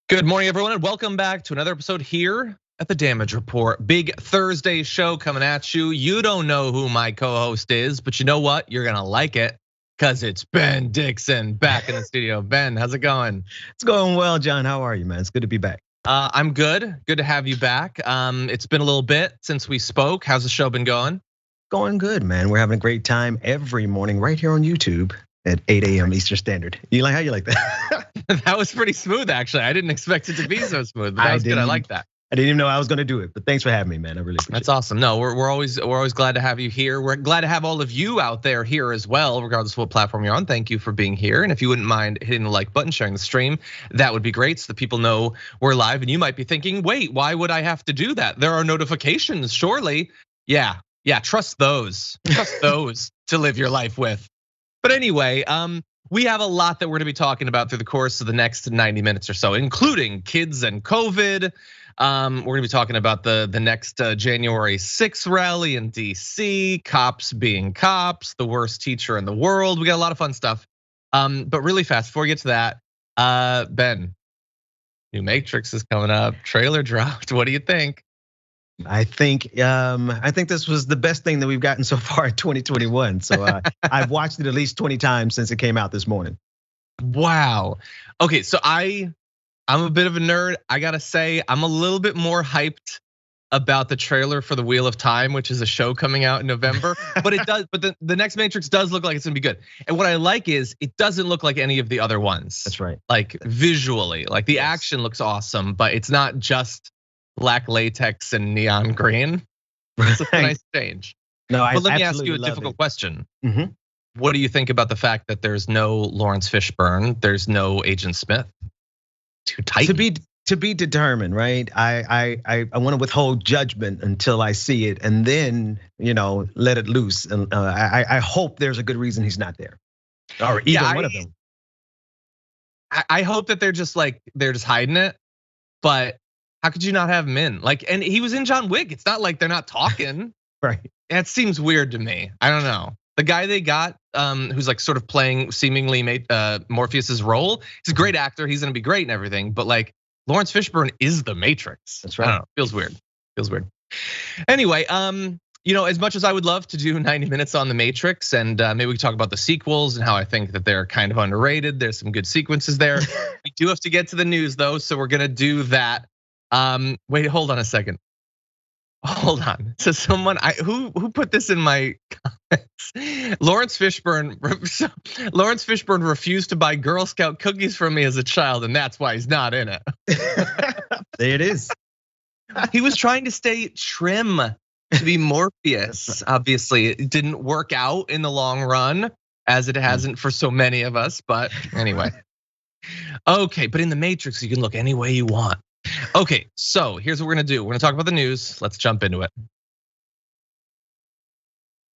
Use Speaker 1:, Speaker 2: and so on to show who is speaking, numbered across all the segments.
Speaker 1: Good morning, everyone, and welcome back to another episode here at the Damage Report. Big Thursday show coming at you. You don't know who my co-host is, but you know what? You're gonna like it because it's Ben Dixon back in the studio. Ben, how's it going?
Speaker 2: It's going well, John. How are you, man? It's good to be back.
Speaker 1: I'm good. Good to have you back. It's been a little bit since we spoke. How's the show been going?
Speaker 2: Going good, man. We're having a great time every morning right here on YouTube at 8 a.m. Eastern Standard. How you like that?
Speaker 1: That was pretty smooth, actually. I didn't expect it to be so smooth, but that was good. I like that.
Speaker 2: I didn't even know I was going to do it, but thanks for having me, man. I really appreciate it.
Speaker 1: That's awesome. No, we're always glad to have you here. We're glad to have all of you out there here as well, regardless of what platform you're on. Thank you for being here. And if you wouldn't mind hitting the like button, sharing the stream, that would be great, so that people know we're live. And you might be thinking, wait, why would I have to do that? There are notifications, surely. Yeah, trust those. Trust those to live your life with. But anyway, we have a lot that we're gonna be talking about through the course of the next 90 minutes or so, including kids and COVID. We're gonna be talking about the next January 6th rally in DC, cops being cops, the worst teacher in the world. We got a lot of fun stuff. But really fast, before we get to that, Ben, new Matrix is coming up, trailer dropped. What do you think?
Speaker 2: I think this was the best thing that we've gotten so far in 2021. So I've watched it at least 20 times since it came out this morning.
Speaker 1: Wow. Okay, so I'm a bit of a nerd. I gotta say, I'm a little bit more hyped about the trailer for the Wheel of Time, which is a show coming out in November. But it does. But the next Matrix does look like it's gonna be good. And what I like is it doesn't look like any of the other ones.
Speaker 2: That's right.
Speaker 1: Like visually, like the action looks awesome, but it's not just black latex and neon green. It's a nice change.
Speaker 2: No,
Speaker 1: but let me ask you a difficult question. What do you think about the fact that there's no Lawrence Fishburne, there's no Agent Smith? Too tight.
Speaker 2: To be determined, right? I want to withhold judgment until I see it, and then let it loose. And I hope there's a good reason he's not there, or either one of them.
Speaker 1: I hope that they're just hiding it, but how could you not have him in? And he was in John Wick. It's not like they're not talking.
Speaker 2: Right.
Speaker 1: That seems weird to me. I don't know. The guy they got, who's sort of playing seemingly Morpheus's role. He's a great actor. He's gonna be great and everything. But Lawrence Fishburne is the Matrix.
Speaker 2: That's right.
Speaker 1: I don't know. Feels weird. Anyway, as much as I would love to do 90 minutes on the Matrix, and maybe we can talk about the sequels and how I think that they're kind of underrated. There's some good sequences there. We do have to get to the news though, so we're gonna do that. Wait, hold on a second. Hold on. So someone who put this in my comments? Lawrence Fishburne refused to buy Girl Scout cookies from me as a child, and that's why he's not in it.
Speaker 2: There it is.
Speaker 1: He was trying to stay trim to be Morpheus. Obviously, it didn't work out in the long run, as it hasn't for so many of us. But anyway, okay. But in the Matrix, you can look any way you want. Okay, so here's what we're gonna do. We're gonna talk about the news. Let's jump into it.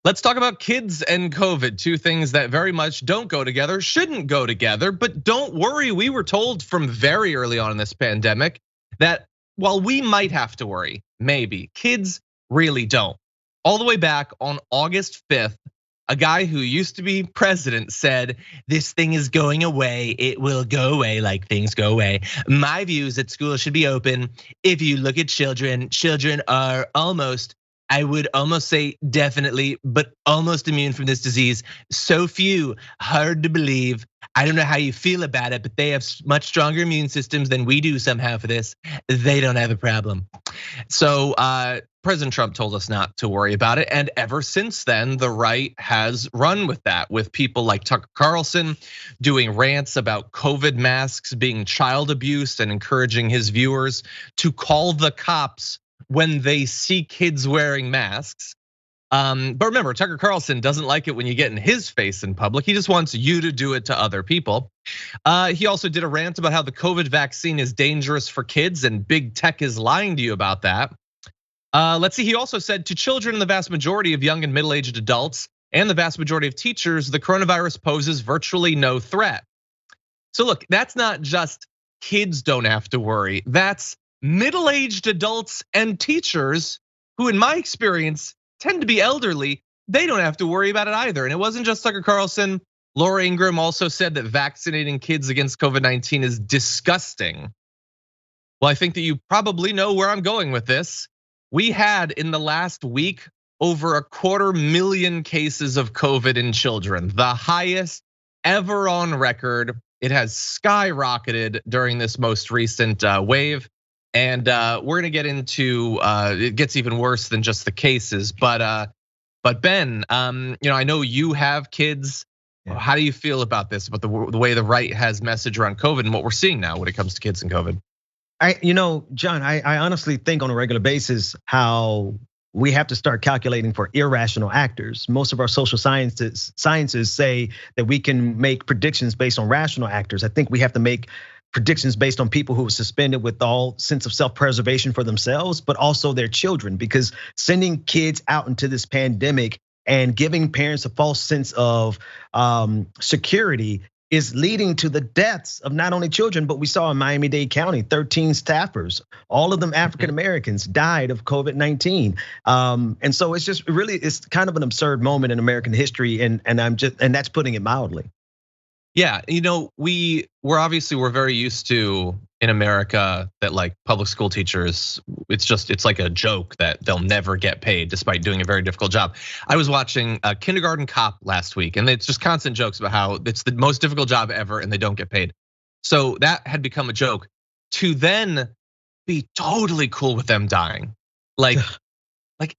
Speaker 1: Let's talk about kids and COVID, two things that very much don't go together, shouldn't go together, but don't worry, we were told from very early on in this pandemic that while we might have to worry, maybe, kids really don't. All the way back on August 5th, a guy who used to be president said, this thing is going away. It will go away like things go away. My view is that schools should be open. If you look at children are almost, I would almost say definitely, but almost immune from this disease. So few, hard to believe. I don't know how you feel about it, but they have much stronger immune systems than we do somehow for this. They don't have a problem. So President Trump told us not to worry about it. And ever since then, the right has run with that, with people like Tucker Carlson doing rants about COVID masks being child abuse and encouraging his viewers to call the cops when they see kids wearing masks. But remember, Tucker Carlson doesn't like it when you get in his face in public. He just wants you to do it to other people. He also did a rant about how the COVID vaccine is dangerous for kids and big tech is lying to you about that. Let's see, he also said to children and the vast majority of young and middle-aged adults and the vast majority of teachers, the coronavirus poses virtually no threat. So look, that's not just kids don't have to worry. That's middle-aged adults and teachers who, in my experience, tend to be elderly. They don't have to worry about it either. And it wasn't just Tucker Carlson. Laura Ingraham also said that vaccinating kids against COVID-19 is disgusting. Well, I think that you probably know where I'm going with this. We had in the last week over 250,000 cases of COVID in children, the highest ever on record. It has skyrocketed during this most recent wave. And we're gonna get into, it gets even worse than just the cases. But Ben, I know you have kids. Yeah. How do you feel about this, about the way the right has messaged around COVID and what we're seeing now when it comes to kids and COVID?
Speaker 2: John, I honestly think on a regular basis how we have to start calculating for irrational actors. Most of our social sciences say that we can make predictions based on rational actors. I think we have to make predictions based on people who are suspended with all sense of self-preservation for themselves, but also their children, because sending kids out into this pandemic and giving parents a false sense of security is leading to the deaths of not only children, but we saw in Miami-Dade County, 13 staffers, all of them African Americans, died of COVID-19. And so it's kind of an absurd moment in American history, and that's putting it mildly.
Speaker 1: Yeah, we're very used to in America that like public school teachers, it's like a joke that they'll never get paid despite doing a very difficult job. I was watching a Kindergarten Cop last week, and it's just constant jokes about how it's the most difficult job ever and they don't get paid. So that had become a joke. To then be totally cool with them dying, like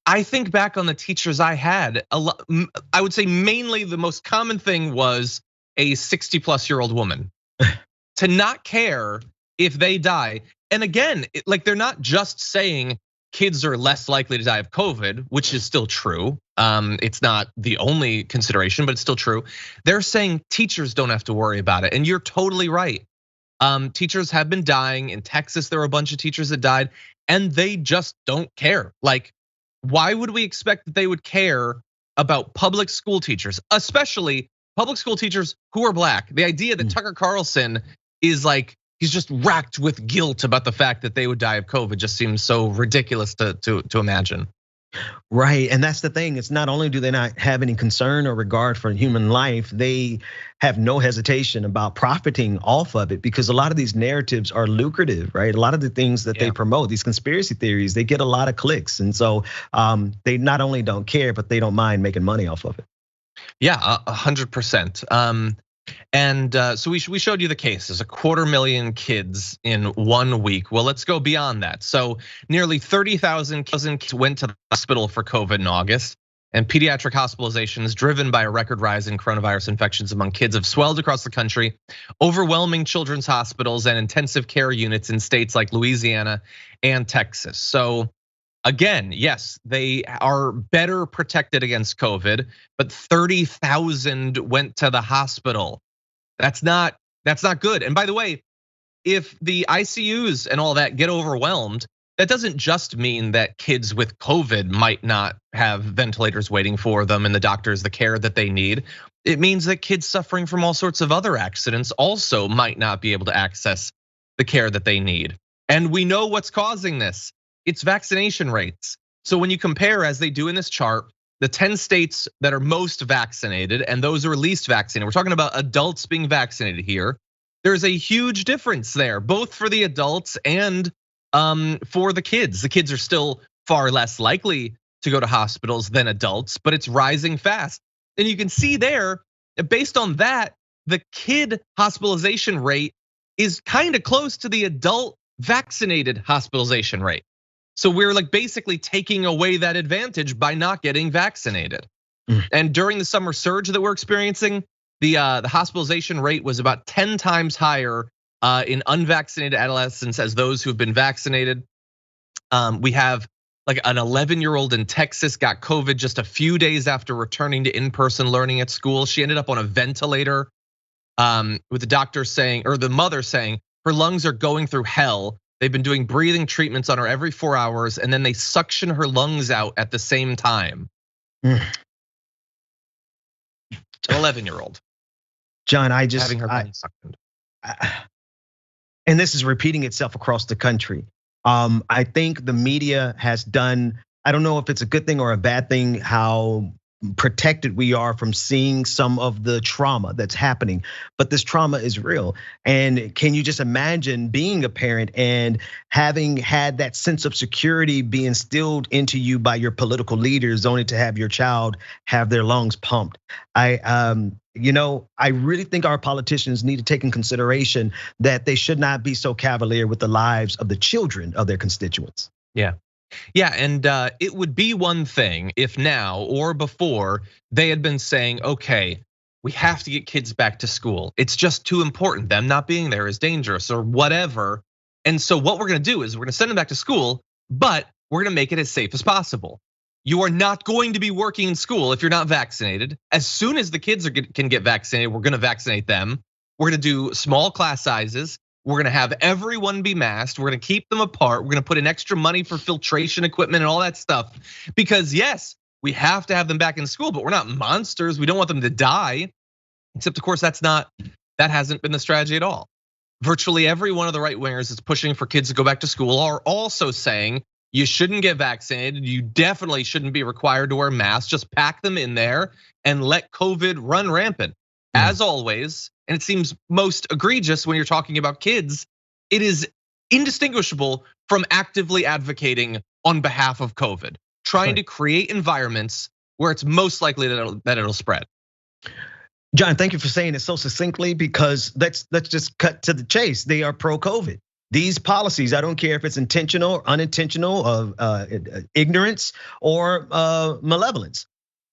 Speaker 1: I think back on the teachers I had. I would say mainly the most common thing was a 60-plus-year-old woman to not care if they die. And again, like they're not just saying kids are less likely to die of COVID, which is still true. It's not the only consideration, but it's still true. They're saying teachers don't have to worry about it. And you're totally right. Teachers have been dying. In Texas, there were a bunch of teachers that died and they just don't care. Like, why would we expect that they would care about public school teachers, especially public school teachers who are black? The idea that Tucker Carlson is like, he's just racked with guilt about the fact that they would die of COVID just seems so ridiculous to imagine.
Speaker 2: Right, and that's the thing. It's not only do they not have any concern or regard for human life, they have no hesitation about profiting off of it, because a lot of these narratives are lucrative, right? A lot of the things that they promote, these conspiracy theories, they get a lot of clicks. And so they not only don't care, but they don't mind making money off of it.
Speaker 1: Yeah, 100%. And so we showed you the cases, 250,000 kids in 1 week. Well, let's go beyond that. So nearly 30,000 kids went to the hospital for COVID in August, and pediatric hospitalizations driven by a record rise in coronavirus infections among kids have swelled across the country, overwhelming children's hospitals and intensive care units in states like Louisiana and Texas. So again, yes, they are better protected against COVID, but 30,000 went to the hospital. That's not good. And by the way, if the ICUs and all that get overwhelmed, that doesn't just mean that kids with COVID might not have ventilators waiting for them and the doctors the care that they need. It means that kids suffering from all sorts of other accidents also might not be able to access the care that they need. And we know what's causing this. It's vaccination rates. So when you compare, as they do in this chart, the 10 states that are most vaccinated and those who are least vaccinated, we're talking about adults being vaccinated here. There's a huge difference there, both for the adults and for the kids. The kids are still far less likely to go to hospitals than adults, but it's rising fast. And you can see there, based on that, the kid hospitalization rate is kind of close to the adult vaccinated hospitalization rate. So we're like basically taking away that advantage by not getting vaccinated. And during the summer surge that we're experiencing, the hospitalization rate was about 10 times higher in unvaccinated adolescents as those who have been vaccinated. We have like an 11-year-old in Texas got COVID just a few days after returning to in-person learning at school. She ended up on a ventilator with the doctor saying, or the mother saying, her lungs are going through hell. They've been doing breathing treatments on her every 4 hours, and then they suction her lungs out at the same time. An 11-year-old.
Speaker 2: John,
Speaker 1: having her lungs suctioned.
Speaker 2: And this is repeating itself across the country. I think the media has done, I don't know if it's a good thing or a bad thing, how protected we are from seeing some of the trauma that's happening. But this trauma is real. And can you just imagine being a parent and having had that sense of security be instilled into you by your political leaders, only to have your child have their lungs pumped? I really think our politicians need to take in consideration that they should not be so cavalier with the lives of the children of their constituents.
Speaker 1: Yeah, and it would be one thing if now or before they had been saying, okay, we have to get kids back to school. It's just too important. Them not being there is dangerous or whatever. And so what we're gonna do is we're gonna send them back to school, but we're gonna make it as safe as possible. You are not going to be working in school if you're not vaccinated. As soon as the kids can get vaccinated, we're gonna vaccinate them. We're gonna do small class sizes. We're gonna have everyone be masked. We're gonna keep them apart. We're gonna put in extra money for filtration equipment and all that stuff. Because yes, we have to have them back in school, but we're not monsters. We don't want them to die. Except of course, that hasn't been the strategy at all. Virtually every one of the right wingers that's pushing for kids to go back to school are also saying you shouldn't get vaccinated. You definitely shouldn't be required to wear masks. Just pack them in there and let COVID run rampant. As always, and it seems most egregious when you're talking about kids, it is indistinguishable from actively advocating on behalf of COVID, trying to create environments where it's most likely that it'll spread.
Speaker 2: John, thank you for saying it so succinctly, because let's just cut to the chase. They are pro-COVID. These policies, I don't care if it's intentional or unintentional, of ignorance or malevolence.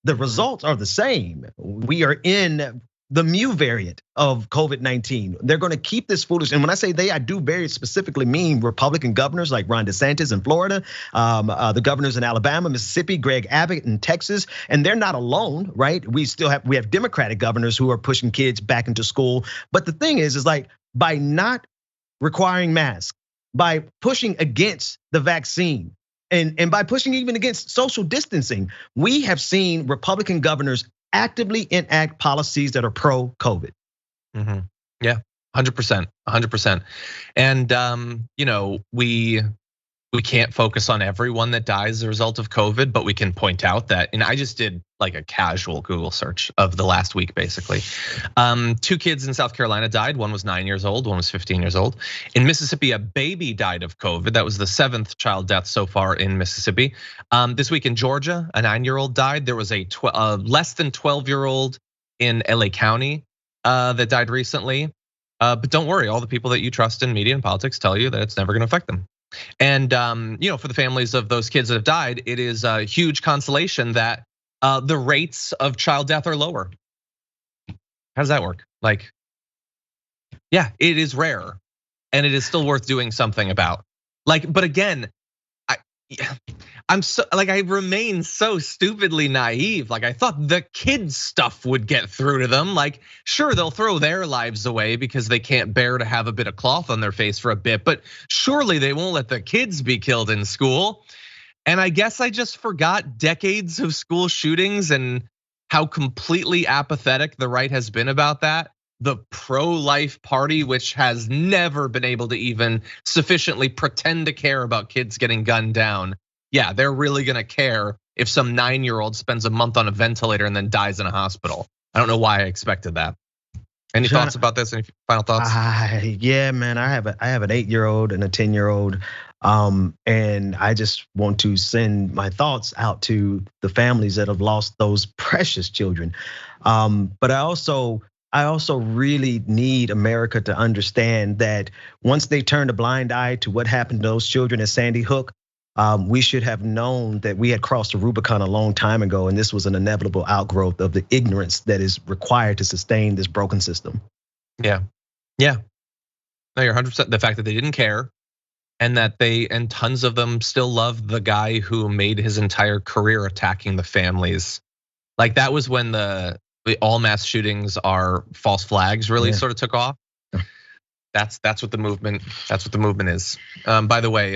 Speaker 2: The results are the same. We are in the mu variant of COVID-19. They're gonna keep this foolish. And when I say they, I do very specifically mean Republican governors like Ron DeSantis in Florida, the governors in Alabama, Mississippi, Greg Abbott in Texas, and they're not alone, right? We have Democratic governors who are pushing kids back into school. But the thing is like, by not requiring masks, by pushing against the vaccine, and by pushing even against social distancing, we have seen Republican governors actively enact policies that are pro-COVID.
Speaker 1: Yeah, 100%. And we can't focus on everyone that dies as a result of COVID, but we can point out that, and I just did like a casual Google search of the last week, basically. 2 kids in South Carolina died. One was 9 years old, one was 15 years old. In Mississippi, a baby died of COVID. That was the 7th child death so far in Mississippi. This week in Georgia, a 9-year-old died. There was a less than 12-year-old in LA County that died recently. But don't worry, all the people that you trust in media and politics tell you that it's never gonna affect them. And for the families of those kids that have died, it is a huge consolation that the rates of child death are lower. How does that work? Like, yeah, it is rare, and it is still worth doing something about. Like, but again, I remain so stupidly naive. Like, I thought the kids stuff would get through to them. Like, sure, they'll throw their lives away because they can't bear to have a bit of cloth on their face for a bit, but surely they won't let the kids be killed in school. And I guess I just forgot decades of school shootings and how completely apathetic the right has been about that. The pro-life party, which has never been able to even sufficiently pretend to care about kids getting gunned down. Yeah, they're really gonna care if some 9-year-old spends a month on a ventilator and then dies in a hospital. I don't know why I expected that. Any thoughts about this? Any final thoughts?
Speaker 2: Yeah, man, I have an 8-year-old and a 10-year-old. And I just want to send my thoughts out to the families that have lost those precious children. But I also really need America to understand that once they turn a blind eye to what happened to those children at Sandy Hook, we should have known that we had crossed the Rubicon a long time ago, and this was an inevitable outgrowth of the ignorance that is required to sustain this broken system.
Speaker 1: Yeah. No, you're 100%. The fact that they didn't care, and that and tons of them still love the guy who made his entire career attacking the families. Like, that was when the all mass shootings are false flags really sort of took off. That's what the movement is. By the way,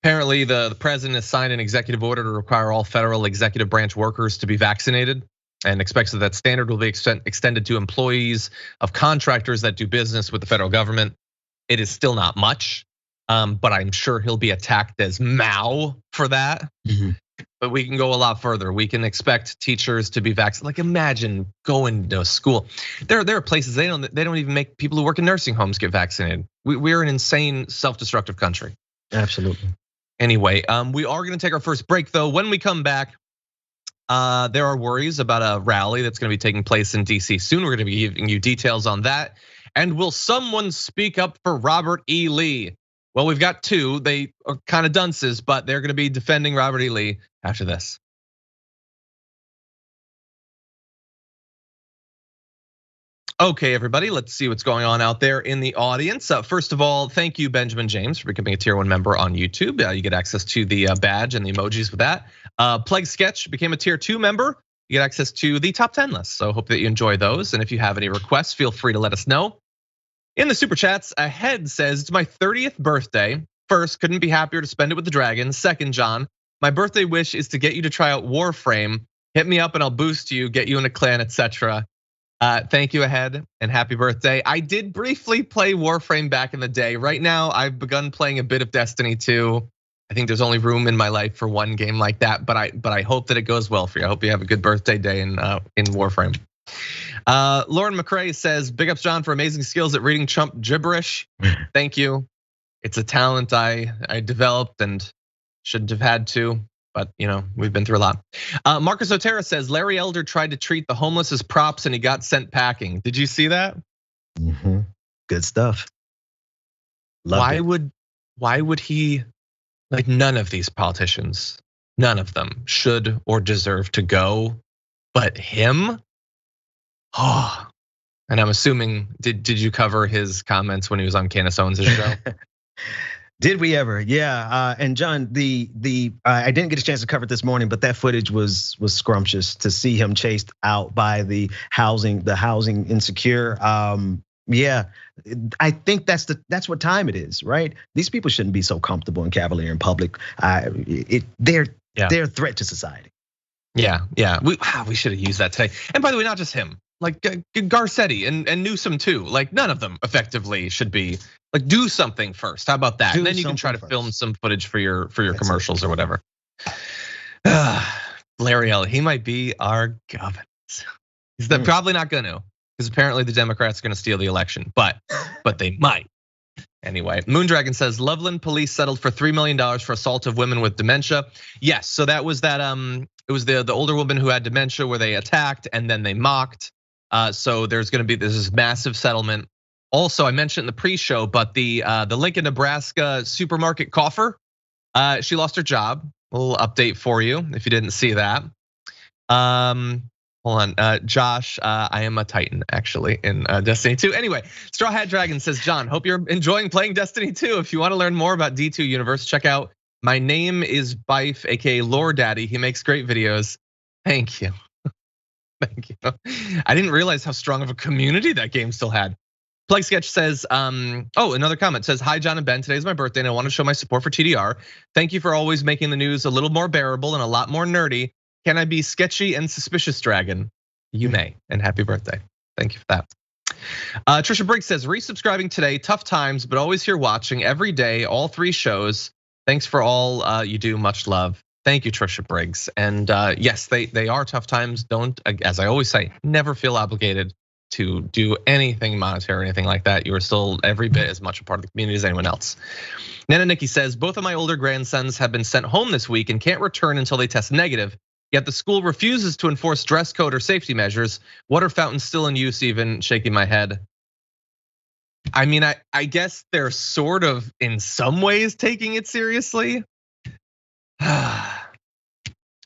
Speaker 1: apparently the president has signed an executive order to require all federal executive branch workers to be vaccinated, and expects that standard will be extended to employees of contractors that do business with the federal government. It is still not much, but I'm sure he'll be attacked as Mao for that. But we can go a lot further. We can expect teachers to be vaccinated. Like imagine going to school. There are places they don't even make people who work in nursing homes get vaccinated. We're an insane self-destructive country.
Speaker 2: Absolutely.
Speaker 1: Anyway, we are gonna take our first break though. When we come back, there are worries about a rally that's gonna be taking place in DC soon. We're gonna be giving you details on that. And will someone speak up for Robert E. Lee? Well, we've got two. They are kind of dunces, but they're gonna be defending Robert E. Lee after this. Okay, everybody, let's see what's going on out there in the audience. First of all, thank you, Benjamin James, for becoming a tier 1 member on YouTube. You get access to the badge and the emojis with that. Plague Sketch became a tier 2 member. You get access to the top 10 list. So hope that you enjoy those. And if you have any requests, feel free to let us know. In the super chats, Ahead says, it's my 30th birthday. First, couldn't be happier to spend it with the dragon. Second, John, my birthday wish is to get you to try out Warframe. Hit me up and I'll boost you, get you in a clan, etc. Thank you, Ahead, and happy birthday. I did briefly play Warframe back in the day. Right now, I've begun playing a bit of Destiny 2. I think there's only room in my life for one game like that, but I hope that it goes well for you. I hope you have a good birthday day in Warframe. Lauren McCrae says, big ups, John, for amazing skills at reading chump gibberish. Thank you. It's a talent I developed and shouldn't have had to. But we've been through a lot. Marcus Otero says Larry Elder tried to treat the homeless as props and he got sent packing. Did you see that?
Speaker 2: Good stuff.
Speaker 1: Why would he? Like none of these politicians, none of them should or deserve to go, but him. Oh, and I'm assuming did you cover his comments when he was on Candace Owens' show?
Speaker 2: Did we ever? Yeah, and John, I didn't get a chance to cover it this morning, but that footage was scrumptious to see him chased out by the housing insecure. Yeah, I think that's what time it is, right? These people shouldn't be so comfortable and cavalier in public. They're a threat to society.
Speaker 1: Yeah, we should have used that today. And by the way, not just him, like Garcetti and Newsom too. Like none of them effectively should be. Like do something first. How about that? And then you can try to film some footage for your commercials or whatever. Larry Elder, he might be our governor. He's probably not gonna, because apparently the Democrats are gonna steal the election, but they might. Anyway, Moondragon says Loveland police settled for $3 million for assault of women with dementia. Yes, so that was that. It was the older woman who had dementia where they attacked and then they mocked. So there's gonna be this massive settlement. Also, I mentioned in the pre-show, but the Lincoln, Nebraska supermarket cougher, she lost her job. A little update for you if you didn't see that. Hold on, Josh, I am a Titan actually in Destiny 2. Anyway, Straw Hat Dragon says, John, hope you're enjoying playing Destiny 2. If you want to learn more about D2 Universe, check out My Name is Bife, aka Lore Daddy. He makes great videos. Thank you. Thank you. I didn't realize how strong of a community that game still had. Plague Sketch says, another comment says, hi, John and Ben, today is my birthday and I want to show my support for TDR. Thank you for always making the news a little more bearable and a lot more nerdy. Can I be sketchy and suspicious, Dragon? You may, and happy birthday. Thank you for that. Trisha Briggs says, resubscribing today, tough times, but always here watching every day, all 3 shows. Thanks for all you do, much love. Thank you, Trisha Briggs. And yes, they are tough times. Don't, as I always say, never feel obligated to do anything monetary or anything like that. You are still every bit as much a part of the community as anyone else. Nana Nikki says, both of my older grandsons have been sent home this week and can't return until they test negative. Yet the school refuses to enforce dress code or safety measures. Water fountains still in use, even shaking my head. I mean, I guess they're sort of in some ways taking it seriously.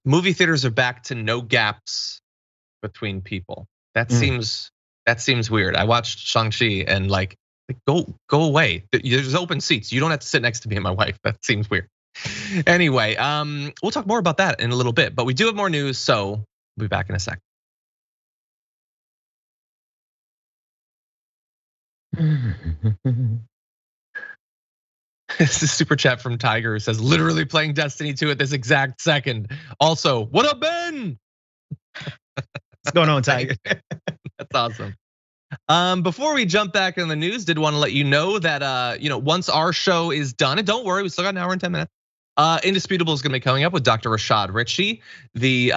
Speaker 1: Movie theaters are back to no gaps between people. That seems weird. I watched Shang-Chi and like go away. There's open seats. You don't have to sit next to me and my wife. That seems weird. Anyway, we'll talk more about that in a little bit, but we do have more news, so we'll be back in a sec. This is super chat from Tiger who says, literally playing Destiny 2 at this exact second. Also, what up, Ben?
Speaker 2: What's going on, Tiger?
Speaker 1: That's awesome. Before we jump back in the news, did want to let you know that once our show is done, and don't worry, we still got an hour and 10 minutes. Indisputable is going to be coming up with Dr. Rashad Ritchie, the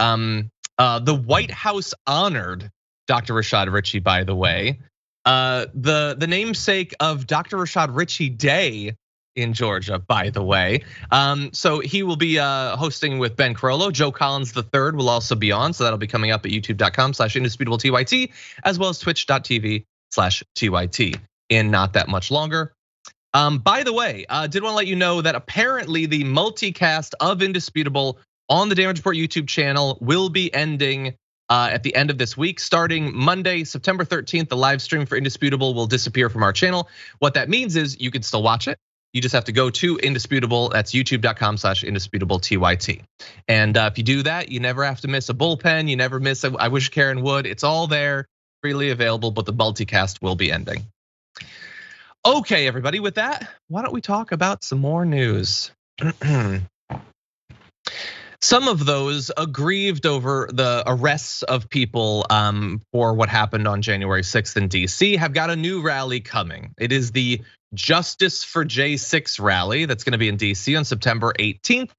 Speaker 1: White House honored Dr. Rashad Ritchie, by the way, the namesake of Dr. Rashad Ritchie Day in Georgia, by the way. So he will be hosting with Ben Carollo. Joe Collins III will also be on, so that'll be coming up at youtube.com/indisputable_TYT, as well as twitch.tv/TYT in not that much longer. By the way, did want to let you know that apparently the multicast of Indisputable on the Damage Report YouTube channel will be ending at the end of this week. Starting Monday, September 13th, the live stream for Indisputable will disappear from our channel. What that means is you can still watch it. You just have to go to Indisputable. That's youtube.com/indisputable_TYT. And if you do that, you never have to miss a bullpen. You never miss I Wish Karen Would. It's all there, freely available, but the multicast will be ending. Okay, everybody, with that, why don't we talk about some more news? Some of those aggrieved over the arrests of people for what happened on January 6th in DC have got a new rally coming. It is the Justice for J6 rally that's gonna be in DC on September 18th.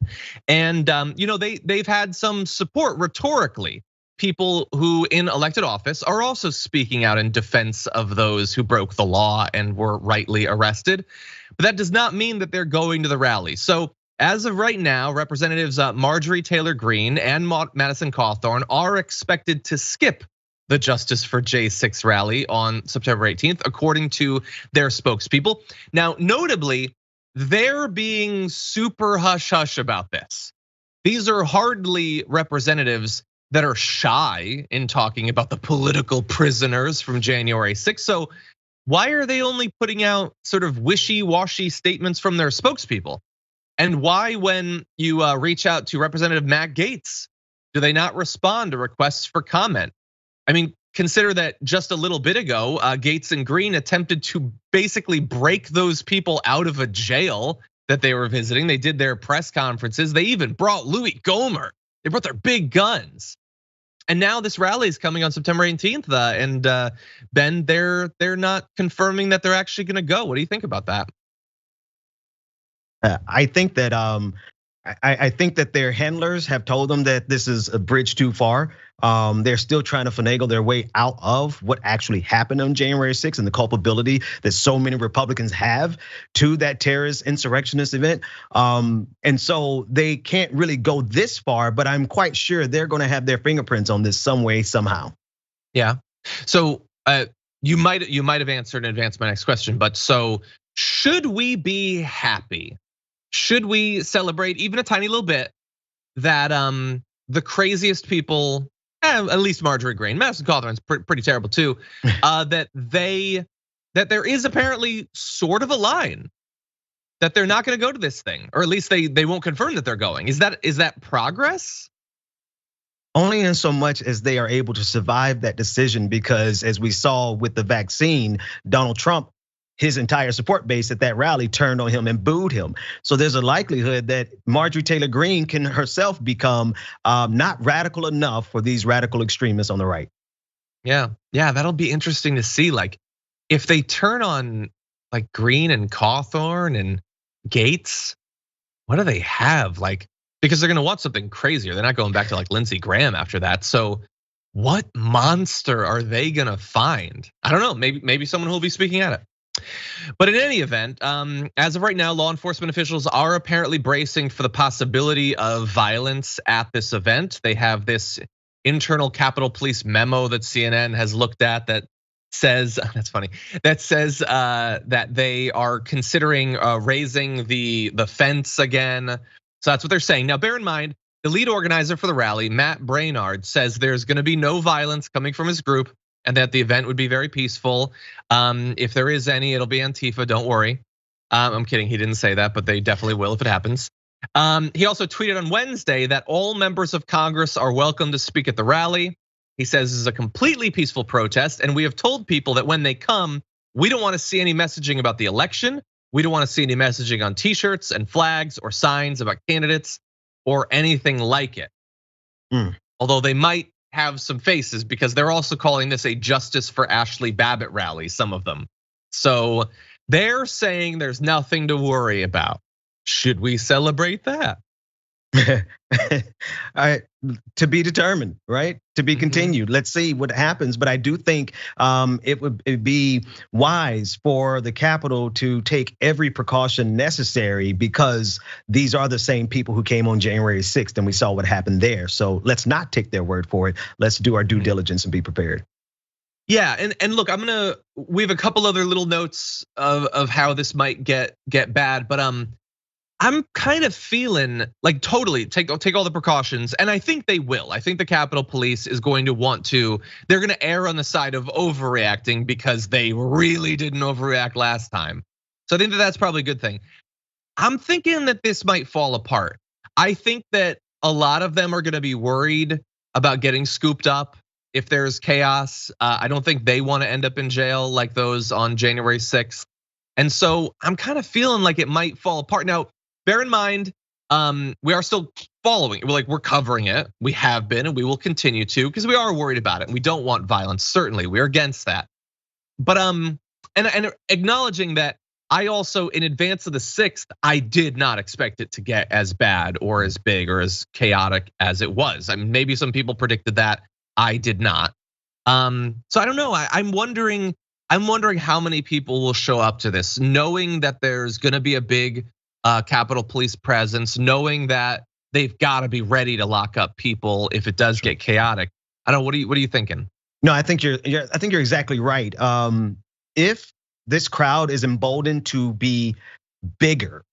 Speaker 1: And they've had some support rhetorically. People who in elected office are also speaking out in defense of those who broke the law and were rightly arrested. But that does not mean that they're going to the rally. So as of right now, Representatives Marjorie Taylor Greene and Madison Cawthorn are expected to skip the Justice for J6 rally on September 18th, according to their spokespeople. Now, notably, they're being super hush-hush about this. These are hardly representatives that are shy in talking about the political prisoners from January 6th. So why are they only putting out sort of wishy-washy statements from their spokespeople? And why, when you reach out to Representative Matt Gaetz, do they not respond to requests for comment? I mean, consider that just a little bit ago, Gaetz and Greene attempted to basically break those people out of a jail that they were visiting. They did their press conferences. They even brought Louis Gohmert. They brought their big guns. And now this rally is coming on September 18th, and Ben, they're not confirming that they're actually gonna go. What do you think about that?
Speaker 2: I think that I think that their handlers have told them that this is a bridge too far. They're still trying to finagle their way out of what actually happened on January 6th and the culpability that so many Republicans have to that terrorist insurrectionist event. And so they can't really go this far, but I'm quite sure they're gonna have their fingerprints on this some way, somehow.
Speaker 1: Yeah, so you might have answered in advance my next question, but so should we be happy? Should we celebrate even a tiny little bit that the craziest people, at least Marjorie Greene, Madison Cawthorn's pretty terrible too, that there is apparently sort of a line that they're not gonna go to this thing, or at least they won't confirm that they're going. Is that progress?
Speaker 2: Only in so much as they are able to survive that decision, because as we saw with the vaccine, Donald Trump, his entire support base at that rally turned on him and booed him. So there's a likelihood that Marjorie Taylor Greene can herself become not radical enough for these radical extremists on the right.
Speaker 1: Yeah, that'll be interesting to see. Like, if they turn on like Greene and Cawthorn and Gaetz, what do they have? Like, because they're gonna want something crazier. They're not going back to like Lindsey Graham after that. So what monster are they gonna find? I don't know, maybe someone who will be speaking at it. But in any event, as of right now, law enforcement officials are apparently bracing for the possibility of violence at this event. They have this internal Capitol Police memo that CNN has looked at that says, that's funny, that says that they are considering raising the fence again. So that's what they're saying. Now, bear in mind, the lead organizer for the rally, Matt Brainard, says there's gonna be no violence coming from his group, and that the event would be very peaceful. If there is any, it'll be Antifa, don't worry. I'm kidding, he didn't say that, but they definitely will if it happens. He also tweeted on Wednesday that all members of Congress are welcome to speak at the rally. He says this is a completely peaceful protest, and we have told people that when they come, we don't wanna see any messaging about the election. We don't wanna see any messaging on t-shirts and flags or signs about candidates or anything like it. Although they might have some faces, because they're also calling this a Justice for Ashley Babbitt rally, some of them. So they're saying there's nothing to worry about. Should we celebrate that?
Speaker 2: To be determined, right? To be continued. Let's see what happens. But I do think it would be wise for the Capitol to take every precaution necessary, because these are the same people who came on January 6th and we saw what happened there. So let's not take their word for it. Let's do our due diligence and be prepared.
Speaker 1: Yeah, and look, we have a couple other little notes of how this might get bad, but I'm kind of feeling like totally take all the precautions, and I think they will. I think the Capitol Police is going to they're going to err on the side of overreacting because they really didn't overreact last time. So I think that's probably a good thing. I'm thinking that this might fall apart. I think that a lot of them are going to be worried about getting scooped up if there's chaos. I don't think they want to end up in jail like those on January 6th. And so I'm kind of feeling like it might fall apart. Now, bear in mind, we are still following it. We're covering it. We have been, and we will continue to, because we are worried about it. We don't want violence. Certainly, we're against that. But and acknowledging that, I also, in advance of the 6th, I did not expect it to get as bad or as big or as chaotic as it was. I mean, maybe some people predicted that. I did not. So I don't know. I'm wondering how many people will show up to this, knowing that there's going to be a big Capitol Police presence, knowing that they've got to be ready to lock up people if it does get chaotic. I don't know. What are you thinking?
Speaker 2: No, I think you're exactly right. If this crowd is emboldened to be bigger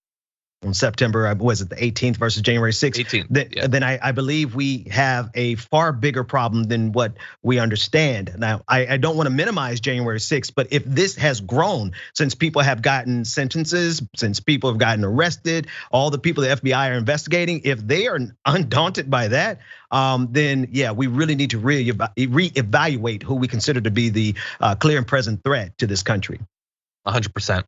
Speaker 2: on September, was it the 18th versus January 6th?
Speaker 1: 18th,
Speaker 2: then I believe we have a far bigger problem than what we understand. Now, I don't want to minimize January 6th, but if this has grown since people have gotten sentences, since people have gotten arrested, all the people the FBI are investigating, if they are undaunted by that, then yeah, we really need to reevaluate who we consider to be the clear and present threat to this country.
Speaker 1: 100%.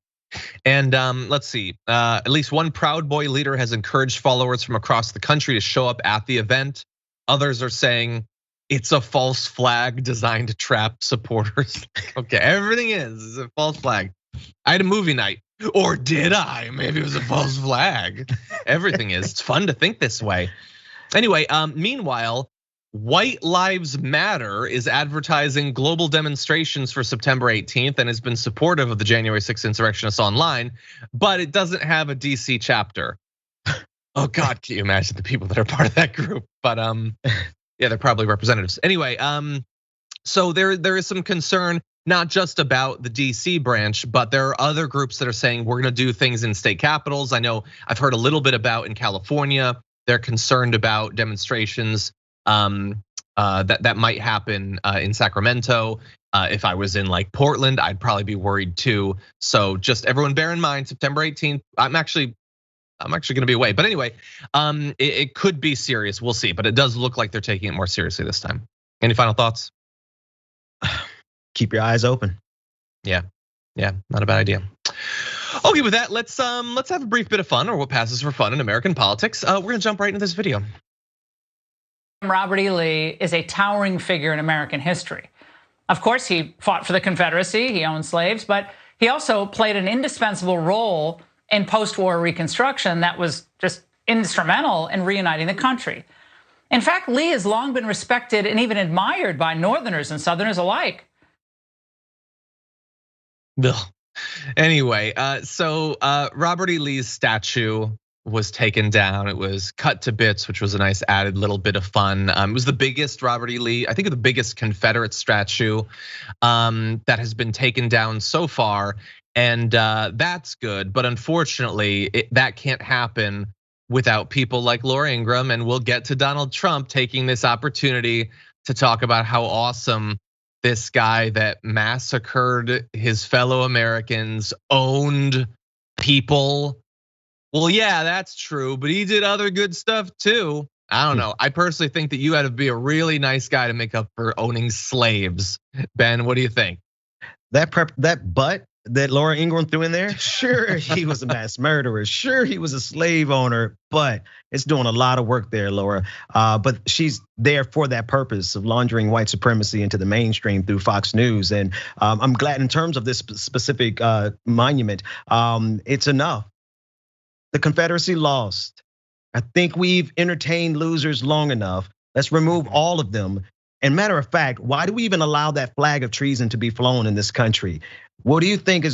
Speaker 1: And let's see, at least one Proud Boy leader has encouraged followers from across the country to show up at the event. Others are saying it's a false flag designed to trap supporters. Okay, everything is a false flag. I had a movie night, or did I? Maybe it was a false flag. Everything is. It's fun to think this way. Anyway, meanwhile, White Lives Matter is advertising global demonstrations for September 18th and has been supportive of the January 6th insurrectionists online, but it doesn't have a DC chapter. Oh God, can you imagine the people that are part of that group? But yeah, they're probably representatives. Anyway, so there is some concern, not just about the DC branch, but there are other groups that are saying we're gonna do things in state capitals. I know I've heard a little bit about in California, they're concerned about demonstrations that might happen in Sacramento. If I was in like Portland, I'd probably be worried too. So just everyone bear in mind, September 18th, I'm actually gonna be away. But anyway, it could be serious, we'll see. But it does look like they're taking it more seriously this time. Any final thoughts?
Speaker 2: Keep your eyes open.
Speaker 1: Yeah, not a bad idea. Okay, with that, let's have a brief bit of fun, or what passes for fun in American politics. We're gonna jump right into this video.
Speaker 3: Robert E. Lee is a towering figure in American history. Of course, he fought for the Confederacy, he owned slaves, but he also played an indispensable role in post-war Reconstruction that was just instrumental in reuniting the country. In fact, Lee has long been respected and even admired by Northerners and Southerners alike.
Speaker 1: Anyway, so Robert E. Lee's statue was taken down. It was cut to bits, which was a nice added little bit of fun. It was the biggest Robert E. Lee, I think the biggest Confederate statue that has been taken down so far. And that's good, but unfortunately that can't happen without people like Laura Ingraham. And we'll get to Donald Trump taking this opportunity to talk about how awesome this guy that massacred his fellow Americans, owned people. Well, yeah, that's true, but he did other good stuff too. I don't know. I personally think that you had to be a really nice guy to make up for owning slaves. Ben, what do you think?
Speaker 2: That butt that Laura Ingraham threw in there, sure, he was a mass murderer. Sure, he was a slave owner, but it's doing a lot of work there, Laura. But she's there for that purpose of laundering white supremacy into the mainstream through Fox News. And I'm glad in terms of this specific monument, it's enough. The Confederacy lost. I think we've entertained losers long enough. Let's remove all of them. And matter of fact, why do we even allow that flag of treason to be flown in this country? What do you think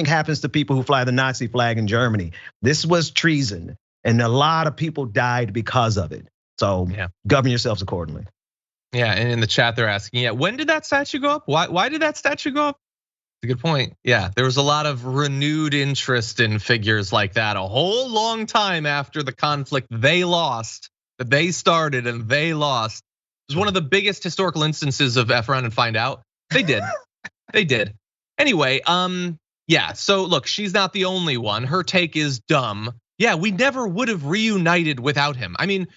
Speaker 2: happens to people who fly the Nazi flag in Germany? This was treason, and a lot of people died because of it. So govern yourselves accordingly.
Speaker 1: Yeah, and in the chat they're asking, when did that statue go up? Why did that statue go up? It's a good point. Yeah, there was a lot of renewed interest in figures like that a whole long time after the conflict they lost, that they started and they lost. It was one of the biggest historical instances of F around and find out. They did. They did. Anyway, so look, she's not the only one. Her take is dumb. Yeah, we never would have reunited without him. I mean,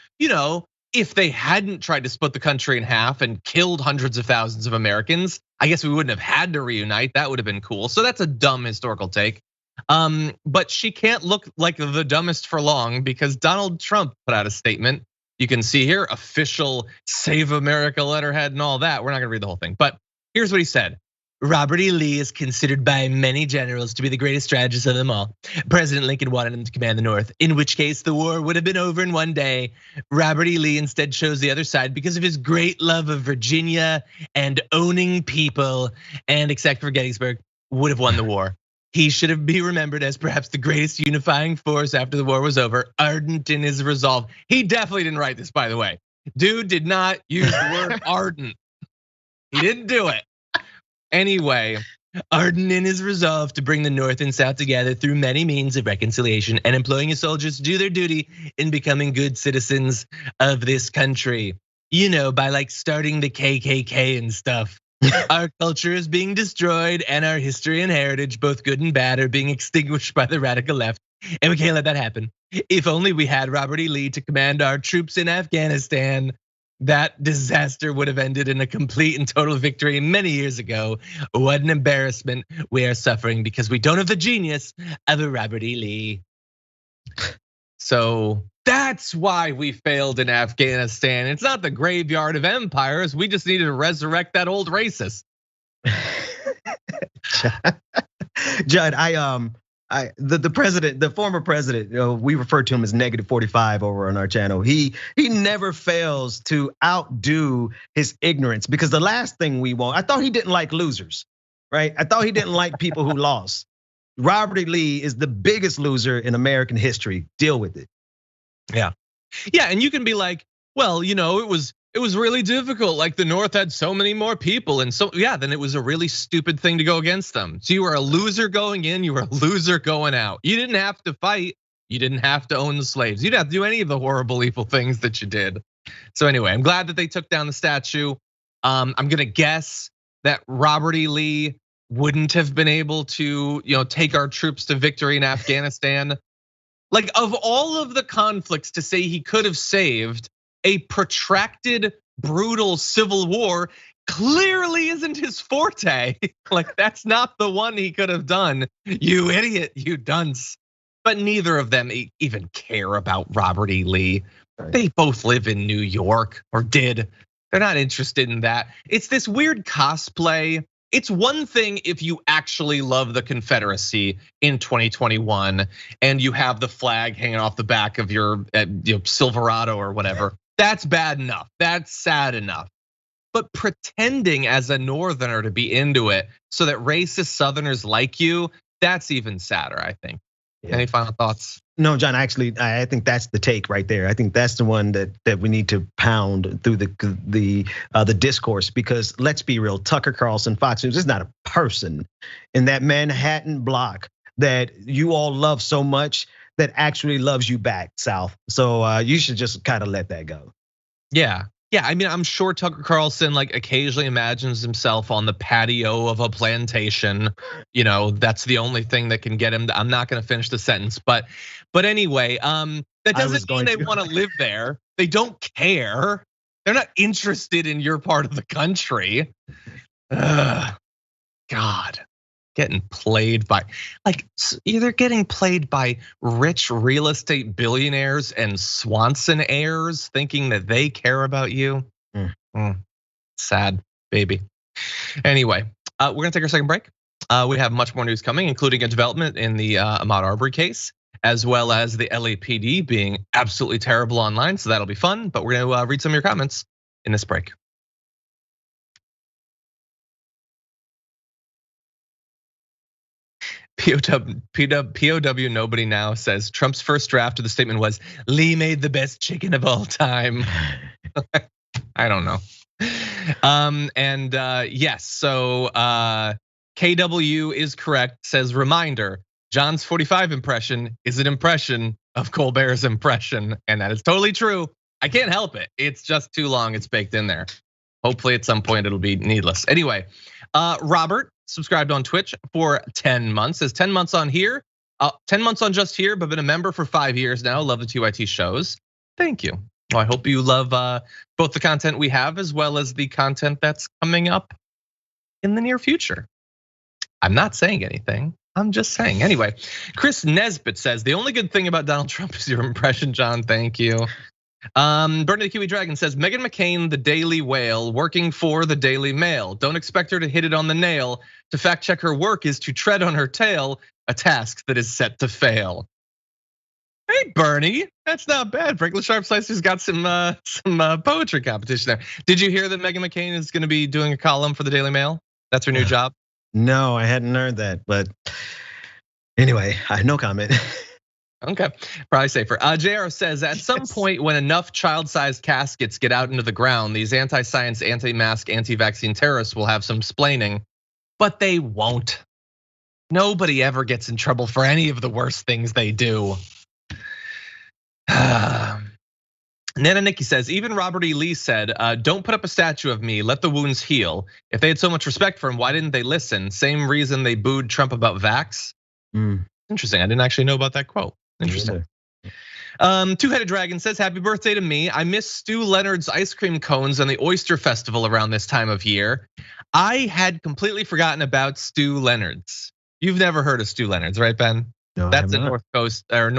Speaker 1: if they hadn't tried to split the country in half and killed hundreds of thousands of Americans, I guess we wouldn't have had to reunite. That would have been cool. So that's a dumb historical take. But she can't look like the dumbest for long because Donald Trump put out a statement. You can see here, official Save America letterhead and all that. We're not gonna read the whole thing, but here's what he said. Robert E. Lee is considered by many generals to be the greatest strategist of them all. President Lincoln wanted him to command the North, in which case the war would have been over in one day. Robert E. Lee instead chose the other side because of his great love of Virginia and owning people, and except for Gettysburg, would have won the war. He should be remembered as perhaps the greatest unifying force after the war was over, ardent in his resolve. He definitely didn't write this, by the way. Dude did not use the word ardent. He didn't do it. Anyway, ardent in his resolve to bring the North and South together through many means of reconciliation and employing his soldiers to do their duty in becoming good citizens of this country. By like starting the KKK and stuff. Our culture is being destroyed and our history and heritage, both good and bad, are being extinguished by the radical left. And we can't let that happen. If only we had Robert E. Lee to command our troops in Afghanistan, that disaster would have ended in a complete and total victory many years ago. What an embarrassment we are suffering because we don't have the genius of a Robert E. Lee. So that's why we failed in Afghanistan. It's not the graveyard of empires. We just needed to resurrect that old racist.
Speaker 2: Judd, the former president, we refer to him as -45 over on our channel. He never fails to outdo his ignorance because the last thing we want, I thought he didn't like losers, right? I thought he didn't like people who lost. Robert E. Lee is the biggest loser in American history. Deal with it.
Speaker 1: Yeah, and you can be like, well, it was really difficult. Like the North had so many more people, and so then it was a really stupid thing to go against them. So you were a loser going in, you were a loser going out. You didn't have to fight, you didn't have to own the slaves, you didn't have to do any of the horrible, evil things that you did. So anyway, I'm glad that they took down the statue. I'm gonna guess that Robert E. Lee wouldn't have been able to, take our troops to victory in Afghanistan. Like of all of the conflicts to say he could have saved, a protracted, brutal civil war clearly isn't his forte. Like that's not the one he could have done. You idiot, you dunce. But neither of them even care about Robert E. Lee. They both live in New York, or did. They're not interested in that. It's this weird cosplay. It's one thing if you actually love the Confederacy in 2021 and you have the flag hanging off the back of your Silverado or whatever. That's bad enough. That's sad enough. But pretending as a Northerner to be into it so that racist Southerners like you, that's even sadder, I think. Yeah. Any final thoughts?
Speaker 2: No, John, actually, I think that's the take right there. I think that's the one that we need to pound through the discourse, because let's be real, Tucker Carlson, Fox News is not a person in that Manhattan block that you all love so much that actually loves you back, South. So you should just kind of let that go.
Speaker 1: Yeah. I mean, I'm sure Tucker Carlson like occasionally imagines himself on the patio of a plantation. That's the only thing that can get him. I'm not gonna finish the sentence, but anyway, that doesn't mean they want to live there. They don't care. They're not interested in your part of the country. God, getting played by either getting played by rich real estate billionaires and Swanson heirs thinking that they care about you. Sad, baby. Anyway, we're gonna take our second break. We have much more news coming, including a development in the Ahmaud Arbery case, as well as the LAPD being absolutely terrible online. So that'll be fun, but we're gonna read some of your comments in this break. POW nobody now says Trump's first draft of the statement was Lee made the best chicken of all time. I don't know. Yes, so KW is correct, says reminder, John's 45 impression is an impression of Colbert's impression, and that is totally true. I can't help it. It's just too long, it's baked in there. Hopefully at some point it'll be needless. Anyway, Robert subscribed on Twitch for 10 months. Says 10 months on here, 10 months on just here, but been a member for 5 years now. Love the TYT shows. Thank you. Well, I hope you love both the content we have as well as the content that's coming up in the near future. I'm not saying anything. I'm just saying. Anyway, Chris Nesbitt says the only good thing about Donald Trump is your impression, John. Thank you. Bernie the Kiwi Dragon says Meghan McCain, the Daily Whale, working for the Daily Mail. Don't expect her to hit it on the nail. To fact check her work is to tread on her tail, a task that is set to fail. Hey Bernie, that's not bad. Franklin Sharp Slicer's got some poetry competition there. Did you hear that Meghan McCain is going to be doing a column for the Daily Mail? That's her new job.
Speaker 2: No, I hadn't heard that, but anyway, I have no comment.
Speaker 1: Okay, probably safer. JR says at some point when enough child-sized caskets get out into the ground, these anti-science, anti-mask, anti-vaccine terrorists will have some splaining, but they won't. Nobody ever gets in trouble for any of the worst things they do. Nana Nikki says, even Robert E. Lee said, don't put up a statue of me, let the wounds heal. If they had so much respect for him, why didn't they listen? Same reason they booed Trump about vax. Interesting, I didn't actually know about that quote. Interesting. Two-Headed Dragon says, happy birthday to me. I miss Stu Leonard's ice cream cones and the Oyster Festival around this time of year. I had completely forgotten about Stu Leonard's. You've never heard of Stu Leonard's, right, Ben?
Speaker 2: No,
Speaker 1: that's a North Coast or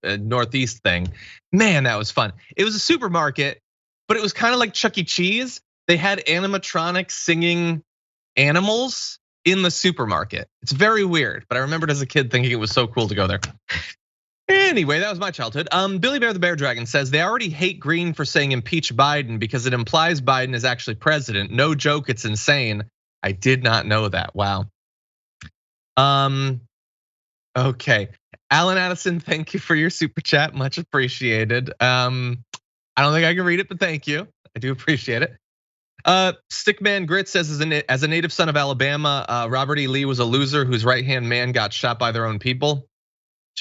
Speaker 1: Northeast thing. Man, that was fun. It was a supermarket, but it was kind of like Chuck E. Cheese. They had animatronic singing animals in the supermarket. It's very weird, but I remembered as a kid thinking it was so cool to go there. Anyway, that was my childhood. Billy Bear the Bear Dragon says they already hate Green for saying impeach Biden because it implies Biden is actually president. No joke, it's insane. I did not know that. Wow. Okay, Alan Addison, thank you for your super chat, much appreciated. I don't think I can read it, but thank you. I do appreciate it. Stickman Grit says, as a native son of Alabama, Robert E. Lee was a loser whose right-hand man got shot by their own people.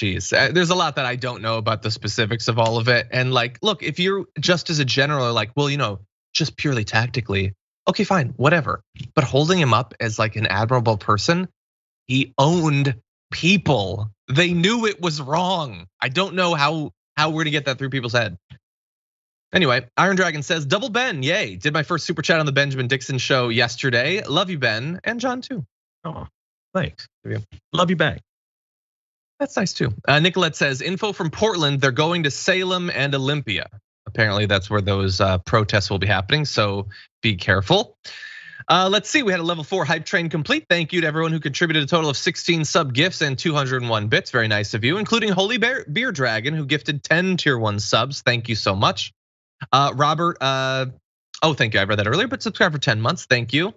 Speaker 1: Jeez, there's a lot that I don't know about the specifics of all of it. And like, look, if you're just as a general are like, well, just purely tactically, okay, fine, whatever. But holding him up as like an admirable person, he owned people. They knew it was wrong. I don't know how we're gonna get that through people's head. Anyway, Iron Dragon says, double Ben, yay. Did my first super chat on the Benjamin Dixon Show yesterday. Love you, Ben, and John too.
Speaker 2: Oh, thanks. Love you back.
Speaker 1: That's nice too. Nicolette says, info from Portland, they're going to Salem and Olympia. Apparently that's where those protests will be happening, so be careful. Let's see, we had a level 4 hype train complete. Thank you to everyone who contributed a total of 16 sub gifts and 201 bits. Very nice of you, including Holy Beer Dragon, who gifted 10 tier 1 subs. Thank you so much. Robert, thank you, I read that earlier, but subscribe for 10 months, thank you.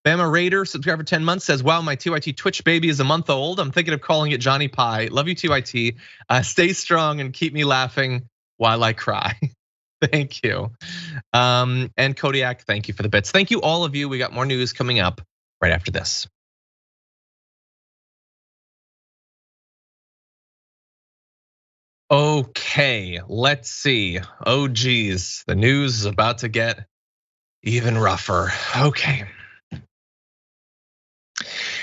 Speaker 1: Bama Raider, subscribe for 10 months, says, wow, my TYT Twitch baby is a month old. I'm thinking of calling it Johnny Pie. Love you, TYT. Stay strong and keep me laughing while I cry. Thank you. And Kodiak, thank you for the bits. Thank you, all of you. We got more news coming up right after this. Okay, let's see. Oh geez, the news is about to get even rougher. Okay.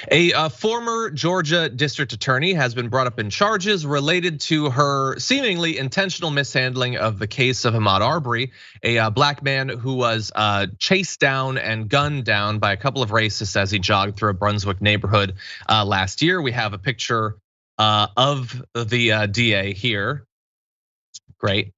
Speaker 1: A former Georgia district attorney has been brought up in charges related to her seemingly intentional mishandling of the case of Ahmaud Arbery, a black man who was chased down and gunned down by a couple of racists as he jogged through a Brunswick neighborhood last year. We have a picture of the DA here. Great.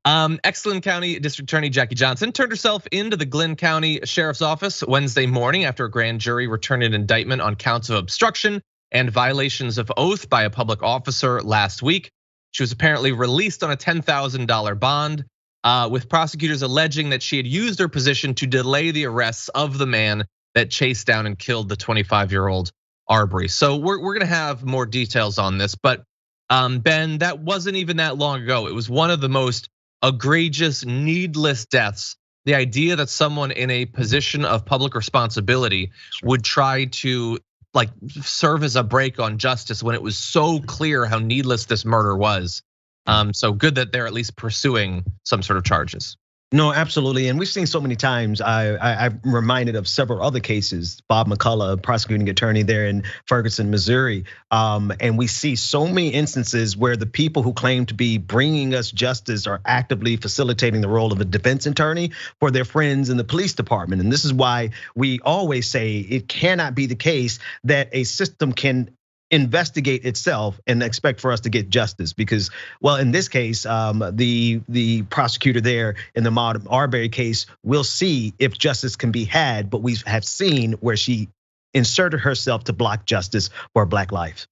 Speaker 1: Excellent County District Attorney Jackie Johnson turned herself into the Glynn County Sheriff's Office Wednesday morning after a grand jury returned an indictment on counts of obstruction, and violations of oath by a public officer last week. She was apparently released on a $10,000 bond, with prosecutors alleging that she had used her position to delay the arrests of the man that chased down and killed the 25-year-old Arbery. So we're gonna have more details on this, but Ben, that wasn't even that long ago. It was one of the most egregious, needless deaths. The idea that someone in a position of public responsibility would try to like serve as a brake on justice when it was so clear how needless this murder was. So good that they're at least pursuing some sort of charges.
Speaker 2: No, absolutely. And we've seen so many times, I'm reminded of several other cases, Bob McCullough, prosecuting attorney there in Ferguson, Missouri. And we see so many instances where the people who claim to be bringing us justice are actively facilitating the role of a defense attorney for their friends in the police department. And this is why we always say it cannot be the case that a system can investigate itself and expect for us to get justice, because, well, in this case, the prosecutor there in the Ahmaud Arbery case will see if justice can be had, but we have seen where she inserted herself to block justice for a Black life.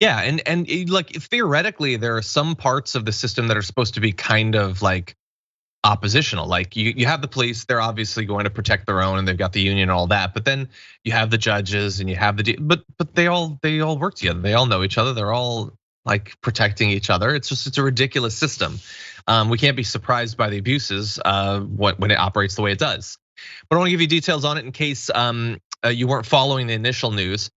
Speaker 1: Yeah, and like theoretically, there are some parts of the system that are supposed to be kind of like oppositional. Like you have the police, they're obviously going to protect their own and they've got the union and all that. But then you have the judges and you have but they all work together. They all know each other. They're all like protecting each other. It's a ridiculous system. We can't be surprised by the abuses when it operates the way it does. But I want to give you details on it in case you weren't following the initial news.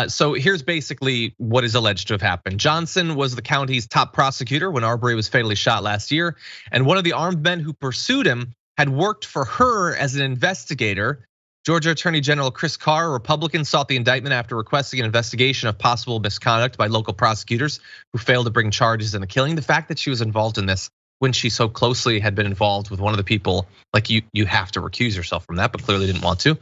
Speaker 1: So here's basically what is alleged to have happened. Johnson was the county's top prosecutor when Arbery was fatally shot last year. And one of the armed men who pursued him had worked for her as an investigator. Georgia Attorney General Chris Carr, a Republican, sought the indictment after requesting an investigation of possible misconduct by local prosecutors who failed to bring charges in the killing. The fact that she was involved in this when she so closely had been involved with one of the people, like you have to recuse yourself from that, but clearly didn't want to.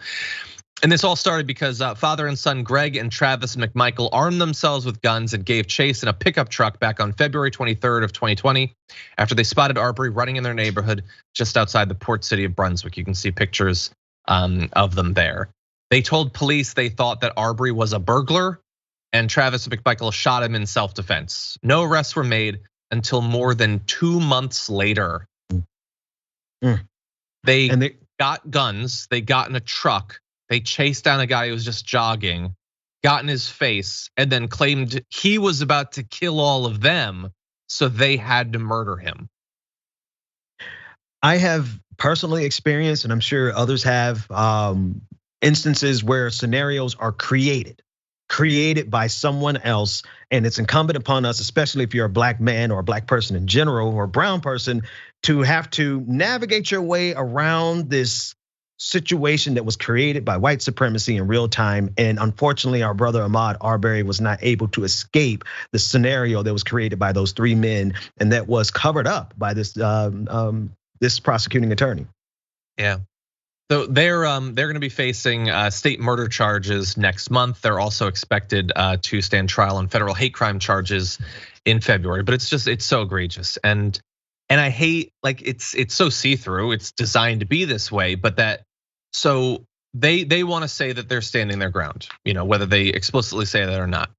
Speaker 1: And this all started because father and son Greg and Travis McMichael armed themselves with guns and gave chase in a pickup truck back on February 23rd of 2020 after they spotted Arbery running in their neighborhood just outside the port city of Brunswick. You can see pictures of them there. They told police they thought that Arbery was a burglar and Travis McMichael shot him in self-defense. No arrests were made until more than 2 months later. They got guns, they got in a truck. They chased down a guy who was just jogging, got in his face, and then claimed he was about to kill all of them, so they had to murder him.
Speaker 2: I have personally experienced, and I'm sure others have, instances where scenarios are created by someone else, and it's incumbent upon us, especially if you're a Black man or a Black person in general or a brown person, to have to navigate your way around this situation that was created by white supremacy in real time. And unfortunately, our brother Ahmaud Arbery was not able to escape the scenario that was created by those three men, and that was covered up by this prosecuting attorney.
Speaker 1: Yeah. So they're going to be facing state murder charges next month. They're also expected to stand trial on federal hate crime charges in February. But it's so egregious, and I hate, like, it's so see-through. It's designed to be this way, but so they want to say that they're standing their ground, whether they explicitly say that or not.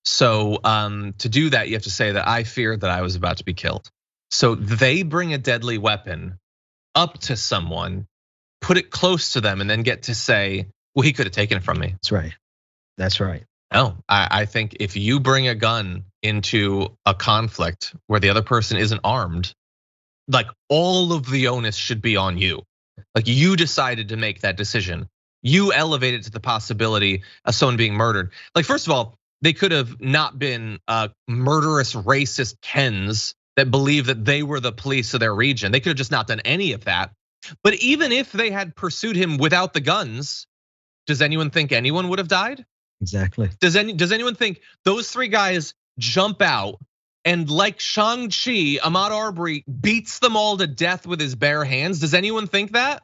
Speaker 1: So to do that, you have to say that I feared that I was about to be killed. So they bring a deadly weapon up to someone, put it close to them, and then get to say, well, he could have taken it from me.
Speaker 2: That's right. That's right.
Speaker 1: No, I think if you bring a gun into a conflict where the other person isn't armed, like, all of the onus should be on you. Like, you decided to make that decision. You elevated to the possibility of someone being murdered. Like, first of all, they could have not been murderous, racist Kens that believe that they were the police of their region. They could have just not done any of that. But even if they had pursued him without the guns, does anyone think anyone would have died?
Speaker 2: Exactly.
Speaker 1: Does anyone think those three guys jump out and, like Shang-Chi, Ahmaud Arbery beats them all to death with his bare hands? Does anyone think that?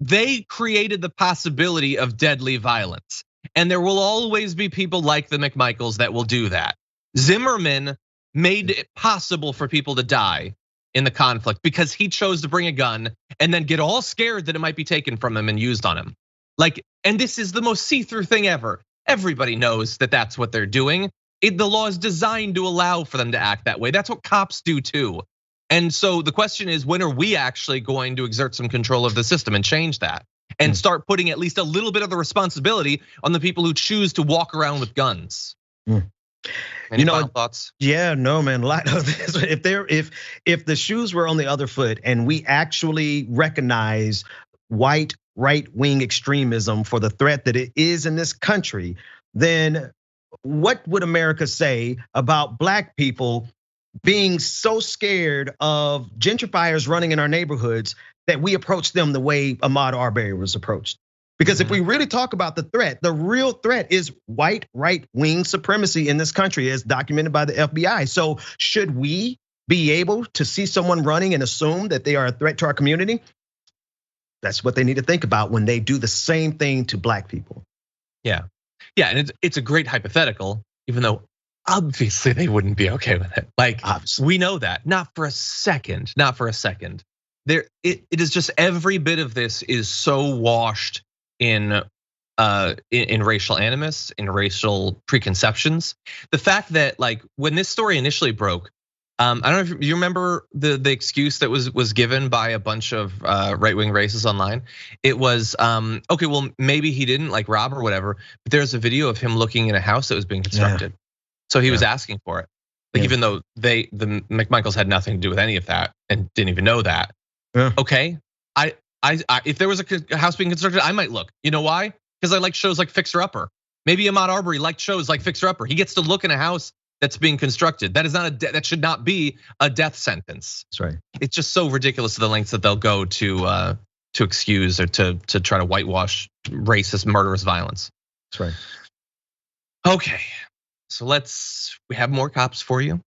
Speaker 1: They created the possibility of deadly violence. And there will always be people like the McMichaels that will do that. Zimmerman made it possible for people to die in the conflict because he chose to bring a gun and then get all scared that it might be taken from him and used on him. Like, and this is the most see-through thing ever. Everybody knows that that's what they're doing. The law is designed to allow for them to act that way. That's what cops do too. And so the question is, when are we actually going to exert some control of the system and change that? And start putting at least a little bit of the responsibility on the people who choose to walk around with guns. Any final thoughts?
Speaker 2: Yeah, no, man. A lot of this. If the shoes were on the other foot, and we actually recognize white right-wing extremism for the threat that it is in this country, then what would America say about black people being so scared of gentrifiers running in our neighborhoods that we approach them the way Ahmaud Arbery was approached? Because if we really talk about the threat, the real threat is white right-wing supremacy in this country, as documented by the FBI. So should we be able to see someone running and assume that they are a threat to our community? That's what they need to think about when they do the same thing to black people.
Speaker 1: Yeah, and it's a great hypothetical, even though obviously they wouldn't be okay with it. Like, obviously. We know that, not for a second. It is just every bit of this is so washed in racial animus, in racial preconceptions. The fact that, like, when this story initially broke, I don't know if you remember the excuse that was given by a bunch of right-wing racists online. It was, okay, well, maybe he didn't like rob or whatever, but there's a video of him looking in a house that was being constructed. So he was asking for it. Like, even though the McMichaels had nothing to do with any of that and didn't even know that. Okay, if there was a house being constructed, I might look. You know why? Because I like shows like Fixer Upper. Maybe Ahmaud Arbery liked shows like Fixer Upper. He gets to look in a house that's being constructed. That is not that should not be a death sentence.
Speaker 2: That's right.
Speaker 1: It's just so ridiculous to the lengths that they'll go to excuse or to try to whitewash racist, murderous violence.
Speaker 2: That's right.
Speaker 1: Okay, so we have more cops for you.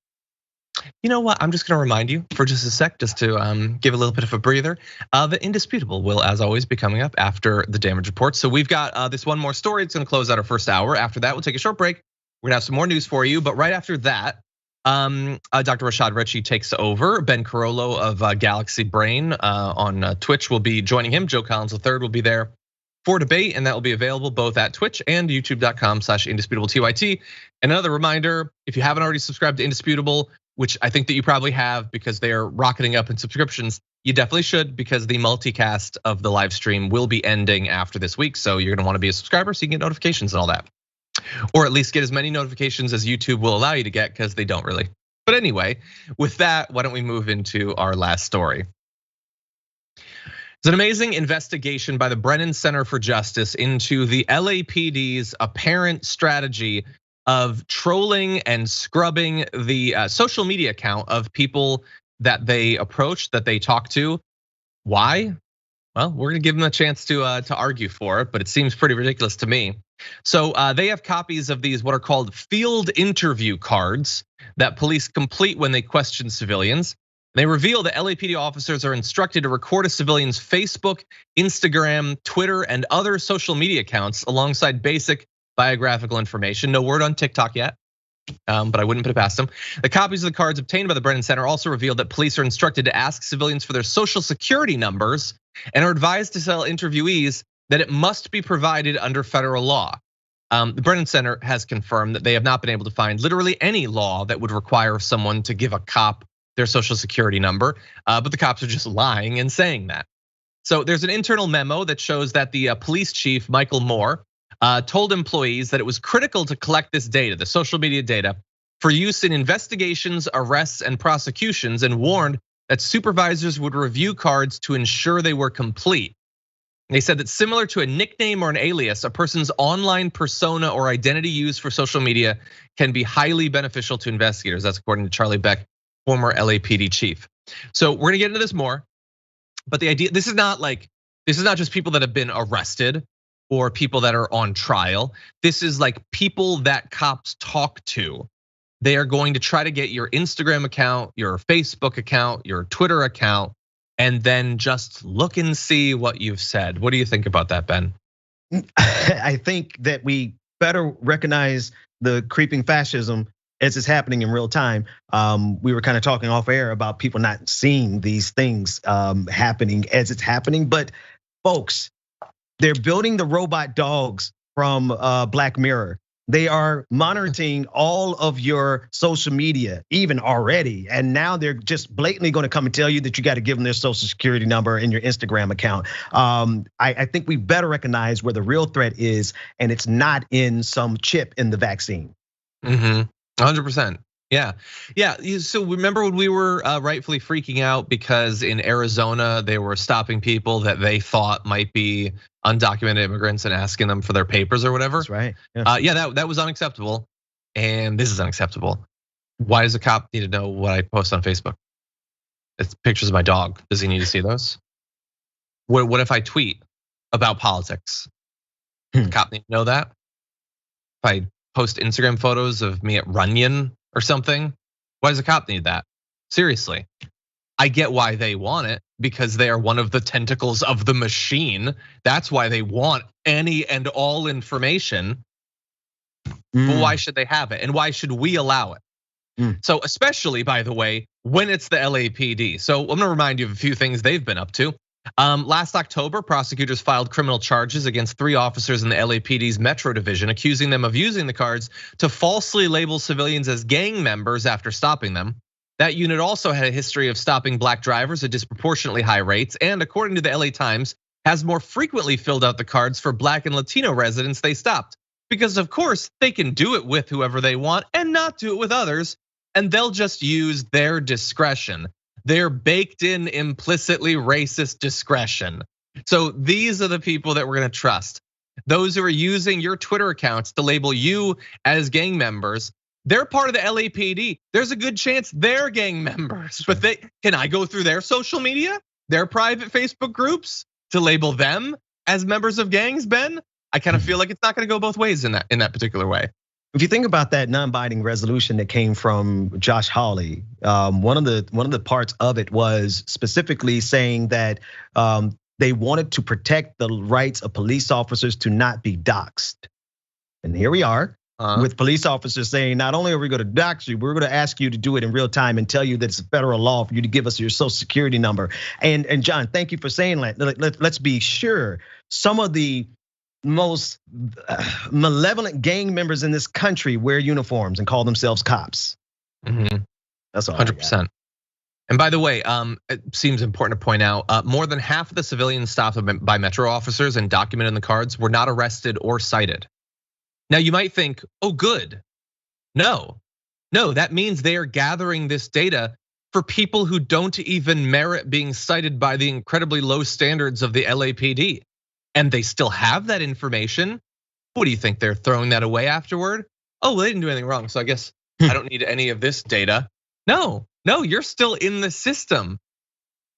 Speaker 1: You know what? I'm just gonna remind you for just a sec, just to give a little bit of a breather. The Indisputable will, as always, be coming up after the damage report. So we've got this one more story. It's gonna close out our first hour. After that, we'll take a short break. We're gonna have some more news for you. But right after that, Dr. Rashad Ritchie takes over. Ben Carollo of Galaxy Brain on Twitch will be joining him. Joe Collins III will be there for debate, and that will be available both at Twitch and youtube.com/indisputable_TYT. And another reminder, if you haven't already subscribed to Indisputable, which I think that you probably have because they are rocketing up in subscriptions, you definitely should, because the multicast of the live stream will be ending after this week. So you're gonna wanna be a subscriber so you can get notifications and all that. Or at least get as many notifications as YouTube will allow you to get, because they don't really. But anyway, with that, why don't we move into our last story? It's an amazing investigation by the Brennan Center for Justice into the LAPD's apparent strategy of trolling and scrubbing the social media account of people that they approach, that they talk to. Why? Well, we're gonna give them a chance to argue for it, but it seems pretty ridiculous to me. So they have copies of these what are called field interview cards that police complete when they question civilians. They reveal that LAPD officers are instructed to record a civilian's Facebook, Instagram, Twitter, and other social media accounts alongside basic biographical information. No word on TikTok yet, but I wouldn't put it past them. The copies of the cards obtained by the Brennan Center also revealed that police are instructed to ask civilians for their social security numbers and are advised to tell interviewees that it must be provided under federal law. The Brennan Center has confirmed that they have not been able to find literally any law that would require someone to give a cop their social security number, but the cops are just lying and saying that. So there's an internal memo that shows that the police chief, Michael Moore, told employees that it was critical to collect this data, the social media data, for use in investigations, arrests, and prosecutions, and warned that supervisors would review cards to ensure they were complete. They said that similar to a nickname or an alias, a person's online persona or identity used for social media can be highly beneficial to investigators. That's according to Charlie Beck, former LAPD chief. So we're gonna get into this more, but the idea, this is not just people that have been arrested or people that are on trial. This is like people that cops talk to. They are going to try to get your Instagram account, your Facebook account, your Twitter account, and then just look and see what you've said. What do you think about that, Ben?
Speaker 2: I think that we better recognize the creeping fascism as it's happening in real time. We were kind of talking off air about people not seeing these things happening as it's happening, but folks, they're building the robot dogs from Black Mirror. They are monitoring all of your social media, even already. And now they're just blatantly gonna come and tell you that you gotta give them their social security number and your Instagram account. I think we better recognize where the real threat is, and it's not in some chip in the vaccine.
Speaker 1: 100%. Yeah. So remember when we were rightfully freaking out because in Arizona they were stopping people that they thought might be undocumented immigrants and asking them for their papers or whatever?
Speaker 2: That's right.
Speaker 1: Yeah, that was unacceptable, and this is unacceptable. Why does a cop need to know what I post on Facebook? It's pictures of my dog. Does he need to see those? What if I tweet about politics? Does the cop need to know that? If I post Instagram photos of me at Runyon or something, why does a cop need that? Seriously, I get why they want it, because they are one of the tentacles of the machine. That's why they want any and all information. But why should they have it? And why should we allow it? So especially, by the way, when it's the LAPD. So I'm gonna remind you of a few things they've been up to. Last October, prosecutors filed criminal charges against 3 officers in the LAPD's Metro Division, accusing them of using the cards to falsely label civilians as gang members after stopping them. That unit also had a history of stopping Black drivers at disproportionately high rates, and according to the LA Times, has more frequently filled out the cards for Black and Latino residents they stopped. Because of course, they can do it with whoever they want and not do it with others, and they'll just use their discretion. They're baked in implicitly racist discretion. So these are the people that we're gonna trust. Those who are using your Twitter accounts to label you as gang members, they're part of the LAPD. There's a good chance they're gang members, but can I go through their social media, their private Facebook groups to label them as members of gangs, Ben? I kind of feel like it's not gonna go both ways in that particular way.
Speaker 2: If you think about that non-binding resolution that came from Josh Hawley, one of the parts of it was specifically saying that they wanted to protect the rights of police officers to not be doxxed. And here we are with police officers saying, not only are we gonna dox you, we're gonna ask you to do it in real time and tell you that it's a federal law for you to give us your social security number. And John, thank you for saying that. Let's be sure, some of the most malevolent gang members in this country wear uniforms and call themselves cops. That's all.
Speaker 1: 100%. And by the way, it seems important to point out, more than half of the civilians stopped by Metro officers and documented in the cards were not arrested or cited. Now you might think, oh good. No, that means they are gathering this data for people who don't even merit being cited by the incredibly low standards of the LAPD. And they still have that information. What do you think? They're throwing that away afterward? Oh, well, they didn't do anything wrong, so I guess I don't need any of this data. No, you're still in the system.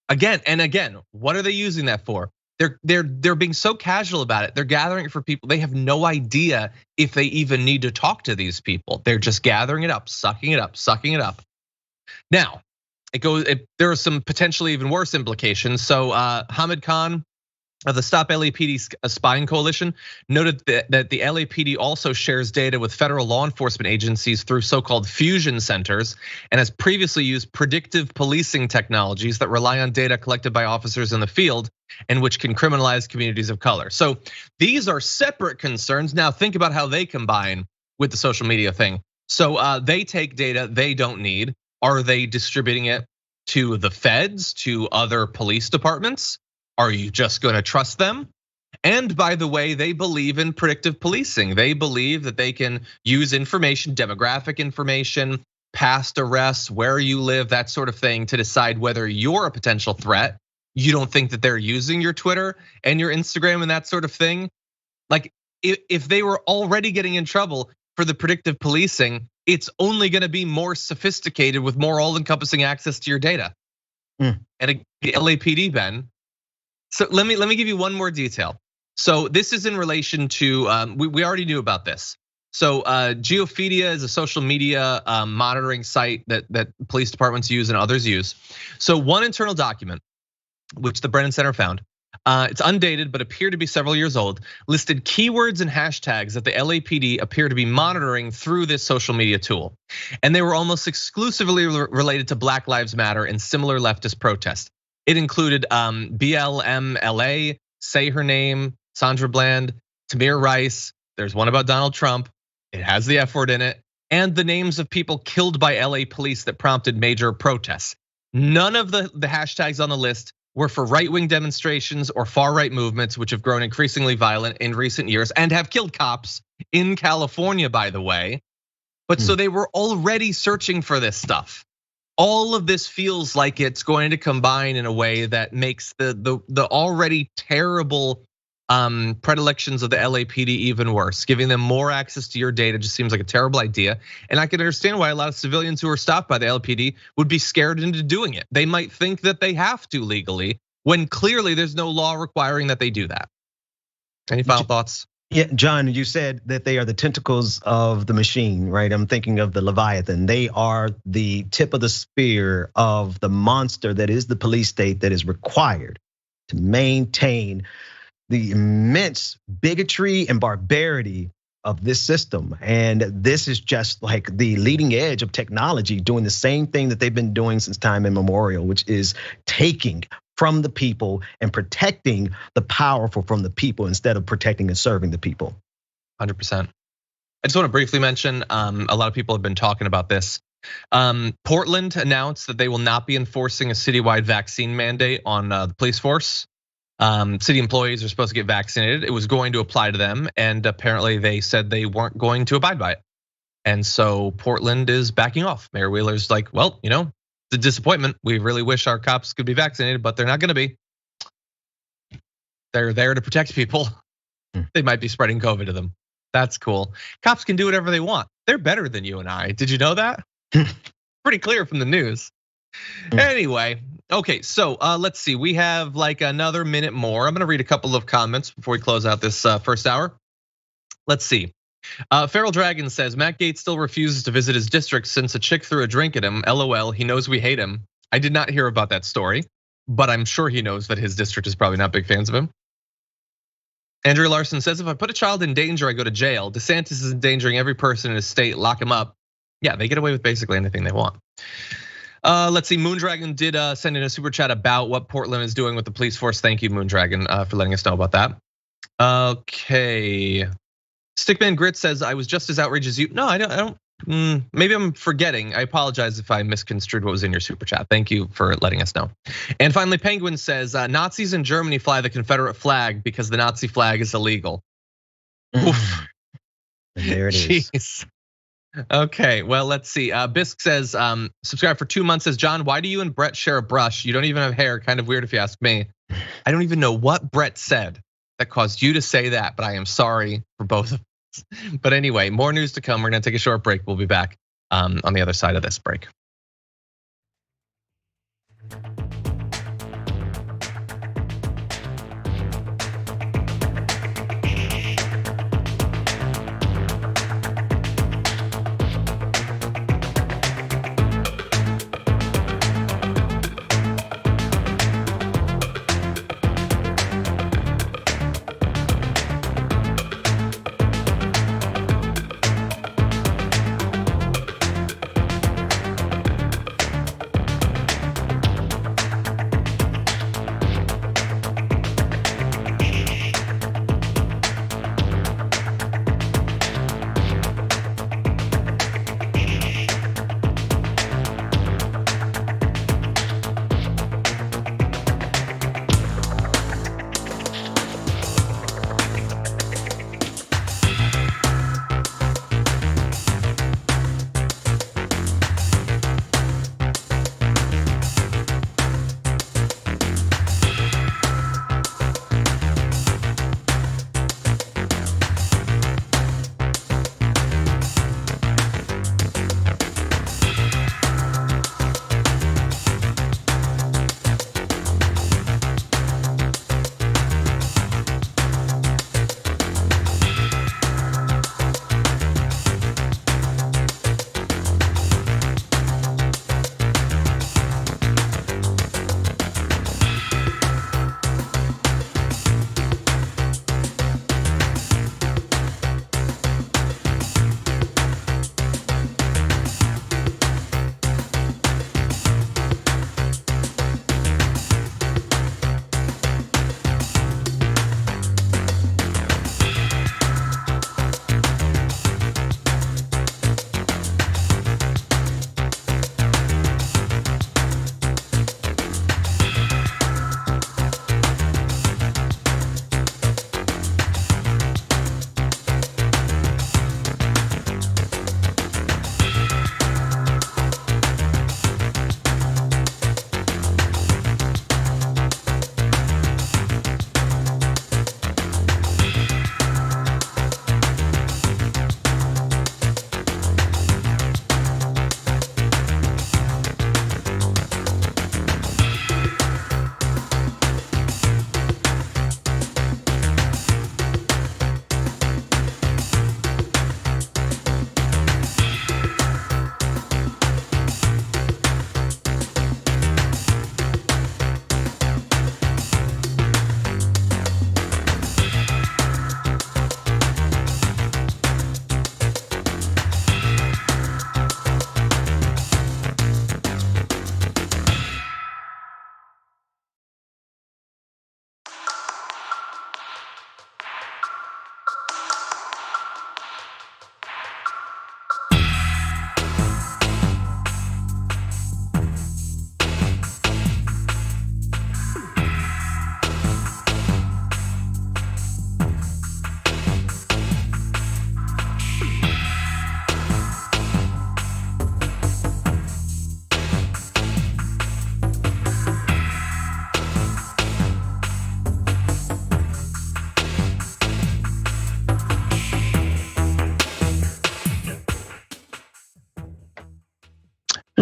Speaker 1: Again and again, what are they using that for? They're being so casual about it. They're gathering it for people. They have no idea if they even need to talk to these people. They're just gathering it up, sucking it up. Now, there are some potentially even worse implications. So Hamid Khan of the Stop LAPD Spying Coalition noted that the LAPD also shares data with federal law enforcement agencies through so-called fusion centers and has previously used predictive policing technologies that rely on data collected by officers in the field and which can criminalize communities of color. So these are separate concerns. Now think about how they combine with the social media thing. So they take data they don't need. Are they distributing it to the feds, to other police departments? Are you just gonna trust them? And by the way, they believe in predictive policing. They believe that they can use information, demographic information, past arrests, where you live, that sort of thing, to decide whether you're a potential threat. You don't think that they're using your Twitter and your Instagram and that sort of thing? Like, if they were already getting in trouble for the predictive policing, it's only gonna be more sophisticated with more all-encompassing access to your data. And the LAPD, Ben. So let me give you one more detail. So this is in relation to, we already knew about this. So Geofedia is a social media monitoring site that police departments use and others use. So one internal document, which the Brennan Center found, it's undated but appeared to be several years old, listed keywords and hashtags that the LAPD appear to be monitoring through this social media tool. And they were almost exclusively related to Black Lives Matter and similar leftist protests. It included BLMLA, Say Her Name, Sandra Bland, Tamir Rice, There's one about Donald Trump. It has the F word in it, and the names of people killed by LA police that prompted major protests. None of the hashtags on the list were for right-wing demonstrations or far-right movements, which have grown increasingly violent in recent years and have killed cops in California, by the way. But so they were already searching for this stuff. All of this feels like it's going to combine in a way that makes the already terrible predilections of the LAPD even worse. Giving them more access to your data just seems like a terrible idea. And I can understand why a lot of civilians who are stopped by the LAPD would be scared into doing it. They might think that they have to legally, when clearly there's no law requiring that they do that. Any final thoughts?
Speaker 2: Yeah, John, you said that they are the tentacles of the machine, right? I'm thinking of the Leviathan. They are the tip of the spear of the monster that is the police state that is required to maintain the immense bigotry and barbarity of this system. And this is just like the leading edge of technology doing the same thing that they've been doing since time immemorial, which is taking from the people and protecting the powerful from the people instead of protecting and serving the people.
Speaker 1: 100%. I just want to briefly mention, a lot of people have been talking about this. Portland announced that they will not be enforcing a citywide vaccine mandate on the police force. City employees are supposed to get vaccinated. It was going to apply to them, and apparently they said they weren't going to abide by it. And so Portland is backing off. Mayor Wheeler's like, well, it's a disappointment. We really wish our cops could be vaccinated, but they're not gonna be. They're there to protect people. They might be spreading COVID to them. That's cool. Cops can do whatever they want. They're better than you and I. Did you know that? Pretty clear from the news. Anyway, okay, so let's see. We have like another minute more. I'm gonna read a couple of comments before we close out this first hour. Let's see. Feral Dragon says Matt Gaetz still refuses to visit his district since a chick threw a drink at him. LOL, he knows we hate him. I did not hear about that story, but I'm sure he knows that his district is probably not big fans of him. Andrew Larson says if I put a child in danger, I go to jail. DeSantis is endangering every person in his state, lock him up. Yeah, they get away with basically anything they want. Let's see, Moondragon did send in a super chat about what Portland is doing with the police force. Thank you, Moondragon, for letting us know about that. Okay. Stickman Grit says, I was just as outraged as you. No, I don't. Maybe I'm forgetting. I apologize if I misconstrued what was in your super chat. Thank you for letting us know. And finally, Penguin says, Nazis in Germany fly the Confederate flag because the Nazi flag is illegal. Oof.
Speaker 2: And there it is.
Speaker 1: Jeez. Okay, well, let's see. Bisk says, subscribe for 2 months, says, John, why do you and Brett share a brush? You don't even have hair, kind of weird if you ask me. I don't even know what Brett said that caused you to say that, but I am sorry for both of us. But anyway, more news to come. We're gonna take a short break. We'll be back on the other side of this break.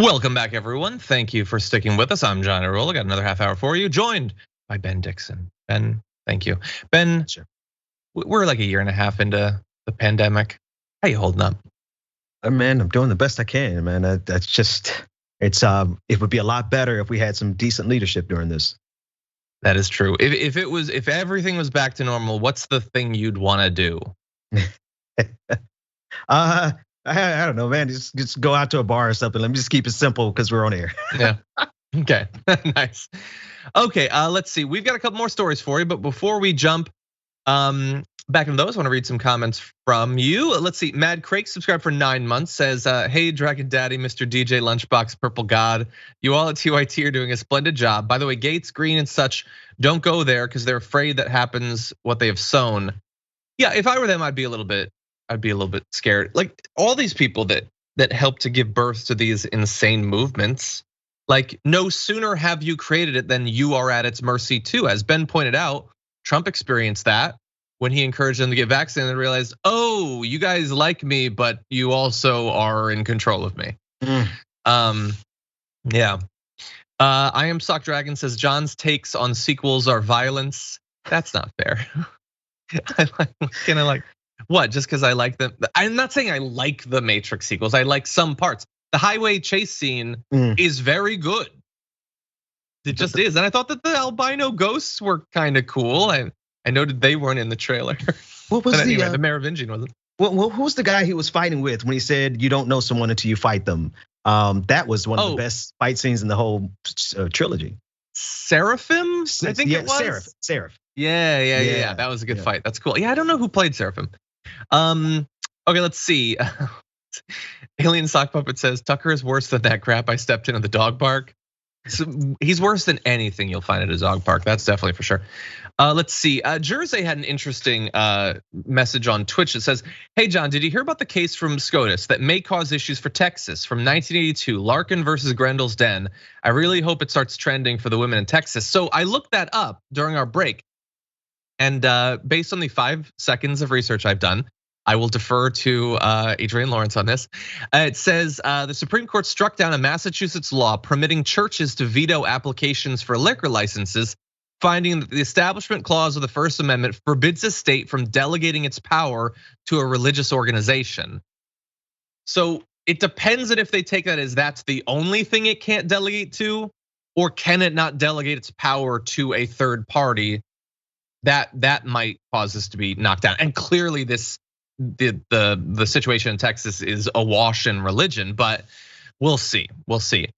Speaker 1: Welcome back, everyone. Thank you for sticking with us. I'm John Iadarola. Got another half hour for you, joined by Ben Dixon. Ben, thank you. Ben,
Speaker 2: Sure.
Speaker 1: We're like a year and a half into the pandemic. How you holding up?
Speaker 2: Man, I'm doing the best I can, man. That's just, it would be a lot better if we had some decent leadership during this.
Speaker 1: That is true. If everything was back to normal, what's the thing you'd want to do?
Speaker 2: I don't know, man. Just go out to a bar or something. Let me just keep it simple because we're on air.
Speaker 1: Yeah. Okay. Nice. Okay. Let's see. We've got a couple more stories for you, but before we jump back into those, I want to read some comments from you. Let's see. Mad Craig subscribed for 9 months. Says, "Hey, Dragon Daddy, Mr. DJ Lunchbox, Purple God, you all at TYT are doing a splendid job. By the way, Gates, Green, and such don't go there because they're afraid that happens what they have sown." Yeah. If I were them, I'd be a little bit scared. Like all these people that help to give birth to these insane movements, like no sooner have you created it than you are at its mercy too. As Ben pointed out, Trump experienced that when he encouraged them to get vaccinated and realized, oh, you guys like me, but you also are in control of me. Yeah. I am Sock Dragon says John's takes on sequels are violence. That's not fair. What? Just because I like them? I'm not saying I like the Matrix sequels. I like some parts. The highway chase scene is very good. It just is, and I thought that the albino ghosts were kind of cool. I noted they weren't in the trailer.
Speaker 2: What was
Speaker 1: the Merovingian wasn't?
Speaker 2: Well, who's the guy he was fighting with when he said you don't know someone until you fight them? That was one of the best fight scenes in the whole trilogy.
Speaker 1: Seraphim, I think it was.
Speaker 2: Seraph.
Speaker 1: Yeah. That was a good fight. That's cool. Yeah, I don't know who played Seraphim. Okay, let's see. Alien Sock Puppet says Tucker is worse than that crap I stepped in at the dog park. So he's worse than anything you'll find at a dog park. That's definitely for sure. Let's see. Jersey had an interesting message on Twitch that says, "Hey John, did you hear about the case from SCOTUS that may cause issues for Texas from 1982, Larkin versus Grendel's Den? I really hope it starts trending for the women in Texas." So I looked that up during our break, and based on the 5 seconds of research I've done, I will defer to Adrian Lawrence on this. It says the Supreme Court struck down a Massachusetts law permitting churches to veto applications for liquor licenses, finding that the Establishment Clause of the First Amendment forbids a state from delegating its power to a religious organization. So it depends on if they take that as that's the only thing it can't delegate to, or can it not delegate its power to a third party? That might cause this to be knocked down. And clearly the situation in Texas is awash in religion, but we'll see.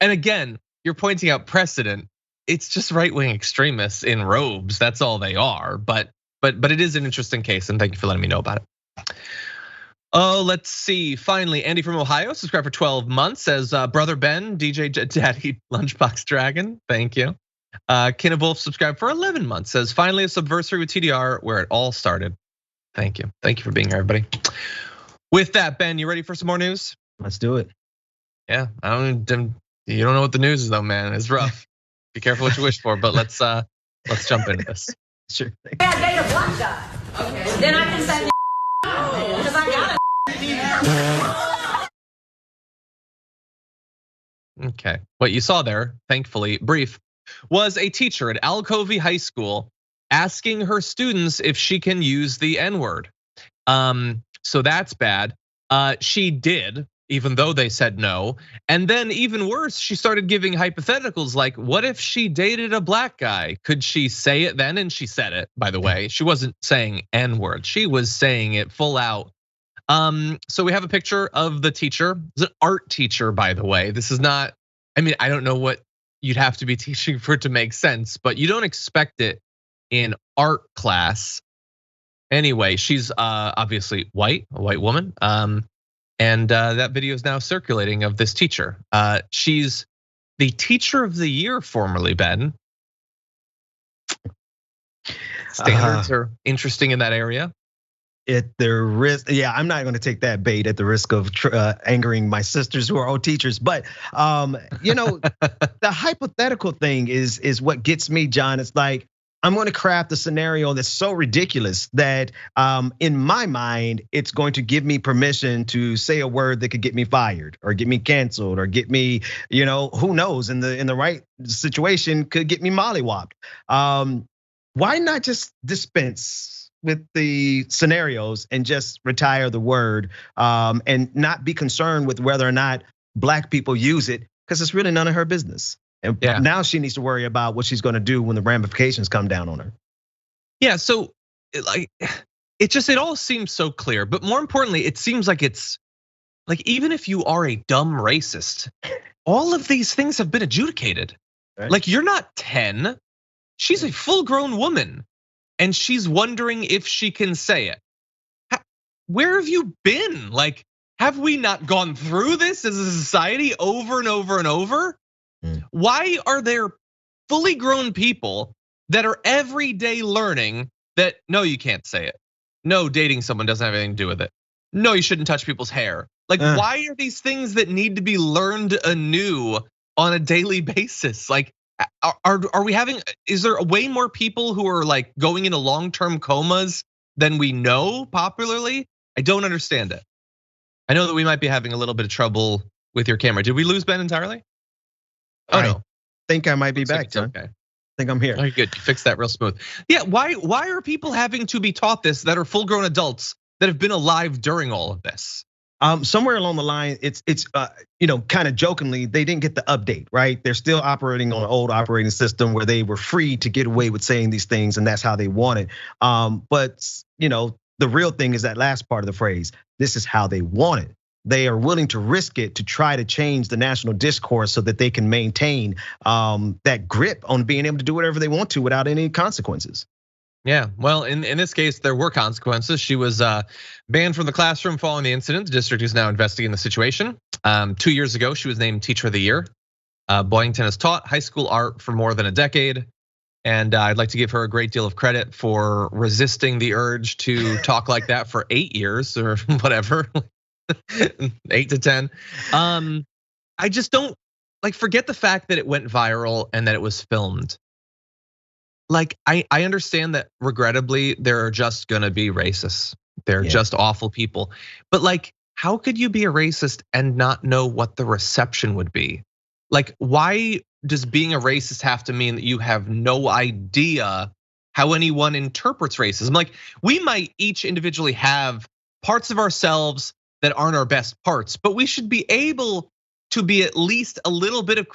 Speaker 1: And again, you're pointing out precedent. It's just right-wing extremists in robes. That's all they are. But it is an interesting case, and thank you for letting me know about it. Oh, let's see. Finally, Andy from Ohio subscribed for 12 months. Says Brother Ben, DJ Daddy Lunchbox Dragon. Thank you. Kin of Wolf subscribed for 11 months. Says finally a subversary with TDR where it all started. Thank you for being here, everybody. With that, Ben, you ready for some more news?
Speaker 2: Let's do it.
Speaker 1: Yeah, you don't know what the news is though, man. It's rough. Be careful what you wish for, but let's jump into this.
Speaker 2: Sure.
Speaker 4: I date a black guy. Okay. Then I can say because I got
Speaker 1: it. Okay, what you saw there, thankfully brief, was a teacher at Alcovey High School asking her students if she can use the N-word. So that's bad. She did, even though they said no. And then even worse, she started giving hypotheticals like, what if she dated a black guy? Could she say it then? And she said it, by the way. She wasn't saying N-word, she was saying it full out. So we have a picture of the teacher. It's an art teacher, by the way. This is not, I mean, I don't know what you'd have to be teaching for it to make sense, but you don't expect it in art class. Anyway, she's obviously white, a white woman. And that video is now circulating of this teacher. She's the teacher of the year formerly, Ben. Standards are interesting in that area.
Speaker 2: At the risk, yeah, I'm not going to take that bait at the risk of angering my sisters who are all teachers. But the hypothetical thing is what gets me, John. It's like, I'm going to craft a scenario that's so ridiculous that in my mind, it's going to give me permission to say a word that could get me fired or get me canceled or get me, who knows, in the right situation could get me mollywopped. Why not just dispense with the scenarios and just retire the word and not be concerned with whether or not black people use it, because it's really none of her business. And now she needs to worry about what she's gonna do when the ramifications come down on her.
Speaker 1: Yeah, so it all seems so clear, but more importantly, it seems like it's like, even if you are a dumb racist, all of these things have been adjudicated. Right. Like, you're not 10, she's a full-grown woman, and she's wondering if she can say it. Where have you been? Like, have we not gone through this as a society over and over and over? Why are there fully grown people that are every day learning that, no, you can't say it. No, dating someone doesn't have anything to do with it. No, you shouldn't touch people's hair. Like, why are these things that need to be learned anew on a daily basis? Like, are we having, is there way more people who are like going into long-term comas than we know popularly? I don't understand it. I know that we might be having a little bit of trouble with your camera. Did we lose Ben entirely? Oh no,
Speaker 2: I think I might be back, John. Okay. I think I'm here.
Speaker 1: Very good, you fixed that real smooth. Yeah, why are people having to be taught this that are full-grown adults that have been alive during all of this?
Speaker 2: Somewhere along the line, it's kind of jokingly, they didn't get the update, right? They're still operating on an old operating system where they were free to get away with saying these things, and that's how they want it. But the real thing is that last part of the phrase, this is how they want it. They are willing to risk it to try to change the national discourse so that they can maintain that grip on being able to do whatever they want to without any consequences.
Speaker 1: Yeah, well, in this case, there were consequences. She was banned from the classroom following the incident. The district is now investigating the situation. 2 years ago, she was named Teacher of the Year. Boynton has taught high school art for more than a decade. And I'd like to give her a great deal of credit for resisting the urge to talk like that for 8 years or whatever. 8 to 10. I just don't forget the fact that it went viral and that it was filmed. Like, I understand that regrettably there are just gonna be racists. They're just awful people. But like, how could you be a racist and not know what the reception would be? Like, why does being a racist have to mean that you have no idea how anyone interprets racism? Like, we might each individually have parts of ourselves that aren't our best parts, but we should be able to be at least a little bit of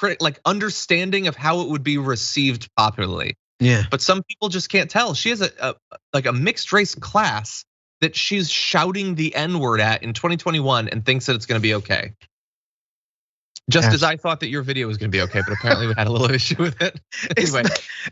Speaker 1: understanding of how it would be received popularly.
Speaker 2: Yeah.
Speaker 1: But some people just can't tell. She has a mixed race class that she's shouting the N-word at in 2021 and thinks that it's gonna be okay. Just as I thought that your video was gonna be okay, but apparently we had a little issue with it. Anyway,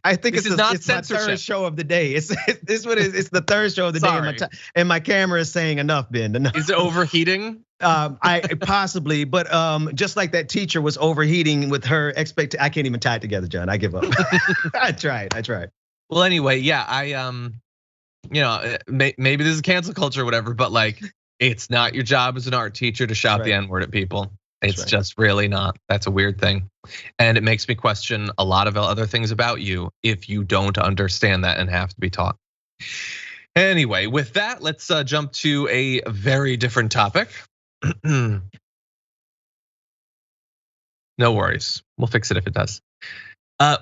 Speaker 2: I think it's my third show of the day. It's the third show of the day, and my camera is saying enough, Ben. Enough.
Speaker 1: Is it overheating?
Speaker 2: I possibly, but just like that teacher was overheating with her expectation. I can't even tie it together, John. I give up. I tried.
Speaker 1: Well, anyway, yeah, maybe this is cancel culture or whatever, but like, it's not your job as an art teacher to shout the N-word at people. It's just really not. That's a weird thing. And it makes me question a lot of other things about you if you don't understand that and have to be taught. Anyway, with that, let's jump to a very different topic. No worries, we'll fix it if it does.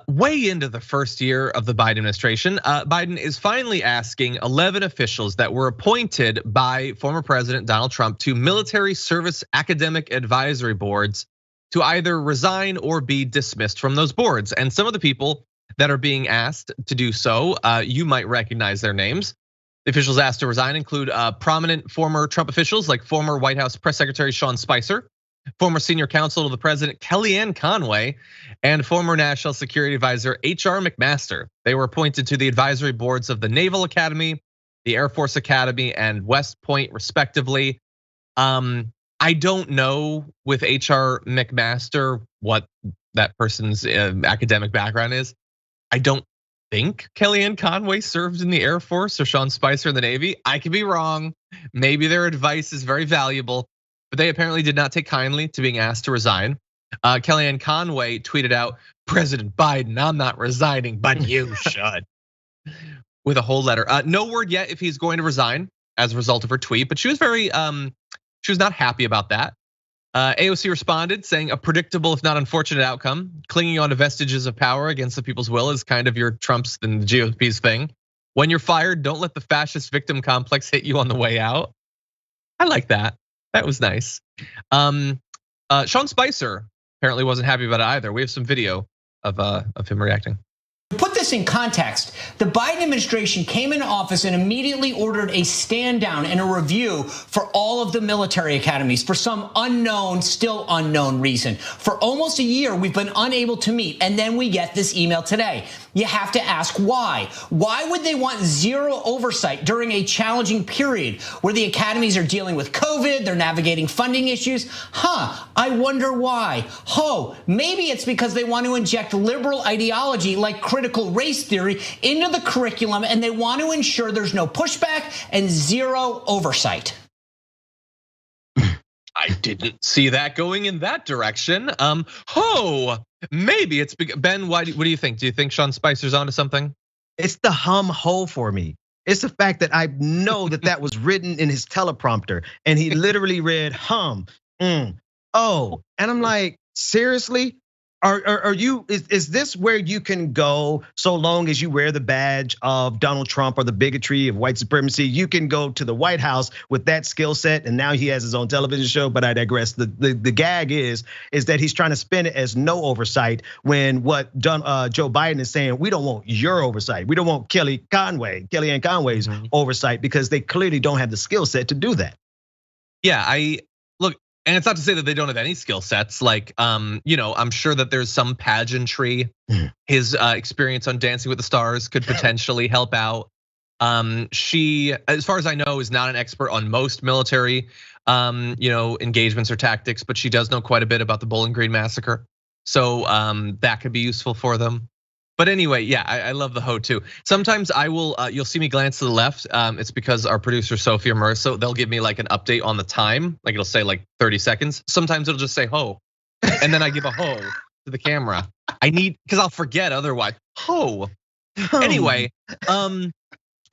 Speaker 1: Way into the first year of the Biden administration, Biden is finally asking 11 officials that were appointed by former President Donald Trump to military service academic advisory boards to either resign or be dismissed from those boards. And some of the people that are being asked to do so, you might recognize their names. The officials asked to resign include prominent former Trump officials like former White House Press Secretary Sean Spicer, former senior counsel to the president Kellyanne Conway, and former National Security Advisor H.R. McMaster. They were appointed to the advisory boards of the Naval Academy, the Air Force Academy, and West Point, respectively. I don't know with H.R. McMaster what that person's academic background is. I don't think Kellyanne Conway served in the Air Force or Sean Spicer in the Navy. I could be wrong. Maybe their advice is very valuable, but they apparently did not take kindly to being asked to resign. Kellyanne Conway tweeted out, "President Biden, I'm not resigning, but you should." with a whole letter. No word yet if he's going to resign as a result of her tweet, but she was she was not happy about that. AOC responded saying a predictable, if not unfortunate outcome. Clinging on to vestiges of power against the people's will is kind of your Trump's and the GOP's thing. When you're fired, don't let the fascist victim complex hit you on the way out. I like that. That was nice. Sean Spicer apparently wasn't happy about it either. We have some video of him reacting.
Speaker 5: To put this in context, the Biden administration came into office and immediately ordered a stand down and a review for all of the military academies for some unknown, still unknown reason. For almost a year, we've been unable to meet, and then we get this email today. You have to ask why. Why would they want zero oversight during a challenging period where the academies are dealing with COVID, they're navigating funding issues? I wonder why. Maybe it's because they want to inject liberal ideology like critical race theory into the curriculum, and they want to ensure there's no pushback and zero oversight.
Speaker 1: I didn't see that going in that direction. Maybe it's Ben. What do you think? Do you think Sean Spicer's onto something?
Speaker 2: It's the ho for me. It's the fact that I know that was written in his teleprompter, and he literally read and I'm like, seriously? Are you? Is this where you can go so long as you wear the badge of Donald Trump or the bigotry of white supremacy? You can go to the White House with that skill set, and now he has his own television show. But I digress. The gag is that he's trying to spin it as no oversight when what Joe Biden is saying, we don't want your oversight. We don't want Kellyanne Conway's oversight, because they clearly don't have the skill set to do that.
Speaker 1: Yeah, look. And it's not to say that they don't have any skill sets. Like, I'm sure that there's some pageantry. His experience on Dancing with the Stars could potentially help out. She, as far as I know, is not an expert on most military, engagements or tactics, but she does know quite a bit about the Bowling Green massacre. So that could be useful for them. But anyway, yeah, I love the ho too. Sometimes I will, you'll see me glance to the left. It's because our producer Sophia Merso, they'll give me like an update on the time. Like it'll say like 30 seconds. Sometimes it'll just say ho, and then I give a ho to the camera. Because I'll forget otherwise. Ho. Anyway, so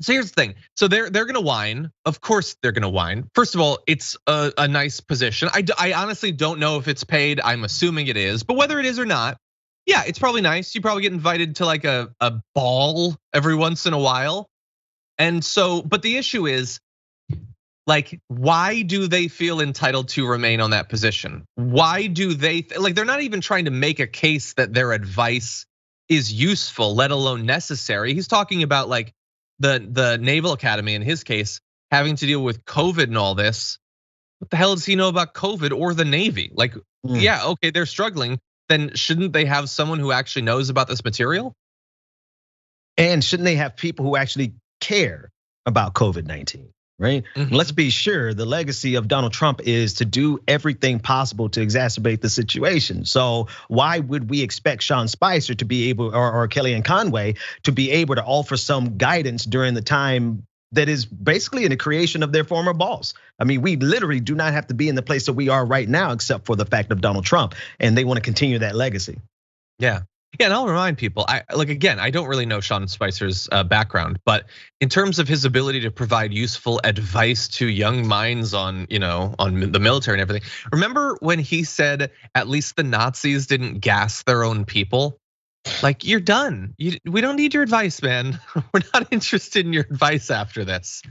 Speaker 1: here's the thing. So they're gonna whine. Of course they're gonna whine. First of all, it's a nice position. I honestly don't know if it's paid. I'm assuming it is, but whether it is or not, yeah, it's probably nice. You probably get invited to like a ball every once in a while. And so, but the issue is, like, why do they feel entitled to remain on that position? Why do they, like, they're not even trying to make a case that their advice is useful, let alone necessary. He's talking about like the Naval Academy, in his case, having to deal with COVID and all this. What the hell does he know about COVID or the Navy? Like, yeah, okay, they're struggling. Then shouldn't they have someone who actually knows about this material?
Speaker 2: And shouldn't they have people who actually care about COVID-19, right? Let's be sure the legacy of Donald Trump is to do everything possible to exacerbate the situation. So why would we expect Sean Spicer to be able, or Kellyanne Conway to be able to offer some guidance during the time that is basically in the creation of their former boss? I mean, we literally do not have to be in the place that we are right now, except for the fact of Donald Trump, and they want to continue that legacy.
Speaker 1: Yeah, and I'll remind people, I don't really know Sean Spicer's background, but in terms of his ability to provide useful advice to young minds on the military and everything. Remember when he said, at least the Nazis didn't gas their own people? Like, you're done. We don't need your advice, man. We're not interested in your advice after this.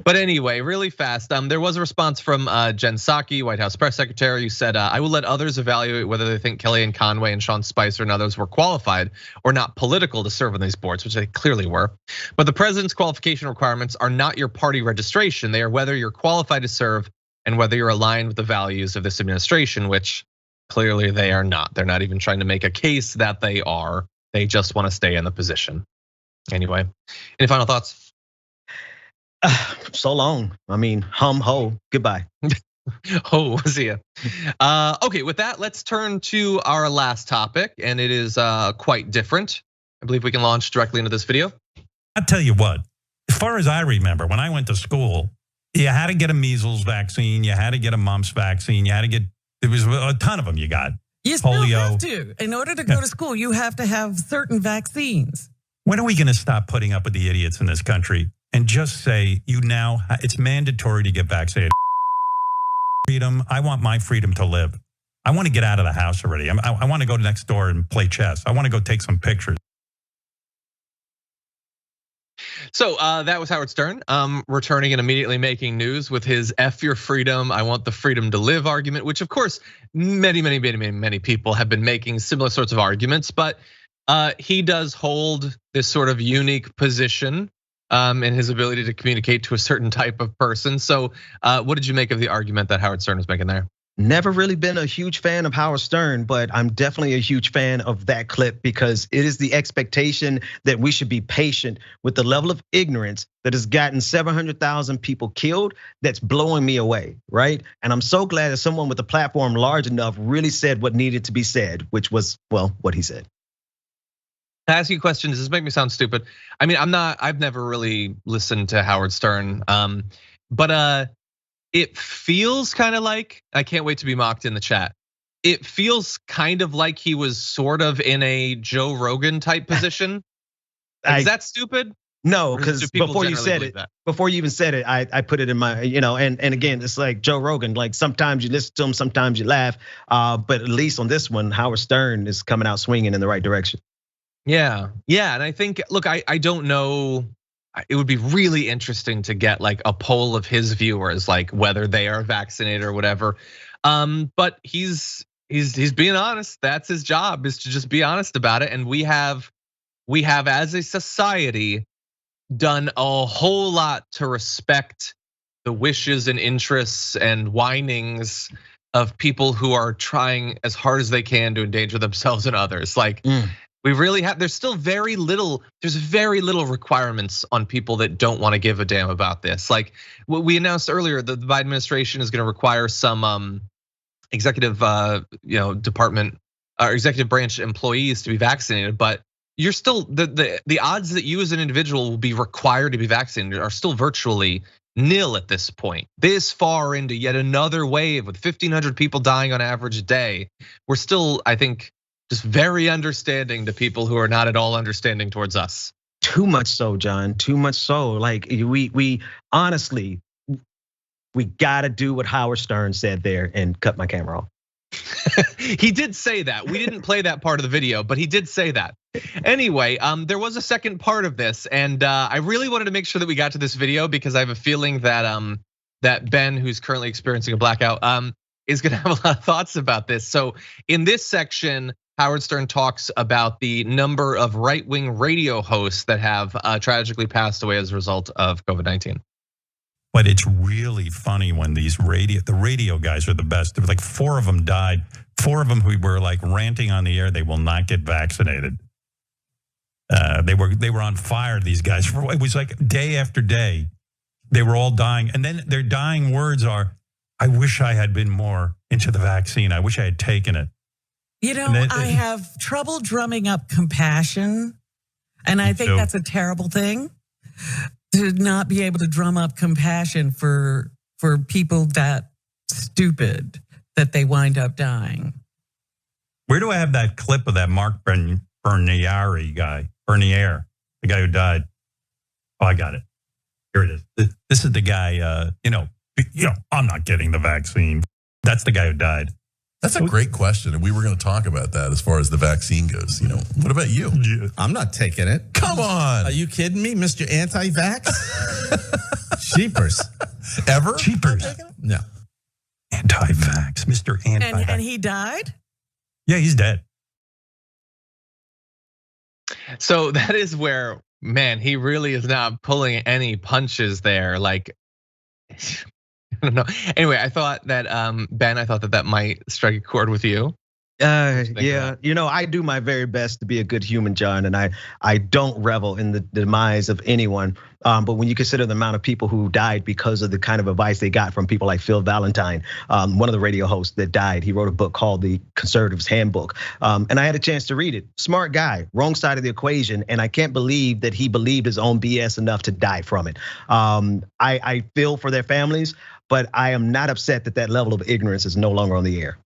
Speaker 1: But anyway, really fast. There was a response from Jen Psaki, White House press secretary, who said, I will let others evaluate whether they think Kellyanne Conway and Sean Spicer and others were qualified or not political to serve on these boards, which they clearly were. But the president's qualification requirements are not your party registration. They are whether you're qualified to serve and whether you're aligned with the values of this administration, which clearly they are not. They're not even trying to make a case that they are. They just want to stay in the position. Anyway, any final thoughts?
Speaker 2: So long. I mean, ho, goodbye.
Speaker 1: Ho, see ya. Okay, with that, let's turn to our last topic, and it is quite different. I believe we can launch directly into this video.
Speaker 6: I'll tell you what, as far as I remember, when I went to school, you had to get a measles vaccine, you had to get a mumps vaccine, you had to get, there was a ton of them you got.
Speaker 7: You still have to. In order to go to school, you have to have certain vaccines.
Speaker 6: When are we going to stop putting up with the idiots in this country and just say, it's mandatory to get vaccinated? Freedom. I want my freedom to live. I want to get out of the house already. I want to go next door and play chess. I want to go take some pictures.
Speaker 1: So that was Howard Stern returning and immediately making news with his "F your freedom, I want the freedom to live" argument, which of course many people have been making similar sorts of arguments, but he does hold this sort of unique position in his ability to communicate to a certain type of person. So what did you make of the argument that Howard Stern was making there?
Speaker 2: Never really been a huge fan of Howard Stern, but I'm definitely a huge fan of that clip because it is the expectation that we should be patient with the level of ignorance that has gotten 700,000 people killed. That's blowing me away, right? And I'm so glad that someone with a platform large enough really said what needed to be said, which was, well, what he said.
Speaker 1: Can I ask you a question? Does this make me sound stupid? I mean, I've never really listened to Howard Stern, but it feels kind of like, I can't wait to be mocked in the chat. It feels kind of like he was sort of in a Joe Rogan type position. Is that stupid?
Speaker 2: No, because before you said it, before you even said it, I put it in my, and again, it's like Joe Rogan, like sometimes you listen to him, sometimes you laugh. But at least on this one, Howard Stern is coming out swinging in the right direction.
Speaker 1: Yeah, and I think, look, I don't know. It would be really interesting to get like a poll of his viewers, like whether they are vaccinated or whatever. But he's being honest. That's his job, is to just be honest about it. And we have as a society done a whole lot to respect the wishes and interests and whinings of people who are trying as hard as they can to endanger themselves and others. Like. We really have, there's very little requirements on people that don't want to give a damn about this. Like what we announced earlier, the Biden administration is going to require some executive department or executive branch employees to be vaccinated, but you're still, the odds that you as an individual will be required to be vaccinated are still virtually nil at this point. This far into yet another wave with 1,500 people dying on average a day, we're still, I think, just very understanding to people who are not at all understanding towards us.
Speaker 2: Too much so, John, too much so. Like we honestly, we gotta do what Howard Stern said there and cut my camera off.
Speaker 1: He did say that. We didn't play that part of the video, but he did say that. Anyway, there was a second part of this, and I really wanted to make sure that we got to this video because I have a feeling that that Ben, who's currently experiencing a blackout, is gonna have a lot of thoughts about this. So in this section, Howard Stern talks about the number of right-wing radio hosts that have tragically passed away as a result of COVID-19.
Speaker 6: But it's really funny when the radio guys are the best. There were like 4 of them died. 4 of them who were like ranting on the air, they will not get vaccinated. They were on fire, these guys. It was like day after day, they were all dying. And then their dying words are, I wish I had been more into the vaccine. I wish I had taken it.
Speaker 7: I have trouble drumming up compassion, and I think that's a terrible thing, to not be able to drum up compassion for people that stupid that they wind up dying.
Speaker 6: Where do I have that clip of that Mark Bernier guy, the guy who died? Oh, I got it. Here it is. This is the guy, I'm not getting the vaccine. That's the guy who died.
Speaker 8: That's a great question, and we were going to talk about that as far as the vaccine goes. What about you?
Speaker 6: Yeah.
Speaker 9: I'm not taking it.
Speaker 8: Come on.
Speaker 9: Are you kidding me, Mr. Anti-Vax? Cheapers.
Speaker 8: Ever?
Speaker 6: Cheapers.
Speaker 9: No.
Speaker 6: Anti-vax, Mr. Anti-vax.
Speaker 7: And he died?
Speaker 6: Yeah, he's dead.
Speaker 1: So that is where, man, he really is not pulling any punches there. Like, I don't know. Anyway, I thought that Ben, I thought that might strike a chord with you.
Speaker 2: Yeah, I do my very best to be a good human, John, and I don't revel in the demise of anyone. But when you consider the amount of people who died because of the kind of advice they got from people like Phil Valentine, one of the radio hosts that died, he wrote a book called The Conservative's Handbook, and I had a chance to read it. Smart guy, wrong side of the equation, and I can't believe that he believed his own BS enough to die from it. I feel for their families, but I am not upset that level of ignorance is no longer on the air.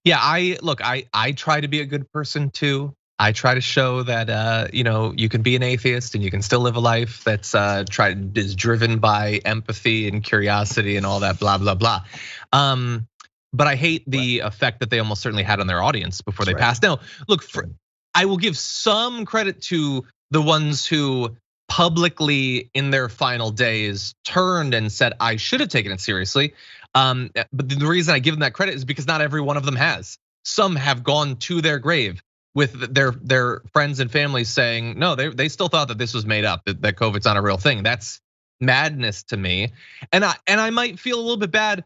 Speaker 1: Yeah, I try to be a good person too. I try to show that you can be an atheist and you can still live a life that's is driven by empathy and curiosity and all that blah blah blah. But I hate the effect that they almost certainly had on their audience before they passed. Now, look, I will give some credit to the ones who publicly in their final days turned and said, I should have taken it seriously. But the reason I give them that credit is because not every one of them has. Some have gone to their grave with their friends and families saying, no, they still thought that this was made up, that COVID's not a real thing. That's madness to me. And I might feel a little bit bad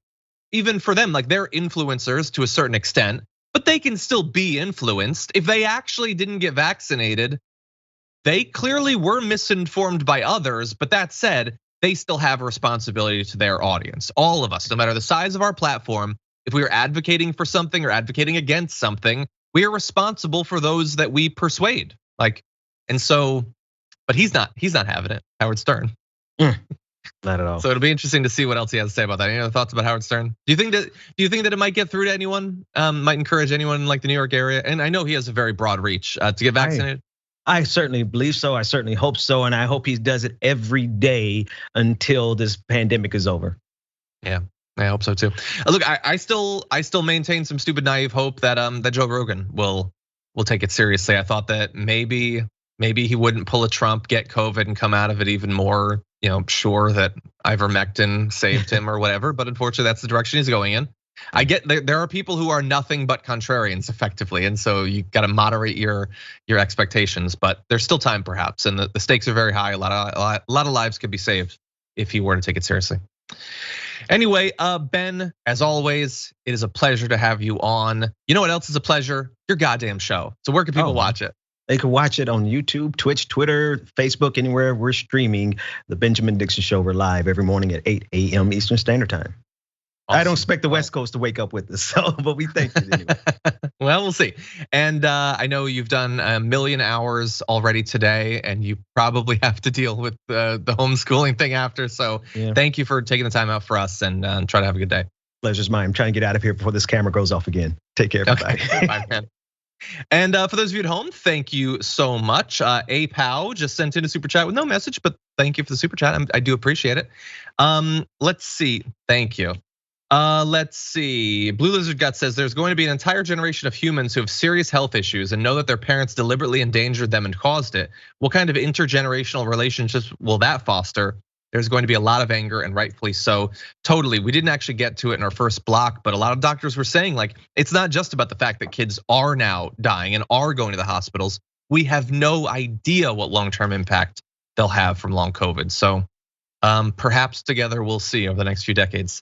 Speaker 1: even for them, like they're influencers to a certain extent, but they can still be influenced. If they actually didn't get vaccinated, they clearly were misinformed by others, but that said, they still have a responsibility to their audience. All of us, no matter the size of our platform, if we are advocating for something or advocating against something, we are responsible for those that we persuade. But he's not having it, Howard Stern.
Speaker 2: Not at all.
Speaker 1: So it'll be interesting to see what else he has to say about that. Any other thoughts about Howard Stern? Do you think that it might get through to anyone? Might encourage anyone in like the New York area? And I know he has a very broad reach to get vaccinated.
Speaker 2: I certainly believe so. I certainly hope so, and I hope he does it every day until this pandemic is over.
Speaker 1: Yeah, I hope so too. Look, I still maintain some stupid naive hope that that Joe Rogan will take it seriously. I thought that maybe he wouldn't pull a Trump, get COVID, and come out of it even more, sure that ivermectin saved him or whatever. But unfortunately, that's the direction he's going in. I get there are people who are nothing but contrarians effectively, and so you got to moderate your expectations. But there's still time, perhaps, and the stakes are very high. A lot of lives could be saved if you were to take it seriously. Anyway, Ben, as always, it is a pleasure to have you on. You know what else is a pleasure? Your goddamn show. So where can people watch it?
Speaker 2: They can watch it on YouTube, Twitch, Twitter, Facebook, anywhere we're streaming. The Benjamin Dixon Show. We're live every morning at 8 a.m. Eastern Standard Time. Awesome. I don't expect the West Coast to wake up with us, but we thank you anyway.
Speaker 1: Well, we'll see. And I know you've done 1 million hours already today, and you probably have to deal with the homeschooling thing after. So Thank you for taking the time out for us, and try to have a good day.
Speaker 2: Pleasure's mine. I'm trying to get out of here before this camera goes off again. Take care, everybody.
Speaker 1: Okay. Bye, man. And for those of you at home, thank you so much. APOW just sent in a super chat with no message, but thank you for the super chat. I do appreciate it. Let's see. Thank you. Let's see. Blue Lizard Gut says there's going to be an entire generation of humans who have serious health issues and know that their parents deliberately endangered them and caused it. What kind of intergenerational relationships will that foster? There's going to be a lot of anger, and rightfully so. Totally. We didn't actually get to it in our first block, but a lot of doctors were saying like it's not just about the fact that kids are now dying and are going to the hospitals. We have no idea what long-term impact they'll have from long COVID. So perhaps together we'll see over the next few decades.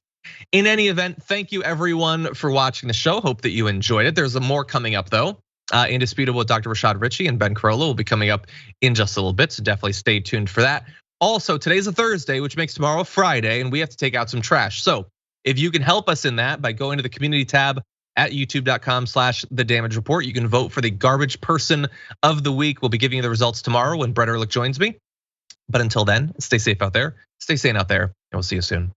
Speaker 1: In any event, thank you everyone for watching the show. Hope that you enjoyed it. There's more coming up though. Indisputable with Dr. Rashad Ritchie and Ben Carolla will be coming up in just a little bit, so definitely stay tuned for that. Also, today's a Thursday, which makes tomorrow a Friday, and we have to take out some trash. So if you can help us in that by going to the community tab at youtube.com/thedamagereport, you can vote for the garbage person of the week. We'll be giving you the results tomorrow when Brett Ehrlich joins me. But until then, stay safe out there, stay sane out there, and we'll see you soon.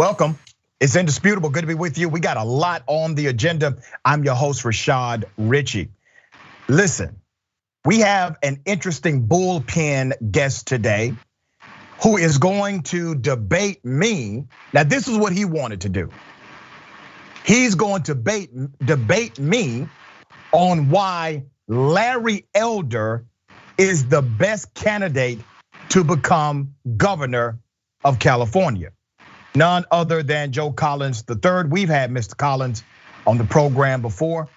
Speaker 10: Welcome. It's Indisputable. Good to be with you. We got a lot on the agenda. I'm your host, Rashad Ritchie. Listen, we have an interesting bullpen guest today who is going to debate me. Now, this is what he wanted to do. He's going to debate me on why Larry Elder is the best candidate to become governor of California. None other than Joe Collins III. We've had Mr. Collins on the program before.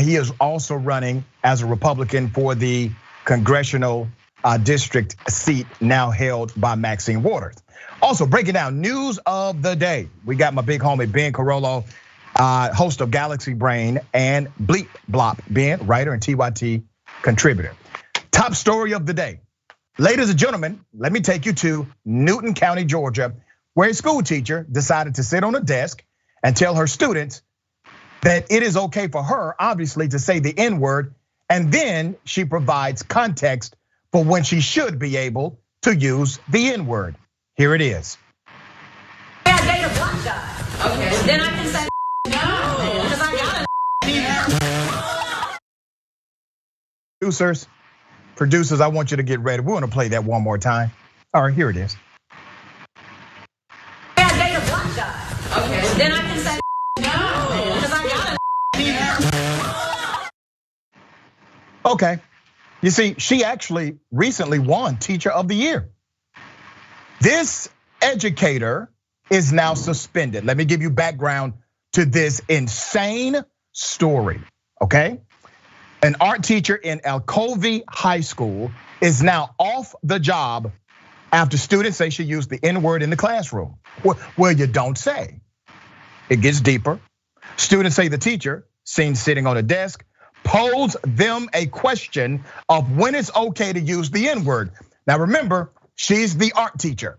Speaker 10: He is also running as a Republican for the congressional district seat now held by Maxine Waters. Also breaking down news of the day. We got my big homie, Ben Carollo, host of Galaxy Brain and Bleep Blop. Ben, writer and TYT contributor. Top story of the day. Ladies and gentlemen, let me take you to Newton County, Georgia, where a school teacher decided to sit on a desk and tell her students that it is okay for her, obviously, to say the N-word, and then she provides context for when she should be able to use the N-word. Here it is.
Speaker 4: Yeah, date a black guy. Okay. Then I can say no, because I got it.
Speaker 10: Producers, I want you to get ready. We're gonna play that one more time. All right, here it is.
Speaker 4: Yeah, date a black guy. Okay. Then I can say no, because I got it.
Speaker 10: Okay. You see, she actually recently won Teacher of the Year. This educator is now suspended. Let me give you background to this insane story, okay? An art teacher in Alcovey High School is now off the job after students say she used the N-word in the classroom. Well, you don't say. It gets deeper. Students say the teacher, seen sitting on a desk, posed them a question of when it's okay to use the N-word. Now remember, she's the art teacher.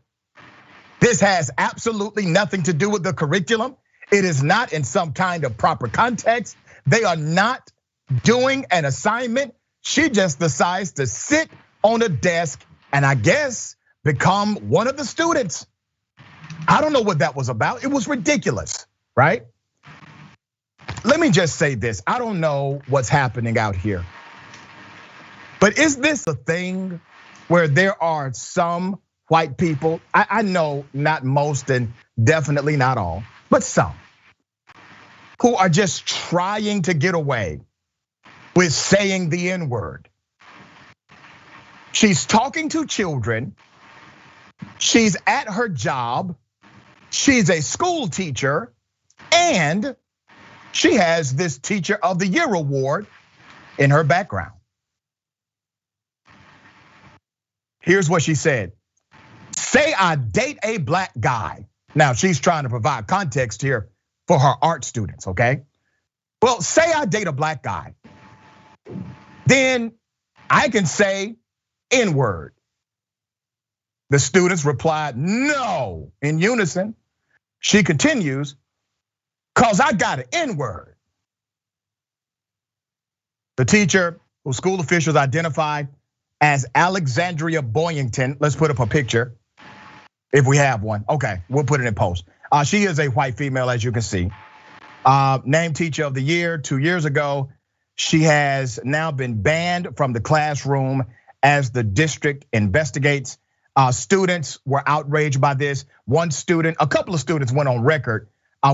Speaker 10: This has absolutely nothing to do with the curriculum. It is not in some kind of proper context. They are not doing an assignment. She just decides to sit on a desk and I guess become one of the students. I don't know what that was about. It was ridiculous, right? Let me just say this. I don't know what's happening out here, but is this a thing where there are some white people, I know not most and definitely not all, but some, who are just trying to get away with saying the N-word? She's talking to children. She's at her job. She's a school teacher. And she has this Teacher of the Year award in her background. Here's what she said. Say I date a black guy. Now she's trying to provide context here for her art students, okay? Well, say I date a black guy. Then I can say N-word. The students replied, no, in unison. She continues, cause I got an N-word. The teacher, who school officials identified as Alexandria Boyington, let's put up a picture if we have one. Okay, we'll put it in post. She is a white female, as you can see. Named Teacher of the Year 2 years ago. She has now been banned from the classroom as the district investigates. Students were outraged by this. One student, a couple of students went on record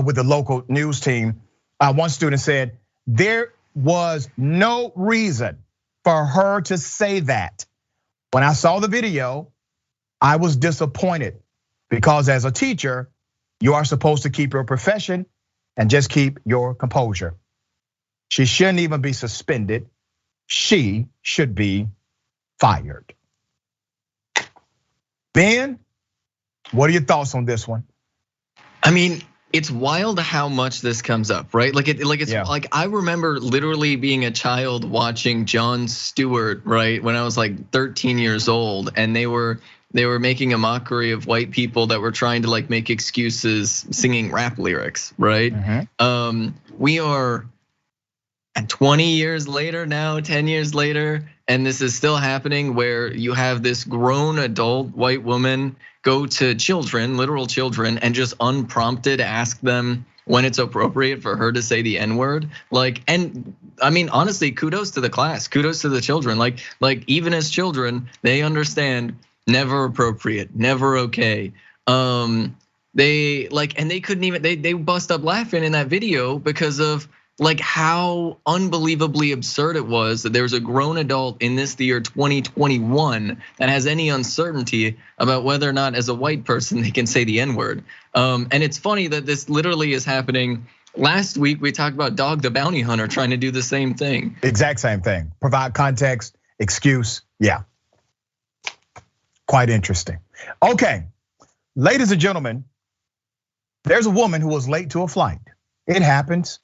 Speaker 10: with the local news team. One student said, there was no reason for her to say that. When I saw the video, I was disappointed because as a teacher, you are supposed to keep your profession and just keep your composure. She shouldn't even be suspended. She should be fired. Ben, what are your thoughts on this one?
Speaker 11: I mean, it's wild how much this comes up, right? Like I remember literally being a child watching Jon Stewart, right? When I was like 13 years old, and they were making a mockery of white people that were trying to like make excuses, singing rap lyrics, right? Mm-hmm. And 20 years later now, 10 years later, and this is still happening, where you have this grown adult white woman go to children, literal children, and just unprompted ask them when it's appropriate for her to say the N-word. Like, and I mean, honestly, kudos to the class, kudos to the children. Like even as children, they understand never appropriate, never okay. They like, and they couldn't even, they bust up laughing in that video because of like how unbelievably absurd it was that there's a grown adult in this year 2021 that has any uncertainty about whether or not as a white person they can say the N-word. And it's funny that this literally is happening. Last week we talked about Dog the Bounty Hunter trying to do the same thing.
Speaker 10: Exact same thing. Provide context, excuse, yeah. Quite interesting. Okay, ladies and gentlemen, there's a woman who was late to a flight. It happens.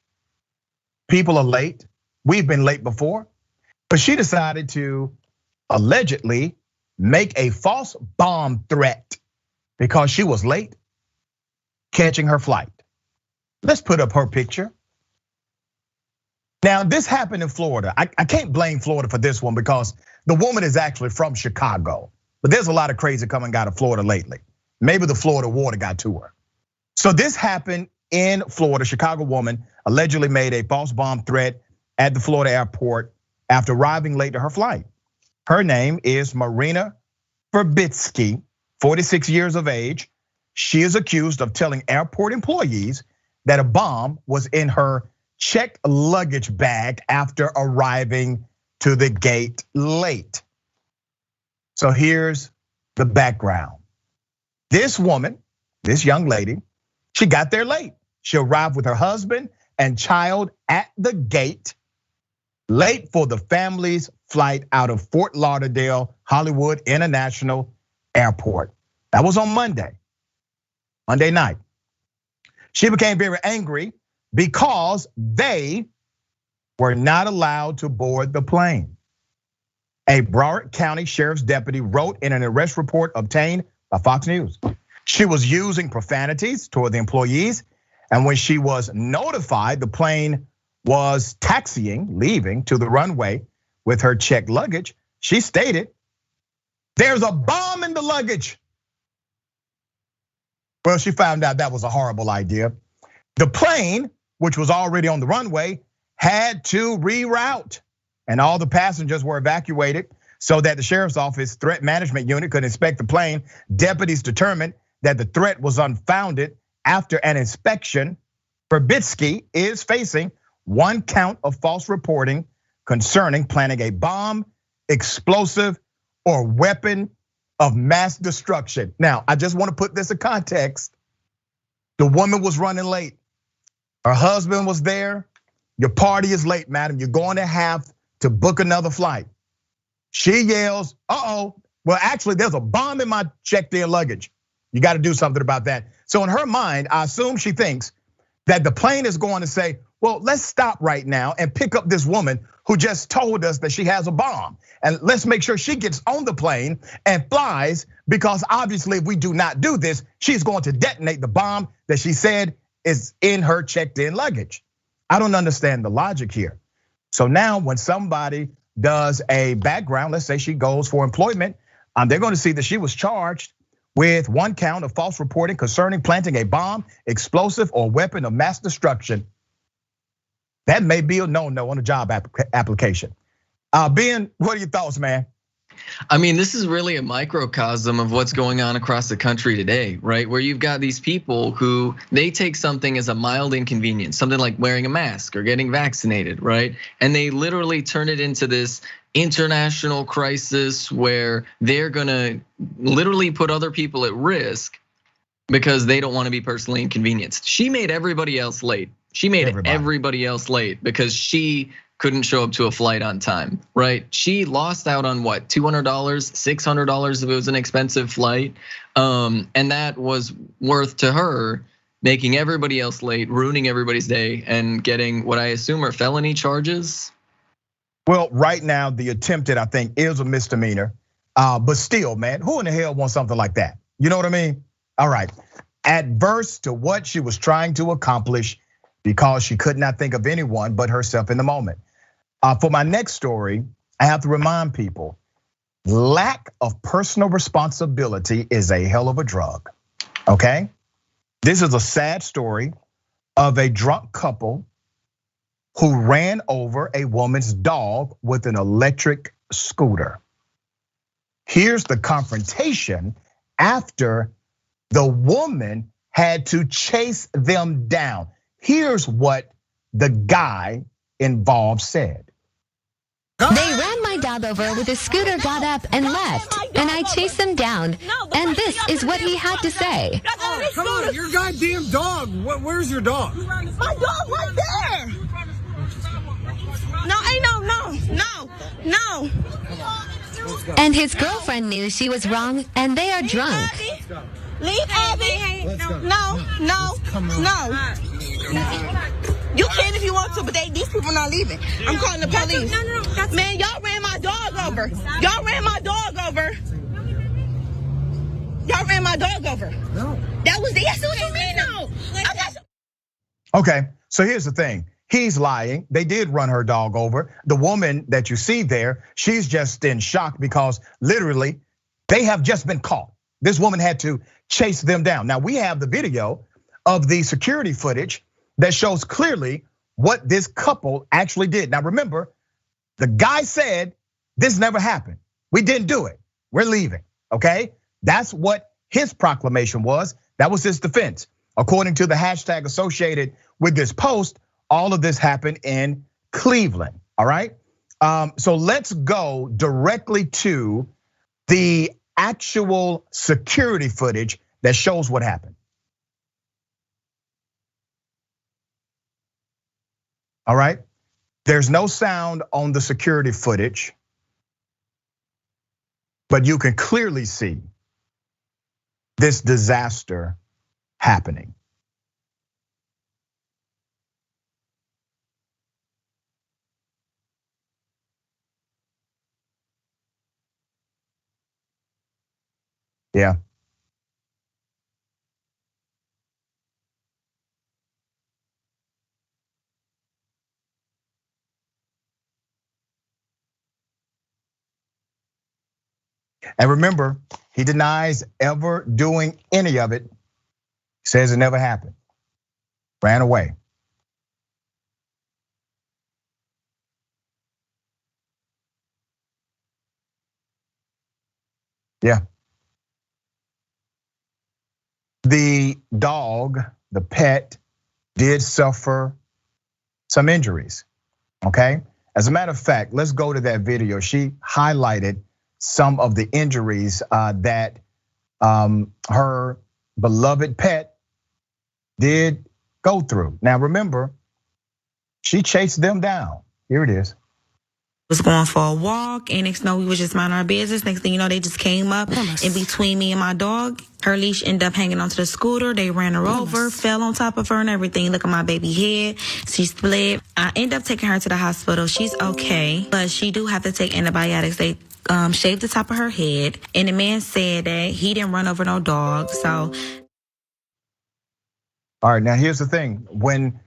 Speaker 10: People are late. We've been late before, but she decided to allegedly make a false bomb threat because she was late catching her flight. Let's put up her picture. Now, this happened in Florida. I can't blame Florida for this one because the woman is actually from Chicago, but there's a lot of crazy coming out of Florida lately. Maybe the Florida water got to her. So this happened in Florida. Chicago woman allegedly made a false bomb threat at the Florida airport after arriving late to her flight. Her name is Marina Verbitsky, 46 years of age. She is accused of telling airport employees that a bomb was in her checked luggage bag after arriving to the gate late. So here's the background. This woman, this young lady, she got there late. She arrived with her husband and child at the gate, late for the family's flight out of Fort Lauderdale Hollywood International Airport. That was on Monday night. She became very angry because they were not allowed to board the plane. A Broward County Sheriff's deputy wrote in an arrest report obtained by Fox News. She was using profanities toward the employees, and when she was notified the plane was taxiing, leaving to the runway with her checked luggage, she stated, "There's a bomb in the luggage." Well, she found out that was a horrible idea. The plane, which was already on the runway, had to reroute, and all the passengers were evacuated so that the sheriff's office threat management unit could inspect the plane. Deputies determined that the threat was unfounded after an inspection. Verbitsky is facing 1 count of false reporting concerning planning a bomb, explosive, or weapon of mass destruction. Now, I just want to put this in context. The woman was running late. Her husband was there. Your party is late, madam. You're going to have to book another flight. She yells, "Uh-oh, well, actually, there's a bomb in my checked-in luggage. You got to do something about that." So in her mind, I assume she thinks that the plane is going to say, well, let's stop right now and pick up this woman who just told us that she has a bomb. And let's make sure she gets on the plane and flies, because obviously if we do not do this, she's going to detonate the bomb that she said is in her checked in luggage. I don't understand the logic here. So now when somebody does a background, let's say she goes for employment, they're going to see that she was charged with 1 count of false reporting concerning planting a bomb, explosive, or weapon of mass destruction. That may be a no-no on a job application. Ben, what are your thoughts, man?
Speaker 11: I mean, this is really a microcosm of what's going on across the country today, right? Where you've got these people who they take something as a mild inconvenience, something like wearing a mask or getting vaccinated, right? And they literally turn it into this international crisis where they're gonna literally put other people at risk because they don't want to be personally inconvenienced. She made everybody else late. She made everybody else late because she couldn't show up to a flight on time, right? She lost out on what, $200, $600 if it was an expensive flight. And that was worth to her making everybody else late, ruining everybody's day, and getting what I assume are felony charges.
Speaker 10: Well, right now, the attempted, I think, is a misdemeanor. But still, man, who in the hell wants something like that? You know what I mean? All right, adverse to what she was trying to accomplish, because she could not think of anyone but herself in the moment. For my next story, I have to remind people, lack of personal responsibility is a hell of a drug, okay? This is a sad story of a drunk couple who ran over a woman's dog with an electric scooter. Here's the confrontation after the woman had to chase them down. Here's what the guy involved said.
Speaker 12: They ran my dog over with a scooter, got up and left, and I chased them down. And this is what he had to say.
Speaker 13: Oh, come on, your goddamn dog. Where's your dog?
Speaker 14: My dog right there. No, no.
Speaker 12: And his girlfriend knew she was wrong, and they are drunk.
Speaker 14: Leave Abby. No. You can if you want to, but these people not leaving. I'm calling the police. No. Man, y'all ran my dog over. No. That was yes, what you mean though.
Speaker 10: Okay, so here's the thing. He's lying. They did run her dog over. The woman that you see there, she's just in shock because literally they have just been caught. This woman had to chase them down. Now we have the video of the security footage that shows clearly what this couple actually did. Now remember, the guy said this never happened. We didn't do it. We're leaving, okay? That's what his proclamation was. That was his defense. According to the hashtag associated with this post, all of this happened in Cleveland, all right? So let's go directly to the actual security footage that shows what happened. All right, there's no sound on the security footage, but you can clearly see this disaster happening. Yeah. And remember, he denies ever doing any of it. He says it never happened. Ran away. Yeah. The dog, the pet, did suffer some injuries, okay? As a matter of fact, let's go to that video. She highlighted some of the injuries that her beloved pet did go through. Now remember, she chased them down. Here it is.
Speaker 15: Was going for a walk, and next thing you know, we was just minding our business. Next thing you know, they just came up in between me and my dog. Her leash ended up hanging onto the scooter. They ran her over, fell on top of her and everything. Look at my baby head. She split. I ended up taking her to the hospital. She's okay, but she do have to take antibiotics. They shaved the top of her head, and the man said that he didn't run over no dog. So,
Speaker 10: all right, now here's the thing. When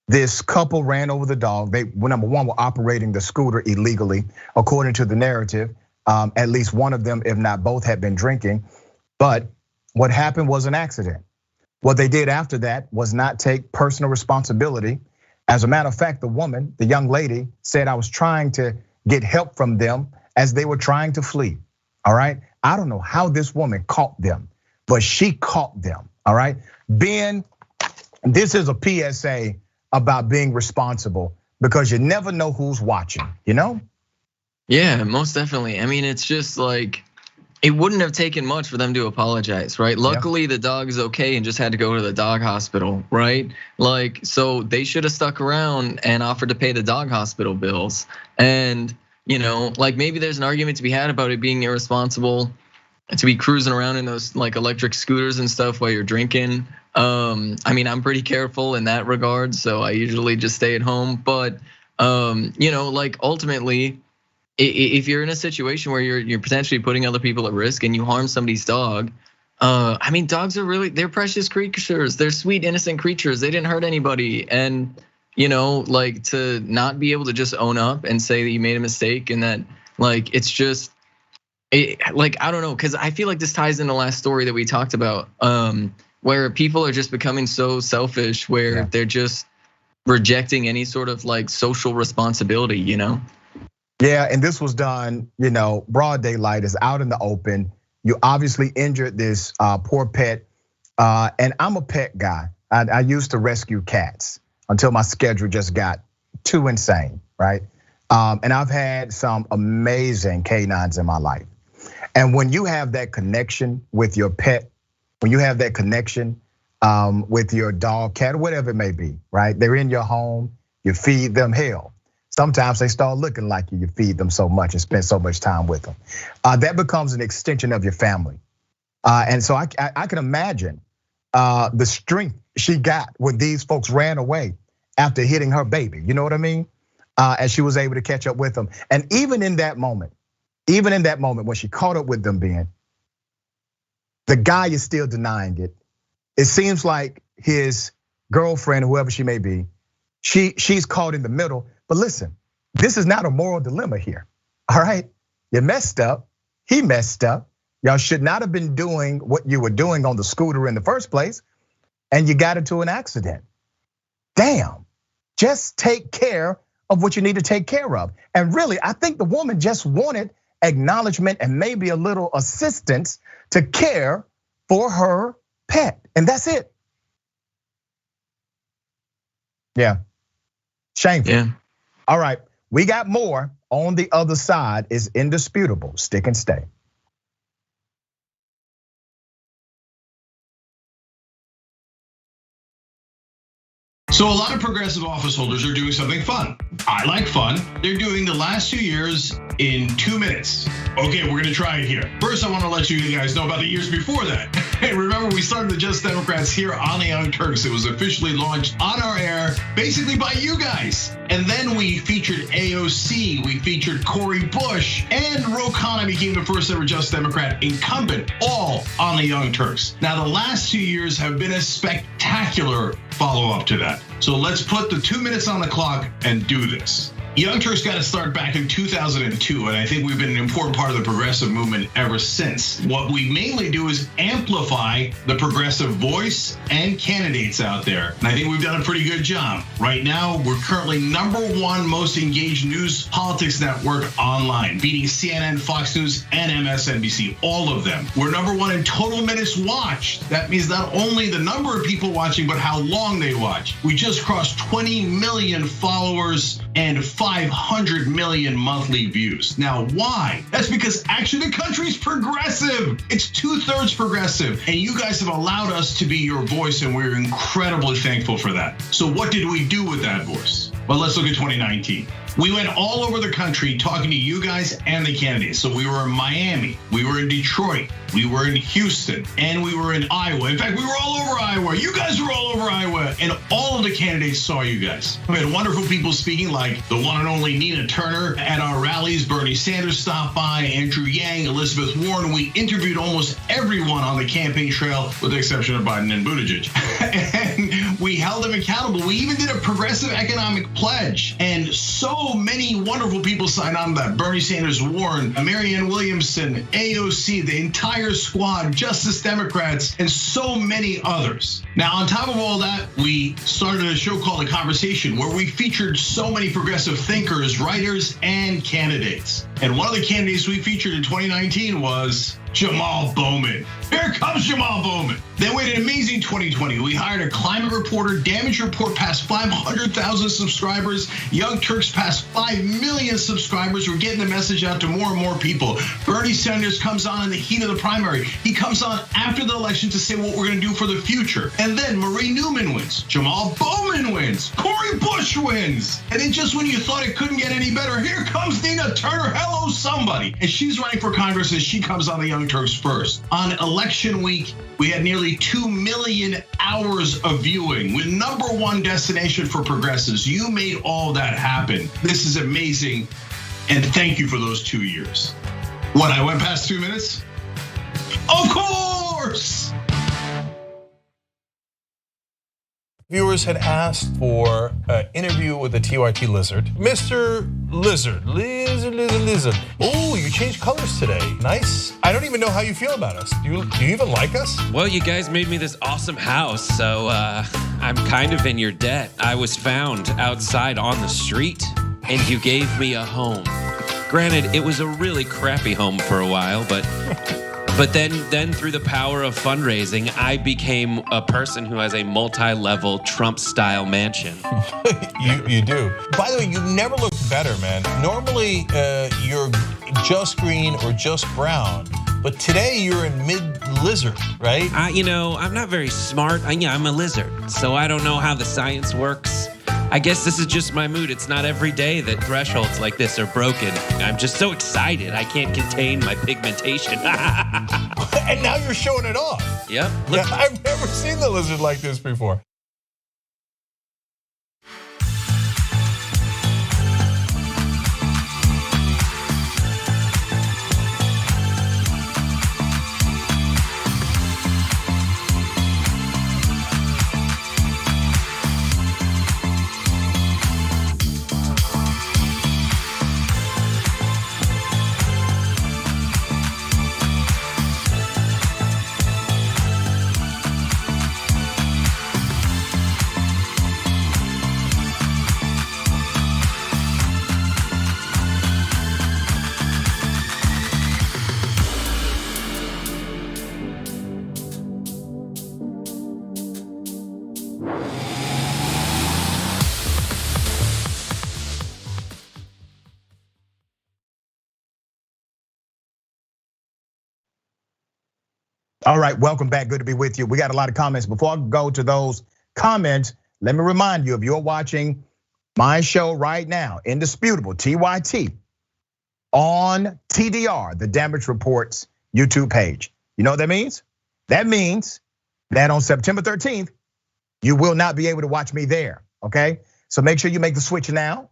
Speaker 10: this couple ran over the dog, they, number one, were operating the scooter illegally, according to the narrative. At least one of them, if not both, had been drinking. But what happened was an accident. What they did after that was not take personal responsibility. As a matter of fact, the woman, the young lady, said, I was trying to get help from them as they were trying to flee, all right? I don't know how this woman caught them, but she caught them, all right? Ben, this is a PSA about being responsible because you never know who's watching, you know?
Speaker 11: Yeah, most definitely. I mean, it's just like, it wouldn't have taken much for them to apologize, right? Luckily, the dog is okay and just had to go to the dog hospital, right? Like, so they should have stuck around and offered to pay the dog hospital bills. And, like maybe there's an argument to be had about it being irresponsible to be cruising around in those like electric scooters and stuff while you're drinking. I mean, I'm pretty careful in that regard, so I usually just stay at home. But like ultimately, if you're in a situation where you're potentially putting other people at risk and you harm somebody's dog, I mean, dogs are they're precious creatures. They're sweet, innocent creatures. They didn't hurt anybody. And, like to not be able to just own up and say that you made a mistake and that like, it's just, like, I don't know. Cause I feel like this ties in the last story that we talked about, where people are just becoming so selfish where they're just rejecting any sort of like social responsibility,
Speaker 10: Yeah, and this was done, broad daylight, is out in the open. You obviously injured this poor pet, and I'm a pet guy. I used to rescue cats until my schedule just got too insane, right? And I've had some amazing canines in my life. And when you have that connection with your pet, when you have that connection with your dog, cat, whatever it may be, right? They're in your home, you feed them, hell. Sometimes they start looking like you feed them so much and spend so much time with them. That becomes an extension of your family. And so I can imagine the strength she got when these folks ran away after hitting her baby, you know what I mean? As she was able to catch up with them. And even in that moment when she caught up with them, the guy is still denying it. It seems like his girlfriend, whoever she may be, she's caught in the middle. But listen, this is not a moral dilemma here, all right? You messed up, he messed up. Y'all should not have been doing what you were doing on the scooter in the first place, and you got into an accident. Damn, just take care of what you need to take care of. And really, I think the woman just wanted acknowledgement and maybe a little assistance to care for her pet, and that's it. Yeah, shameful.
Speaker 11: Yeah.
Speaker 10: All right, we got more on the other side. Is Indisputable. Stick and stay.
Speaker 16: So a lot of progressive office holders are doing something fun. I like fun. They're doing the last 2 years in 2 minutes. Okay, we're gonna try it here. First, I wanna let you guys know about the years before that. Hey, remember we started the Just Democrats here on the Young Turks. It was officially launched on our air, basically by you guys. And then we featured AOC, we featured Cori Bush, and Ro Khanna became the first ever Just Democrat incumbent, all on the Young Turks. Now, the last 2 years have been a spectacular follow-up to that. So let's put the 2 minutes on the clock and do this. Young Turks got to start back in 2002, and I think we've been an important part of the progressive movement ever since. What we mainly do is amplify the progressive voice and candidates out there, and I think we've done a pretty good job. Right now, we're currently #1 most engaged news politics network online, beating CNN, Fox News, and MSNBC, all of them. We're #1 in total minutes watched. That means not only the number of people watching, but how long they watch. We just crossed 20 million followers and 500 million monthly views. Now, why? That's because actually the country's progressive. It's 2/3 progressive. And you guys have allowed us to be your voice, and we're incredibly thankful for that. So what did we do with that voice? Well, let's look at 2019. We went all over the country talking to you guys and the candidates. So we were in Miami, we were in Detroit, we were in Houston, and we were in Iowa. In fact, we were all over Iowa. You guys were all over Iowa, and all of the candidates saw you guys. We had wonderful people speaking, like the one and only Nina Turner at our rallies. Bernie Sanders stopped by, Andrew Yang, Elizabeth Warren. We interviewed almost everyone on the campaign trail, with the exception of Biden and Buttigieg. And we held them accountable. We even did a progressive economic pledge, and so many wonderful people signed on to that. Bernie Sanders, Warren, Marianne Williamson, AOC, the entire squad, Justice Democrats, and so many others. Now, on top of all that, we started a show called The Conversation, where we featured so many progressive thinkers, writers, and candidates. And one of the candidates we featured in 2019 was Jamal Bowman. Here comes Jamal Bowman. Then we had an amazing 2020. We hired a climate reporter. Damage Report passed 500,000 subscribers. Young Turks passed 5 million subscribers. We're getting the message out to more and more people. Bernie Sanders comes on in the heat of the primary. He comes on after the election to say what we're gonna do for the future. And then Marie Newman wins. Jamal Bowman wins. Cori Bush wins. And then just when you thought it couldn't get any better, here comes Nina Turner. Hello, somebody. And she's running for Congress, and she comes on the Young Turks first. On election week, we had nearly 2 million hours of viewing. We're #1 destination for progressives. You made all that happen. This is amazing, and thank you for those 2 years. What, I went past 2 minutes? Of course! course.
Speaker 17: Viewers had asked for an interview with the TYT lizard. Mr. Lizard. Oh, you changed colors today. Nice. I don't even know how you feel about us. Do you even like us?
Speaker 18: Well, you guys made me this awesome house, so I'm kind of in your debt. I was found outside on the street, and you gave me a home. Granted, it was a really crappy home for a while, but then through the power of fundraising, I became a person who has a multi-level Trump-style mansion.
Speaker 17: You do. By the way, you never looked better, man. Normally, you're just green or just brown, but today you're in mid-lizard, right?
Speaker 18: I'm not very smart. I'm a lizard, so I don't know how the science works. I guess this is just my mood. It's not every day that thresholds like this are broken. I'm just so excited. I can't contain my pigmentation.
Speaker 17: And now you're showing it off.
Speaker 18: Yep.
Speaker 17: Yeah, I've never seen the lizard like this before.
Speaker 10: All right, welcome back. Good to be with you. We got a lot of comments. Before I go to those comments, let me remind you, if you're watching my show right now, Indisputable, TYT, on TDR, the Damage Reports YouTube page. You know what that means? That means that on September 13th, you will not be able to watch me there, okay? So make sure you make the switch now.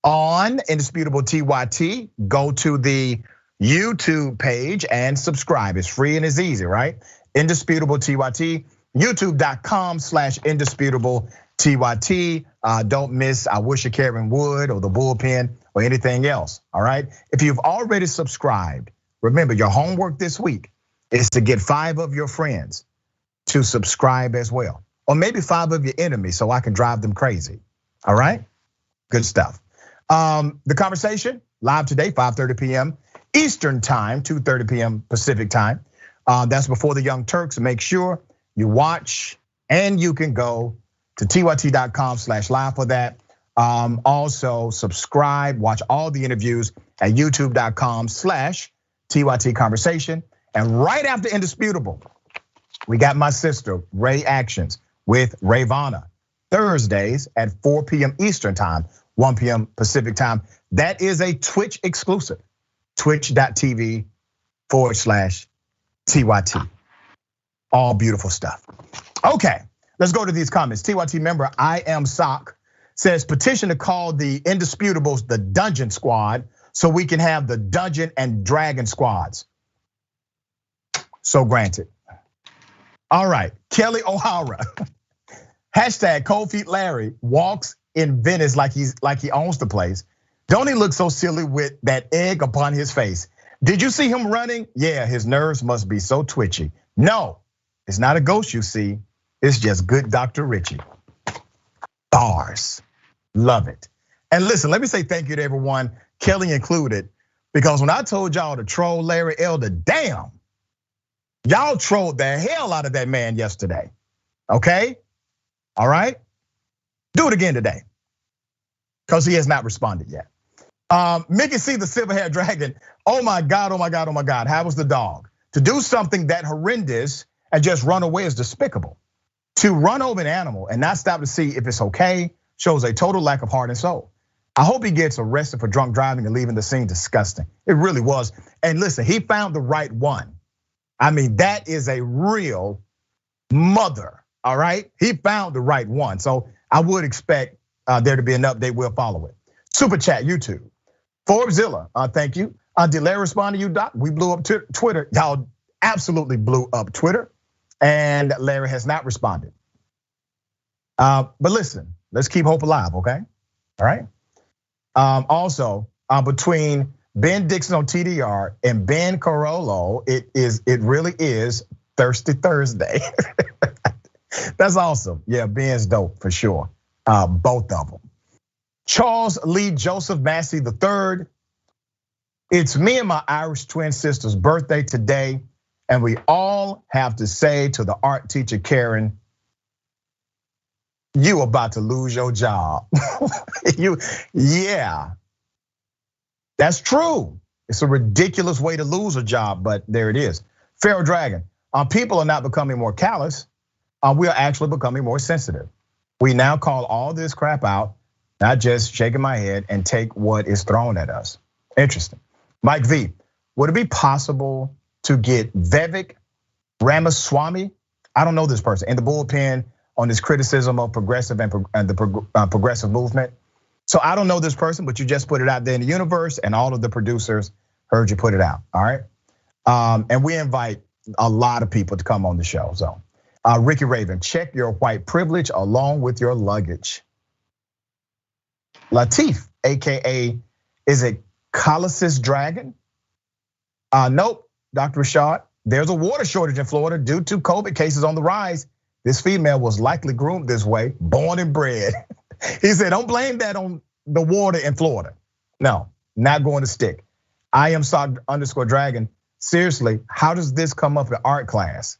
Speaker 10: On Indisputable TYT, go to the YouTube page and subscribe. It's free and it's easy, right? Indisputable TYT, youtube.com/indisputable TYT. Don't miss I Wish a Karen Would or the Bullpen or anything else, all right? If you've already subscribed, remember your homework this week is to get 5 of your friends to subscribe as well. Or maybe 5 of your enemies so I can drive them crazy, all right? Good stuff. The conversation live today, 5:30 p.m. Eastern time, 2:30 p.m. Pacific time. That's before the Young Turks. Make sure you watch and you can go to tyt.com/live for that. Also subscribe, watch all the interviews at youtube.com/TYT conversation. And right after Indisputable, we got my sister, Ray Actions with Rayvana, Thursdays at 4 p.m. Eastern time, 1 p.m. Pacific time. That is a Twitch exclusive. Twitch.tv/TYT. All beautiful stuff. Okay, let's go to these comments. TYT member I Am Sock says petition to call the Indisputables the Dungeon Squad so we can have the Dungeon and Dragon Squads. So granted. All right, Kelly O'Hara. Hashtag Cold Feet Larry walks in Venice like he owns the place. Don't he look so silly with that egg upon his face? Did you see him running? Yeah, his nerves must be so twitchy. No, it's not a ghost you see. It's just good Dr. Richie. Bars, love it. And listen, let me say thank you to everyone, Kelly included, because when I told y'all to troll Larry Elder, damn, y'all trolled the hell out of that man yesterday, okay? All right, do it again today, because he has not responded yet. Mickey C, the silver-haired dragon. Oh my God, oh my God, oh my God. How was the dog? To do something that horrendous and just run away is despicable. To run over an animal and not stop to see if it's okay shows a total lack of heart and soul. I hope he gets arrested for drunk driving and leaving the scene disgusting. It really was. And listen, he found the right one. I mean, that is a real mother, all right? He found the right one. So I would expect there to be an update, we'll follow it. Super chat, YouTube. Forbeszilla, thank you. Did Larry respond to you, Doc? We blew up Twitter. Y'all absolutely blew up Twitter, and Larry has not responded. But listen, let's keep hope alive, okay? All right. Also, between Ben Dixon on TDR and Ben Carollo, it really is Thirsty Thursday. That's awesome. Yeah, Ben's dope for sure. Both of them. Charles Lee Joseph Massey III. It's me and my Irish twin sister's birthday today, and we all have to say to the art teacher Karen, you about to lose your job. Yeah, that's true. It's a ridiculous way to lose a job, but there it is. Pharaoh Dragon, people are not becoming more callous. We are actually becoming more sensitive. We now call all this crap out, not just shaking my head and take what is thrown at us. Interesting. Mike V, would it be possible to get Vivek Ramaswamy, I don't know this person, in the bullpen on his criticism of progressive and the progressive movement? So I don't know this person, but you just put it out there in the universe, and all of the producers heard you put it out, all right? And we invite a lot of people to come on the show. So Ricky Raven, check your white privilege along with your luggage. Latif, AKA, is it Colossus Dragon? Nope, Dr. Rashad. There's a water shortage in Florida due to COVID cases on the rise. This female was likely groomed this way, born and bred. He said, don't blame that on the water in Florida. No, not going to stick. I am _dragon. Seriously, how does this come up in art class?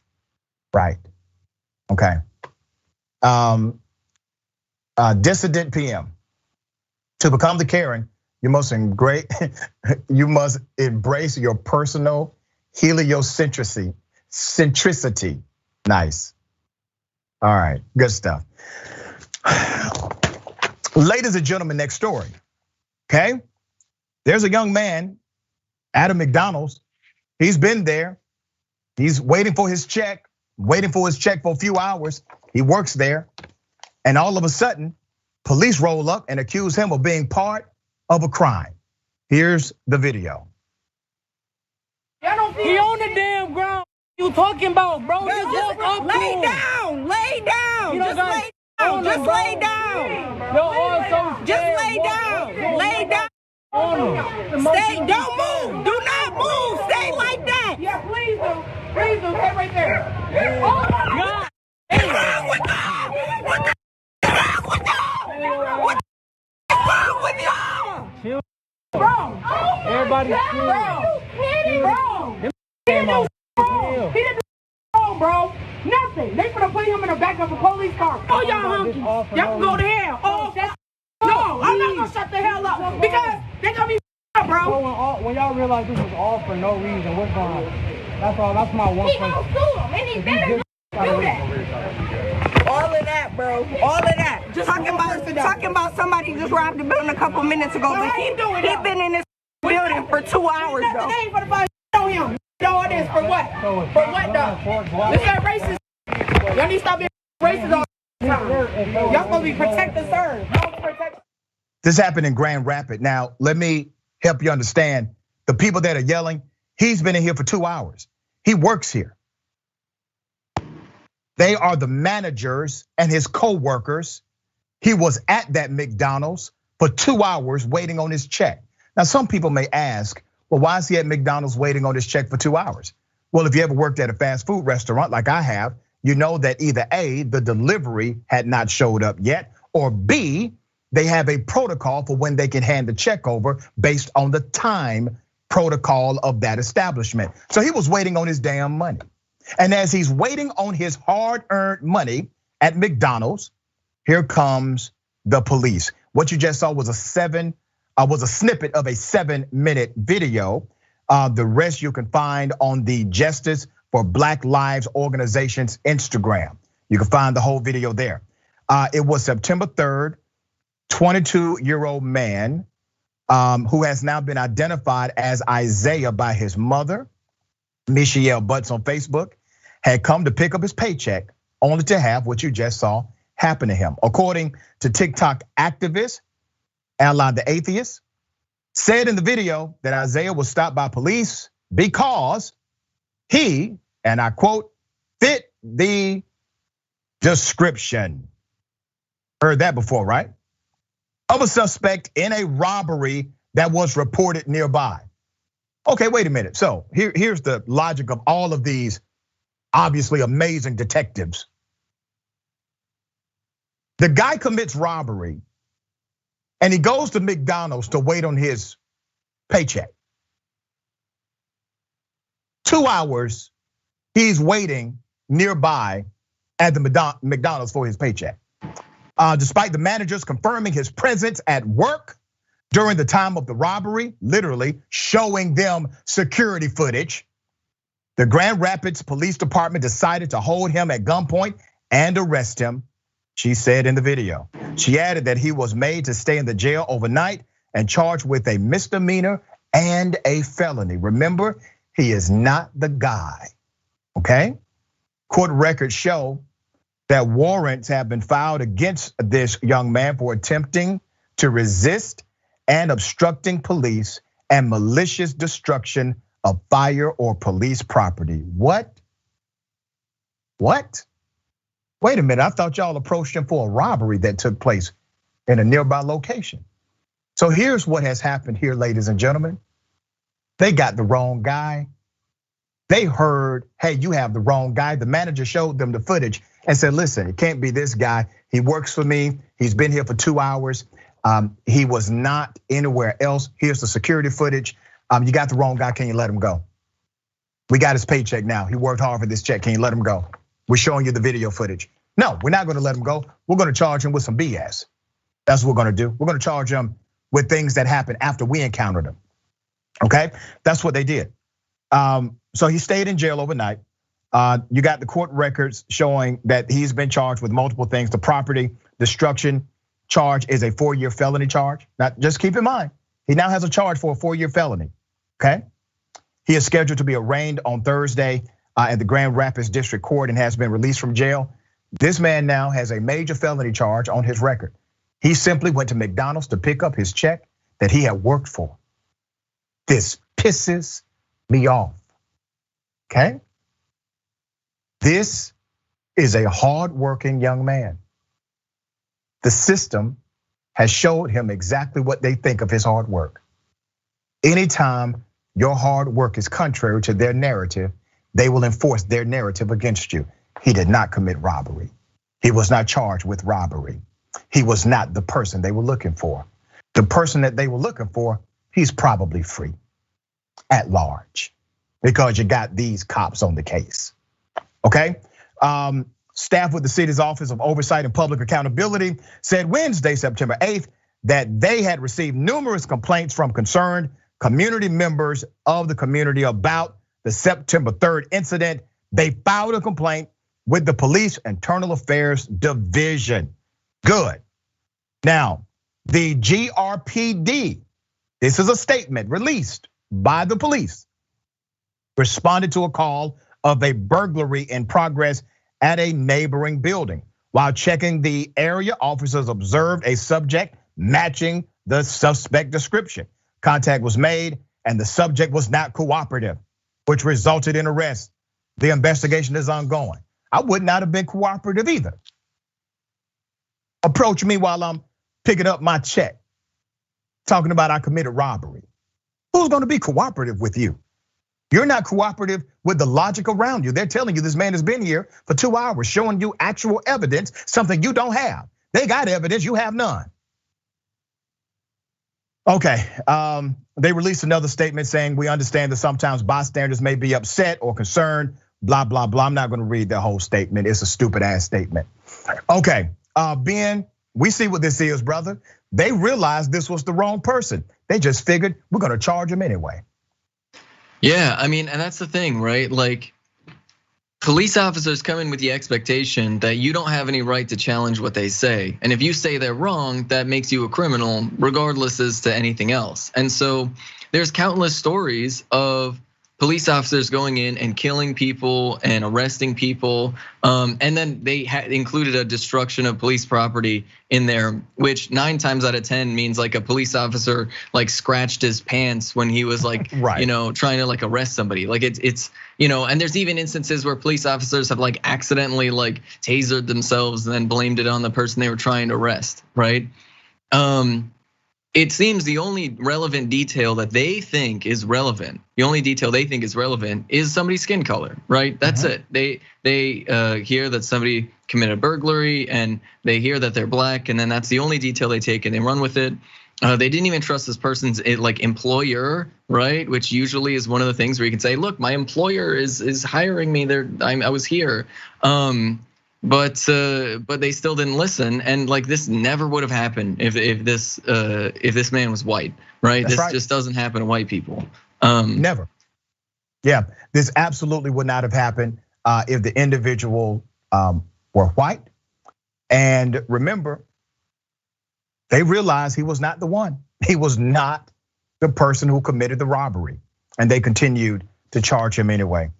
Speaker 10: Right, okay. Dissident PM. To become the Karen, you must embrace your personal heliocentricity. Nice. All right, good stuff. Ladies and gentlemen, next story. Okay, there's a young man at a McDonald's. He's been there. He's waiting for his check for a few hours. He works there, and all of a sudden, police roll up and accuse him of being part of a crime. Here's the video.
Speaker 13: He on the damn ground. You talking about, bro? Just walk up to him.
Speaker 14: Lay down. Just lay down. Just lay down. Just lay down. Lay down. Stay. Don't move. Do not move. Stay like that.
Speaker 13: Yeah, please do. Please do. Stay right there. Oh my God.
Speaker 14: What's wrong with y'all? What's wrong with y'all?
Speaker 13: Bro.
Speaker 14: Everybody
Speaker 13: Bro. He didn't do bro. Nothing. They gonna put him in the back of a police car. Oh, y'all hunky. Y'all can go to hell. Oh, that's no. I'm not gonna shut the hell up because they gonna be bro.
Speaker 19: When y'all realize this was all for no reason, what's going on? That's all. That's my one.
Speaker 13: He gonna sue him, and he better do that.
Speaker 14: All of that, bro. All of that. Talking about somebody just robbed the building a couple minutes ago, but he been in this building for 2 hours though.
Speaker 13: Show him. All this for what? For what though? This is racist. Y'all need to stop being racist all the time. Y'all supposed to be protect and serve.
Speaker 10: This happened in Grand Rapids. Now, let me help you understand. The people that are yelling, he's been in here for 2 hours. He works here. They are the managers and his co-workers. He was at that McDonald's for 2 hours waiting on his check. Now, some people may ask, well, why is he at McDonald's waiting on his check for 2 hours? Well, if you ever worked at a fast food restaurant like I have, you know that either A, the delivery had not showed up yet, or B, they have a protocol for when they can hand the check over based on the time protocol of that establishment. So he was waiting on his damn money. And as he's waiting on his hard-earned money at McDonald's, here comes the police. What you just saw was a snippet of a 7-minute video. The rest you can find on the Justice for Black Lives Organization's Instagram. You can find the whole video there. It was September 3rd, 22-year-old man who has now been identified as Isaiah by his mother, Michelle Butts on Facebook, had come to pick up his paycheck only to have what you just saw happen to him. According to TikTok activist Ally the Atheist, said in the video that Isaiah was stopped by police because He, and I quote, fit the description. Heard that before, right? Of a suspect in a robbery that was reported nearby. Okay, wait a minute. So here's the logic of all of these obviously amazing detectives. The guy commits robbery and he goes to McDonald's to wait on his paycheck. 2 hours, he's waiting nearby at the McDonald's for his paycheck. Despite the managers confirming his presence at work during the time of the robbery, literally showing them security footage, the Grand Rapids Police Department decided to hold him at gunpoint and arrest him, she said in the video. She added that he was made to stay in the jail overnight and charged with a misdemeanor and a felony. Remember, he is not the guy, okay? Court records show that warrants have been filed against this young man for attempting to resist and obstructing police and malicious destruction of fire or police property. What? Wait a minute, I thought y'all approached him for a robbery that took place in a nearby location. So here's what has happened here, ladies and gentlemen. They got the wrong guy. They heard, hey, you have the wrong guy. The manager showed them the footage and said, listen, it can't be this guy. He works for me. He's been here for 2 hours. He was not anywhere else. Here's the security footage. You got the wrong guy. Can you let him go? We got his paycheck now. He worked hard for this check. Can you let him go? We're showing you the video footage. No, we're not gonna let him go. We're gonna charge him with some BS. That's what we're gonna do. We're gonna charge him with things that happened after we encountered him. Okay, that's what they did. So he stayed in jail overnight. You got the court records showing that he's been charged with multiple things. The property destruction charge is a 4-year felony charge. Now, just keep in mind, he now has a charge for a 4-year felony, okay? He is scheduled to be arraigned on Thursday at the Grand Rapids District Court and has been released from jail. This man now has a major felony charge on his record. He simply went to McDonald's to pick up his check that he had worked for. This pisses me off, okay? This is a hardworking young man. The system has showed him exactly what they think of his hard work. Anytime your hard work is contrary to their narrative, they will enforce their narrative against you. He did not commit robbery. He was not charged with robbery. He was not the person they were looking for. The person that they were looking for, he's probably free at large because you got these cops on the case, okay? Staff with the city's Office of Oversight and Public Accountability said Wednesday, September 8th, that they had received numerous complaints from concerned community members of the community about the September 3rd incident. They filed a complaint with the Police Internal Affairs Division. Good. Now, the GRPD, this is a statement released by the police, responded to a call of a burglary in progress at a neighboring building. While checking the area, officers observed a subject matching the suspect description. Contact was made and the subject was not cooperative, which resulted in arrest. The investigation is ongoing. I would not have been cooperative either. Approach me while I'm picking up my check, talking about I committed robbery. Who's gonna be cooperative with you? You're not cooperative with the logic around you. They're telling you this man has been here for 2 hours, showing you actual evidence, something you don't have. They got evidence, you have none. Okay, they released another statement saying, we understand that sometimes bystanders may be upset or concerned, blah, blah, blah. I'm not gonna read the whole statement. It's a stupid ass statement. Okay, Ben, we see what this is, brother. They realized this was the wrong person. They just figured we're gonna charge him anyway.
Speaker 11: Yeah, I mean, and that's the thing, right? Like, police officers come in with the expectation that you don't have any right to challenge what they say. And if you say they're wrong, that makes you a criminal, regardless as to anything else. And so there's countless stories of police officers going in and killing people and arresting people. And then they had included a destruction of police property in there, which 9 times out of 10 means like a police officer like scratched his pants when he was like, trying to like arrest somebody. Like it's, and there's even instances where police officers have like accidentally like tasered themselves and then blamed it on the person they were trying to arrest, right? It seems the only relevant detail that they think is relevant, is somebody's skin color, right? That's it. They hear that somebody committed a burglary and they hear that they're black, and then that's the only detail they take and they run with it. They didn't even trust this person's like employer, right? Which usually is one of the things where you can say, look, my employer is hiring me. I was here. But they still didn't listen, and like this never would have happened if this man was white, right? This just doesn't happen to white people.
Speaker 10: Never. Yeah, this absolutely would not have happened if the individual were white. And remember, they realized he was not the one. He was not the person who committed the robbery, and they continued to charge him anyway.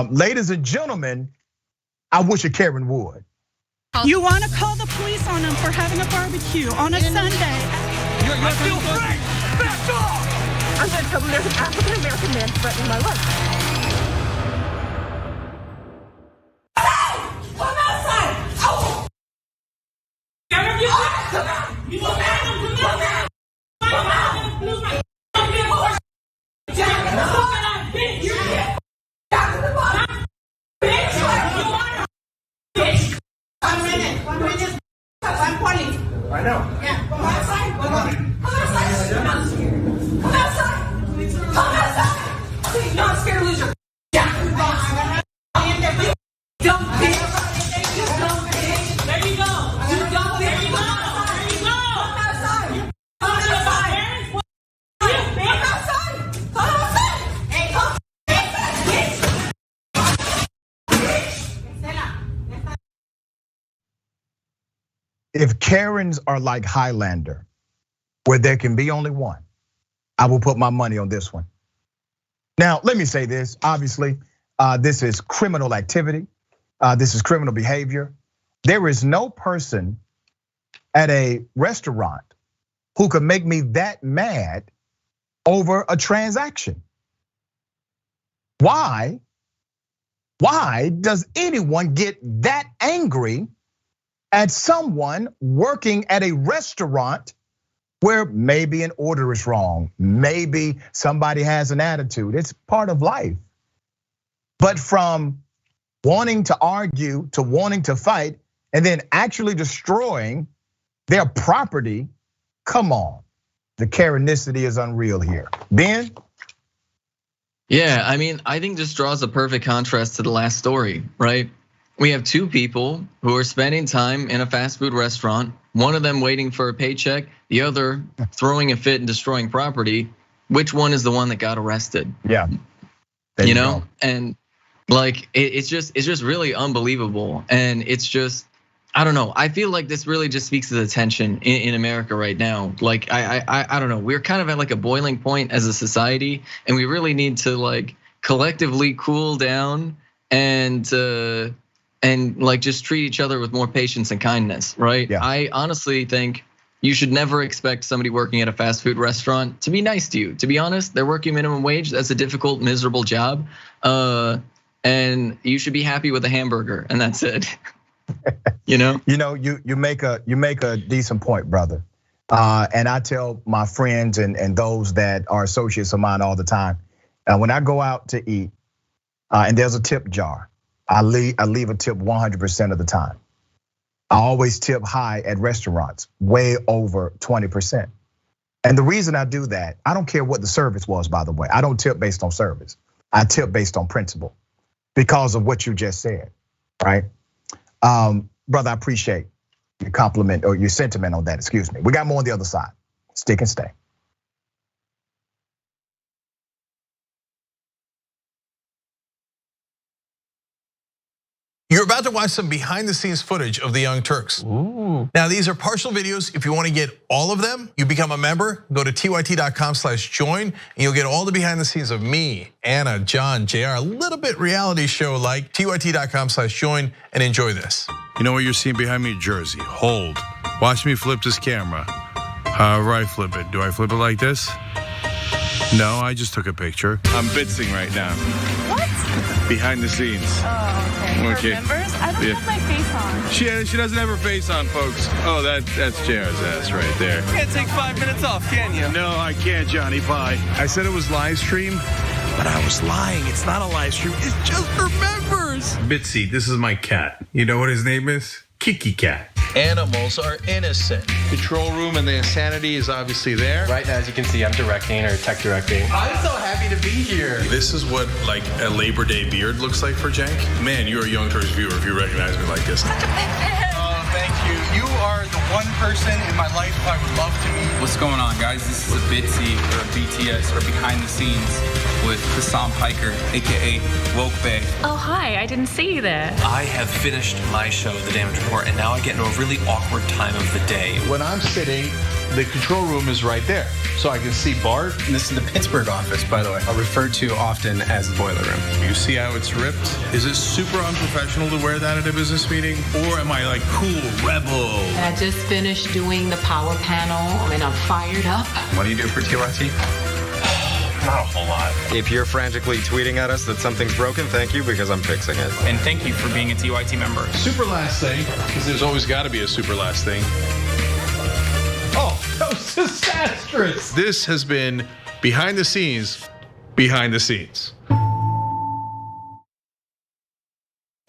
Speaker 10: Ladies and gentlemen, I wish a Karen would.
Speaker 20: You want to call the police on them for having a barbecue on a Sunday?
Speaker 13: I feel free! Back off! I'm going to tell them there's an African-American man threatening my life. Come outside! Oh! Come out! You come out! Come out! I'm pointing. I know. Yeah, come outside. Come outside. Come outside. Come outside. Please, no, I'm scared to lose your. Yeah. Don't bitch. Don't bitch. There you go. You don't. There you go. There you go. Come outside. Come outside. Come outside. Come outside. Hey, come.
Speaker 10: If Karens are like Highlander, where there can be only one, I will put my money on this one. Now, let me say this. Obviously, this is criminal activity. This is criminal behavior. There is no person at a restaurant who could make me that mad over a transaction. Why does anyone get that angry at someone working at a restaurant where maybe an order is wrong, maybe somebody has an attitude? It's part of life. But from wanting to argue to wanting to fight and then actually destroying their property, come on. The Karenicity is unreal here. Ben?
Speaker 11: Yeah, I mean, I think this draws a perfect contrast to the last story, right? We have 2 people who are spending time in a fast food restaurant, one of them waiting for a paycheck, the other throwing a fit and destroying property. Which one is the one that got arrested?
Speaker 10: Yeah.
Speaker 11: You know, and like it's just really unbelievable. And it's just, I don't know. I feel like this really just speaks to the tension in America right now. Like I don't know. We're kind of at like a boiling point as a society, and we really need to like collectively cool down and like just treat each other with more patience and kindness, right? Yeah. I honestly think you should never expect somebody working at a fast food restaurant to be nice to you. To be honest, they're working minimum wage. That's a difficult, miserable job. And you should be happy with a hamburger, and that's it. You
Speaker 10: make a decent point, brother. And I tell my friends and those that are associates of mine all the time, when I go out to eat, and there's a tip jar, I leave a tip 100% of the time. I always tip high at restaurants, way over 20%. And the reason I do that, I don't care what the service was, by the way. I don't tip based on service. I tip based on principle because of what you just said, right? Brother, I appreciate your compliment or your sentiment on that, excuse me. We got more on the other side. Stick and stay.
Speaker 21: You're about
Speaker 17: about to watch some behind the scenes footage of the Young Turks. Ooh. Now, these are partial videos. If you want to get all of them, you become a member, go to tyt.com/join, and you'll get all the behind the scenes of me, Anna, John, JR, a little bit reality show like tyt.com/join, and enjoy this.
Speaker 21: You know what you're seeing behind me? Jersey. Hold. Watch me flip this camera. However I flip it. Do I flip it like this? No, I just took a picture. I'm bitsing right now.
Speaker 22: What?
Speaker 21: Behind the scenes.
Speaker 22: Oh, okay. For members? I don't have my face on.
Speaker 21: She doesn't have her face on, folks. Oh, that's JR's ass right there.
Speaker 22: You can't take 5 minutes off, can you?
Speaker 21: No, I can't, Johnny Pie. I said it was live stream, but I was lying. It's not a live stream. It's just for members. Bitsy, this is my cat. You know what his name is? Kiki Cat.
Speaker 23: Animals are innocent.
Speaker 21: Control room and the insanity is obviously there.
Speaker 23: Right now, as you can see, I'm directing or tech directing. I'm so happy to be here.
Speaker 21: This is what like a Labor Day beard looks like for Jank. Man, you're a Young Turks viewer if you recognize me like this.
Speaker 23: Such a big fan. Oh, thank you. You are the one person in my life I would love to meet.
Speaker 24: What's going on, guys? This is a Bitsy or a BTS or behind the scenes with Hassan Piker, aka Woke Bay.
Speaker 22: Oh, hi. I didn't see you there.
Speaker 24: I have finished my show, The Damage Report, and now I get into a really awkward time of the day.
Speaker 21: When I'm sitting, the control room is right there. So I can see Bart.
Speaker 23: This is the Pittsburgh office, by the way. Referred to often as the boiler room.
Speaker 21: You see how it's ripped? Is it super unprofessional to wear that at a business meeting? Or am I like cool, rebel?
Speaker 22: I just finished doing the power panel and I'm fired up.
Speaker 23: What do you do for TYT?
Speaker 21: Not a whole lot.
Speaker 25: If you're frantically tweeting at us that something's broken, thank you, because I'm fixing it.
Speaker 24: And thank you for being a TYT member.
Speaker 21: Super last thing, because there's always got to be a super last thing. Oh, that was disastrous. This has been behind the scenes, behind the scenes.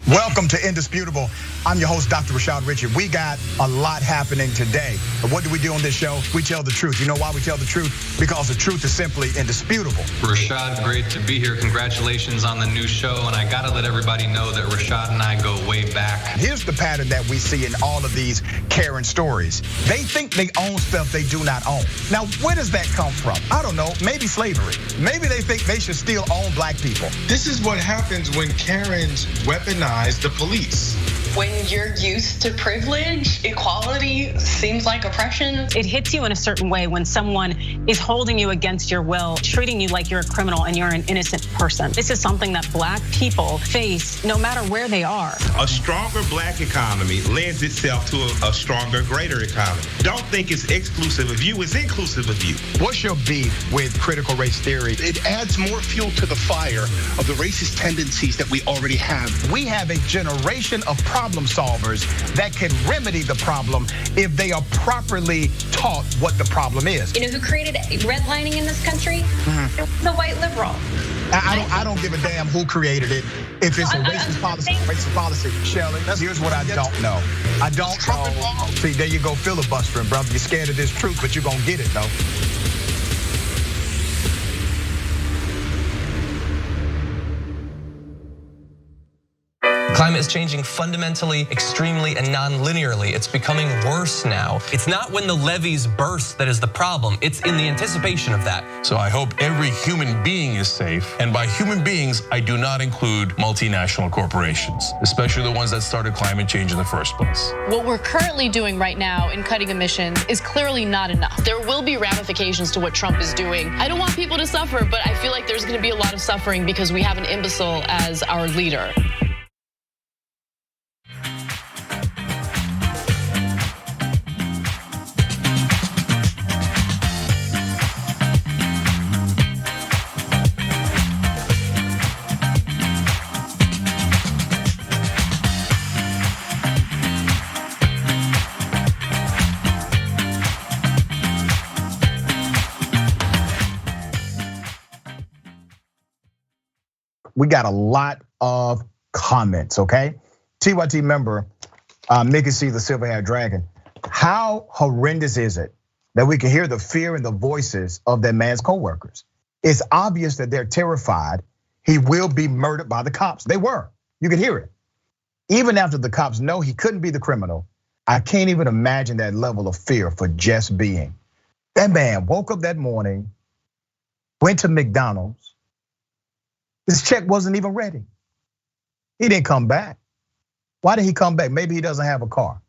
Speaker 10: Welcome to Indisputable. I'm your host, Dr. Rashad Richard. We got a lot happening today. But what do we do on this show? We tell the truth. You know why we tell the truth? Because the truth is simply indisputable.
Speaker 26: Rashad, great to be here. Congratulations on the new show. And I gotta let everybody know that Rashad and I go way back.
Speaker 10: Here's the pattern that we see in all of these Karen stories. They think they own stuff they do not own. Now, where does that come from? I don't know, maybe slavery. Maybe they think they should still own black people.
Speaker 27: This is what happens when Karens weaponize the police.
Speaker 28: When you're used to privilege, equality seems like oppression.
Speaker 29: It hits you in a certain way when someone is holding you against your will, treating you like you're a criminal and you're an innocent person. This is something that black people face no matter where they are.
Speaker 30: A stronger black economy lends itself to a stronger, greater economy. Don't think it's exclusive of you, it's inclusive of you.
Speaker 10: What's your beef with critical race theory?
Speaker 27: It adds more fuel to the fire of the racist tendencies that we already have.
Speaker 10: We have a generation of problem solvers that can remedy the problem if they are properly taught what the problem is.
Speaker 28: You know who created redlining in this country? The white liberal.
Speaker 10: I don't give a damn who created it. If it's a racist policy, Shelley, here's what I don't know. I don't know. See, there you go filibustering, brother. You're scared of this truth, but you're gonna get it though.
Speaker 1: Climate is changing fundamentally, extremely, and non-linearly. It's becoming worse now. It's not when the levees burst that is the problem. It's in the anticipation of that.
Speaker 21: So I hope every human being is safe. And by human beings, I do not include multinational corporations, especially the ones that started climate change in the first place.
Speaker 28: What we're currently doing right now in cutting emissions is clearly not enough. There will be ramifications to what Trump is doing. I don't want people to suffer, but I feel like there's gonna be a lot of suffering because we have an imbecile as our leader.
Speaker 10: We got a lot of comments, okay? TYT member, Mickey C, the silver-haired dragon. How horrendous is it that we can hear the fear in the voices of that man's co-workers? It's obvious that they're terrified he will be murdered by the cops. They were, you could hear it. Even after the cops know he couldn't be the criminal, I can't even imagine that level of fear for just being. That man woke up that morning, went to McDonald's. His check wasn't even ready. He didn't come back. Why did he come back? Maybe he doesn't have a car.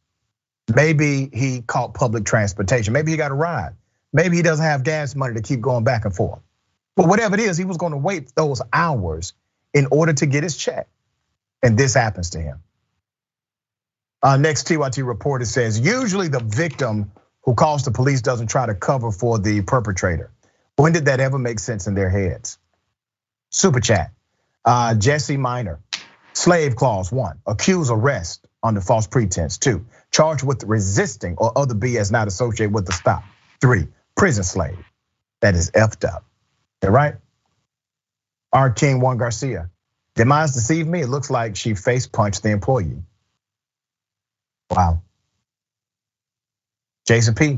Speaker 10: Maybe he caught public transportation. Maybe he got a ride. Maybe he doesn't have gas money to keep going back and forth. But whatever it is, he was going to wait those hours in order to get his check. And this happens to him. Next TYT reporter says, usually the victim who calls the police doesn't try to cover for the perpetrator. When did that ever make sense in their heads? Super chat. Jesse Minor. Slave clause 1, accuse arrest under false pretense. 2, charged with resisting or other BS not associated with the stop. 3, prison slave. That is effed up. All right? R. King Juan Garcia. Did mine deceive me? It looks like she face punched the employee. Wow. Jason P.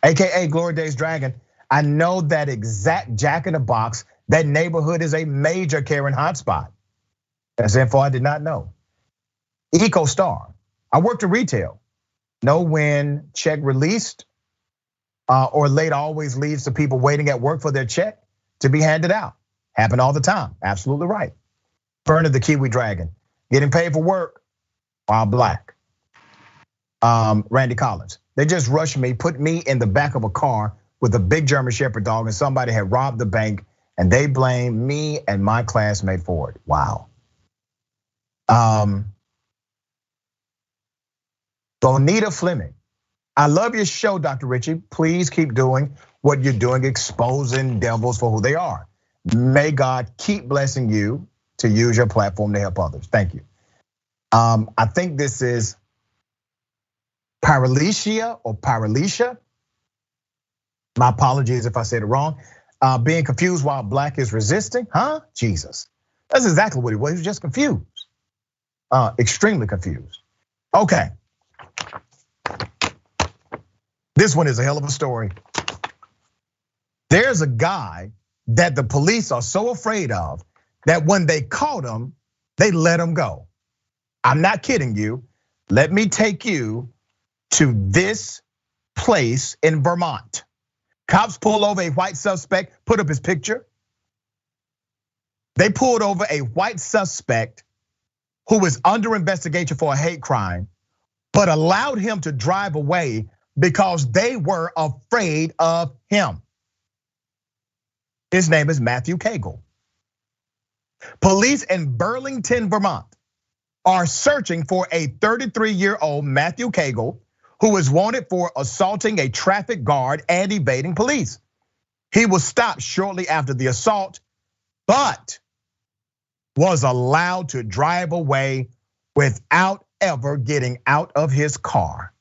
Speaker 10: AKA Glory Days Dragon. I know that exact Jack in the Box. That neighborhood is a major Karen hotspot. That's info I did not know. Eco Star. I worked in retail. Know when check released or late always leads to people waiting at work for their check to be handed out. Happen all the time. Absolutely right. Bernard the Kiwi Dragon. Getting paid for work while black. Randy Collins. They just rushed me, put me in the back of a car with a big German Shepherd dog, and somebody had robbed the bank, and they blamed me and my classmate for it. Wow. Bonita Fleming. I love your show, Dr. Richie. Please keep doing what you're doing, exposing devils for who they are. May God keep blessing you to use your platform to help others. Thank you. I think this is Paralicia or Paralicia. My apologies if I said it wrong. Being confused while black is resisting, huh? Jesus. That's exactly what he was. He was just confused. Extremely confused. Okay. This one is a hell of a story. There's a guy that the police are so afraid of that when they caught him, they let him go. I'm not kidding you. Let me take you to this place in Vermont. Cops pull over a white suspect, put up his picture. They pulled over a white suspect who was under investigation for a hate crime, but allowed him to drive away because they were afraid of him. His name is Matthew Cagle. Police in Burlington, Vermont are searching for a 33-year-old Matthew Cagle who is wanted for assaulting a traffic guard and evading police. He was stopped shortly after the assault, but was allowed to drive away without ever getting out of his car.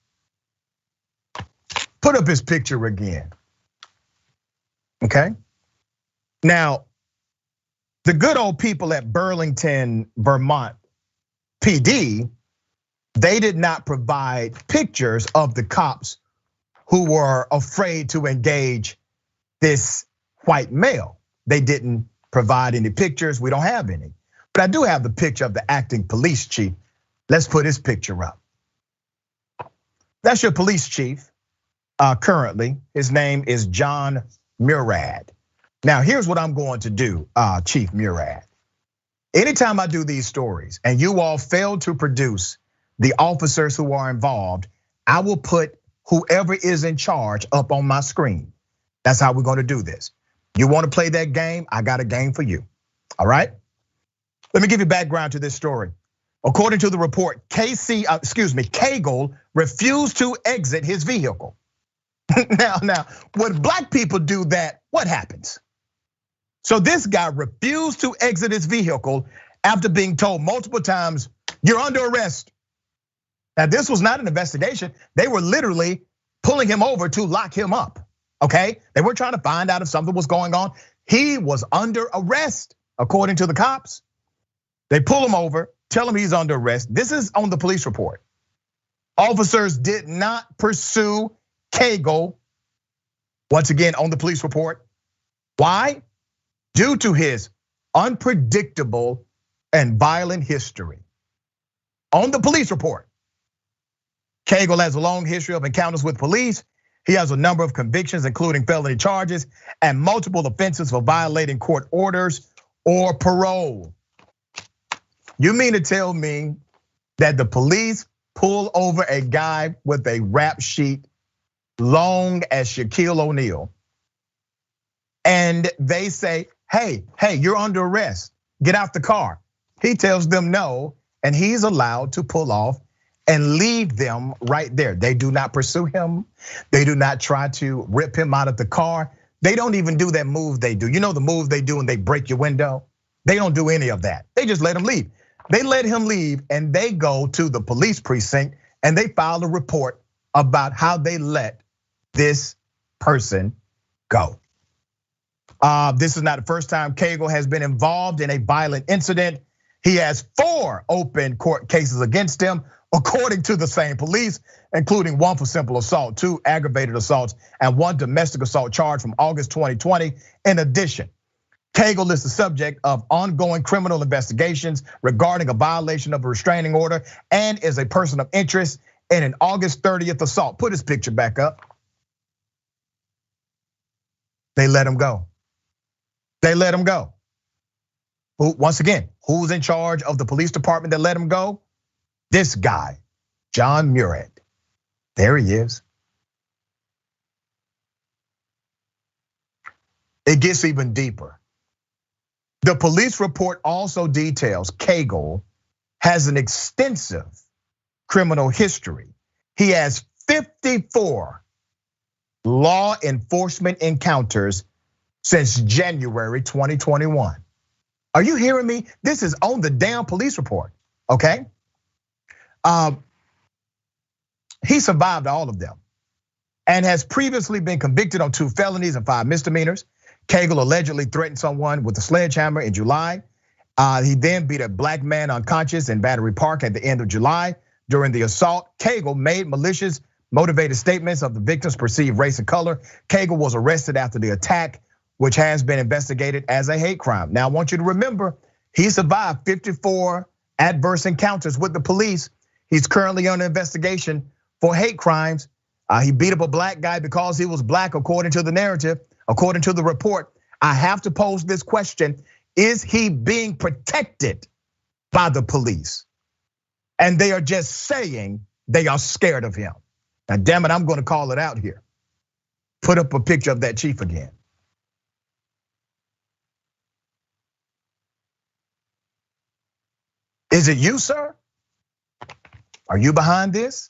Speaker 10: Put up his picture again. Okay. Now, the good old people at Burlington, Vermont PD, they did not provide pictures of the cops who were afraid to engage this white male. They didn't provide any pictures. We don't have any. But I do have the picture of the acting police chief. Let's put his picture up. That's your police chief currently. His name is John Murad. Now, here's what I'm going to do, Chief Murad. Anytime I do these stories and you all fail to produce the officers who are involved, I will put whoever is in charge up on my screen. That's how we're going to do this. You want to play that game? I got a game for you. All right? Let me give you background to this story. According to the report, Cagle refused to exit his vehicle. Now, when black people do that, what happens? So this guy refused to exit his vehicle after being told multiple times, you're under arrest. Now, this was not an investigation. They were literally pulling him over to lock him up, okay? They were trying to find out if something was going on. He was under arrest, according to the cops. They pull him over, tell him he's under arrest. This is on the police report. Officers did not pursue Cagle, once again on the police report. Why? Due to his unpredictable and violent history. On the police report, Cagle has a long history of encounters with police. He has a number of convictions, including felony charges and multiple offenses for violating court orders or parole. You mean to tell me that the police pull over a guy with a rap sheet long as Shaquille O'Neal. And they say, hey, you're under arrest. Get out the car. He tells them no, and he's allowed to pull off and leave them right there. They do not pursue him. They do not try to rip him out of the car. They don't even do that move they do. You know the move they do when they break your window? They don't do any of that. They just let him leave. They let him leave and they go to the police precinct and they file a report about how they let this person go. This is not the first time Cagle has been involved in a violent incident. He has 4 open court cases against him, according to the same police, including 1 for simple assault, 2 aggravated assaults, and 1 domestic assault charge from August 2020. In addition, Cagle is the subject of ongoing criminal investigations regarding a violation of a restraining order and is a person of interest in an August 30th assault. Put his picture back up. They let him go. They let him go. Once again, who's in charge of the police department that let him go? This guy, John Murat. There he is. It gets even deeper. The police report also details Cagle has an extensive criminal history. He has 54 law enforcement encounters since January 2021. Are you hearing me? This is on the damn police report, okay? He survived all of them and has previously been convicted on 2 felonies and 5 misdemeanors. Cagle allegedly threatened someone with a sledgehammer in July. He then beat a black man unconscious in Battery Park at the end of July. During the assault, Cagle made malicious, motivated statements of the victim's perceived race and color. Cagle was arrested after the attack, which has been investigated as a hate crime. Now, I want you to remember, he survived 54 adverse encounters with the police. He's currently under investigation for hate crimes. He beat up a black guy because he was black, according to the narrative, according to the report. I have to pose this question: is he being protected by the police? And they are just saying they are scared of him. Now, damn it, I'm gonna call it out here. Put up a picture of that chief again. Is it you, sir? Are you behind this?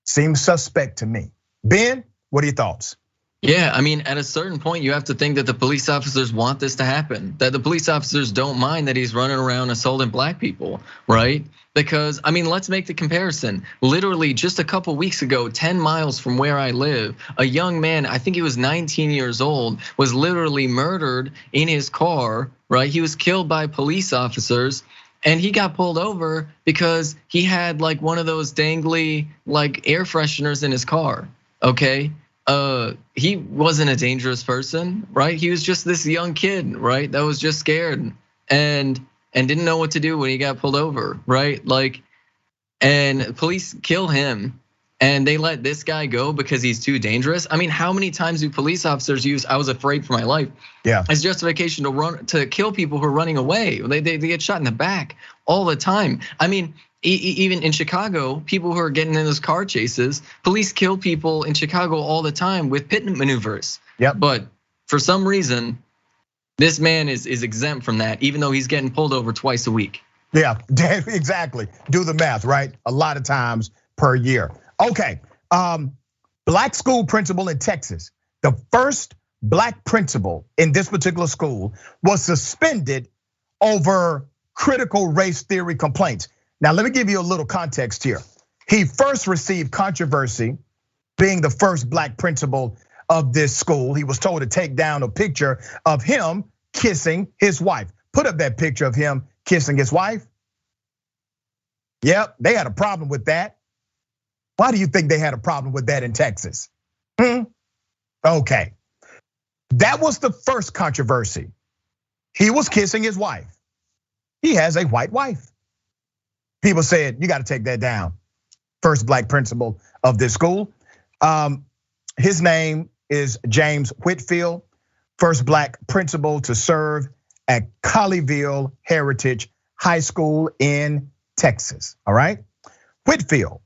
Speaker 10: Seems suspect to me. Ben, what are your thoughts?
Speaker 11: Yeah, I mean, at a certain point, you have to think that the police officers want this to happen, that the police officers don't mind that he's running around assaulting black people, right? Because, I mean, let's make the comparison. Literally just a couple weeks ago, 10 miles from where I live, a young man, I think he was 19 years old, was literally murdered in his car, right? He was killed by police officers. And he got pulled over because he had like one of those dangly like air fresheners in his car, okay? He wasn't a dangerous person, right? He was just this young kid, right? That was just scared and didn't know what to do when he got pulled over, right? Like, and police kill him and they let this guy go because he's too dangerous. I mean, how many times do police officers use "I was afraid for my life" as justification to kill people who are running away? They get shot in the back all the time. I mean, even in Chicago, people who are getting in those car chases, police kill people in Chicago all the time with pit maneuvers.
Speaker 10: Yep.
Speaker 11: But for some reason, this man is exempt from that, even though he's getting pulled over twice a week.
Speaker 10: Yeah, exactly. Do the math, right? A lot of times per year. Okay, black school principal in Texas. The first black principal in this particular school was suspended over critical race theory complaints. Now, let me give you a little context here. He first received controversy being the first black principal of this school. He was told to take down a picture of him kissing his wife. Put up that picture of him kissing his wife. Yep, they had a problem with that. Why do you think they had a problem with that in Texas? Okay, that was the first controversy. He was kissing his wife. He has a white wife. People said, you gotta take that down. First black principal of this school. His name is James Whitfield, first black principal to serve at Colleyville Heritage High School in Texas, all right? Whitefield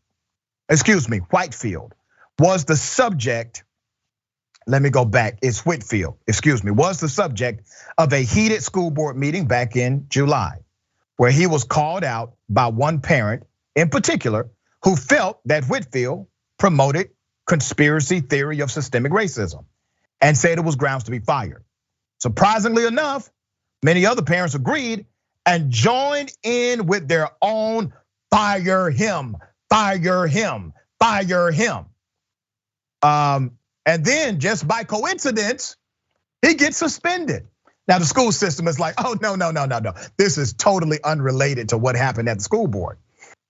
Speaker 10: was the subject, let me go back, it's Whitefield, was the subject of a heated school board meeting back in July, where he was called out by one parent in particular who felt that Whitefield promoted conspiracy theory of systemic racism and said it was grounds to be fired. Surprisingly enough, many other parents agreed and joined in with their own fire him. And then just by coincidence, he gets suspended. Now the school system is like, oh, no. This is totally unrelated to what happened at the school board.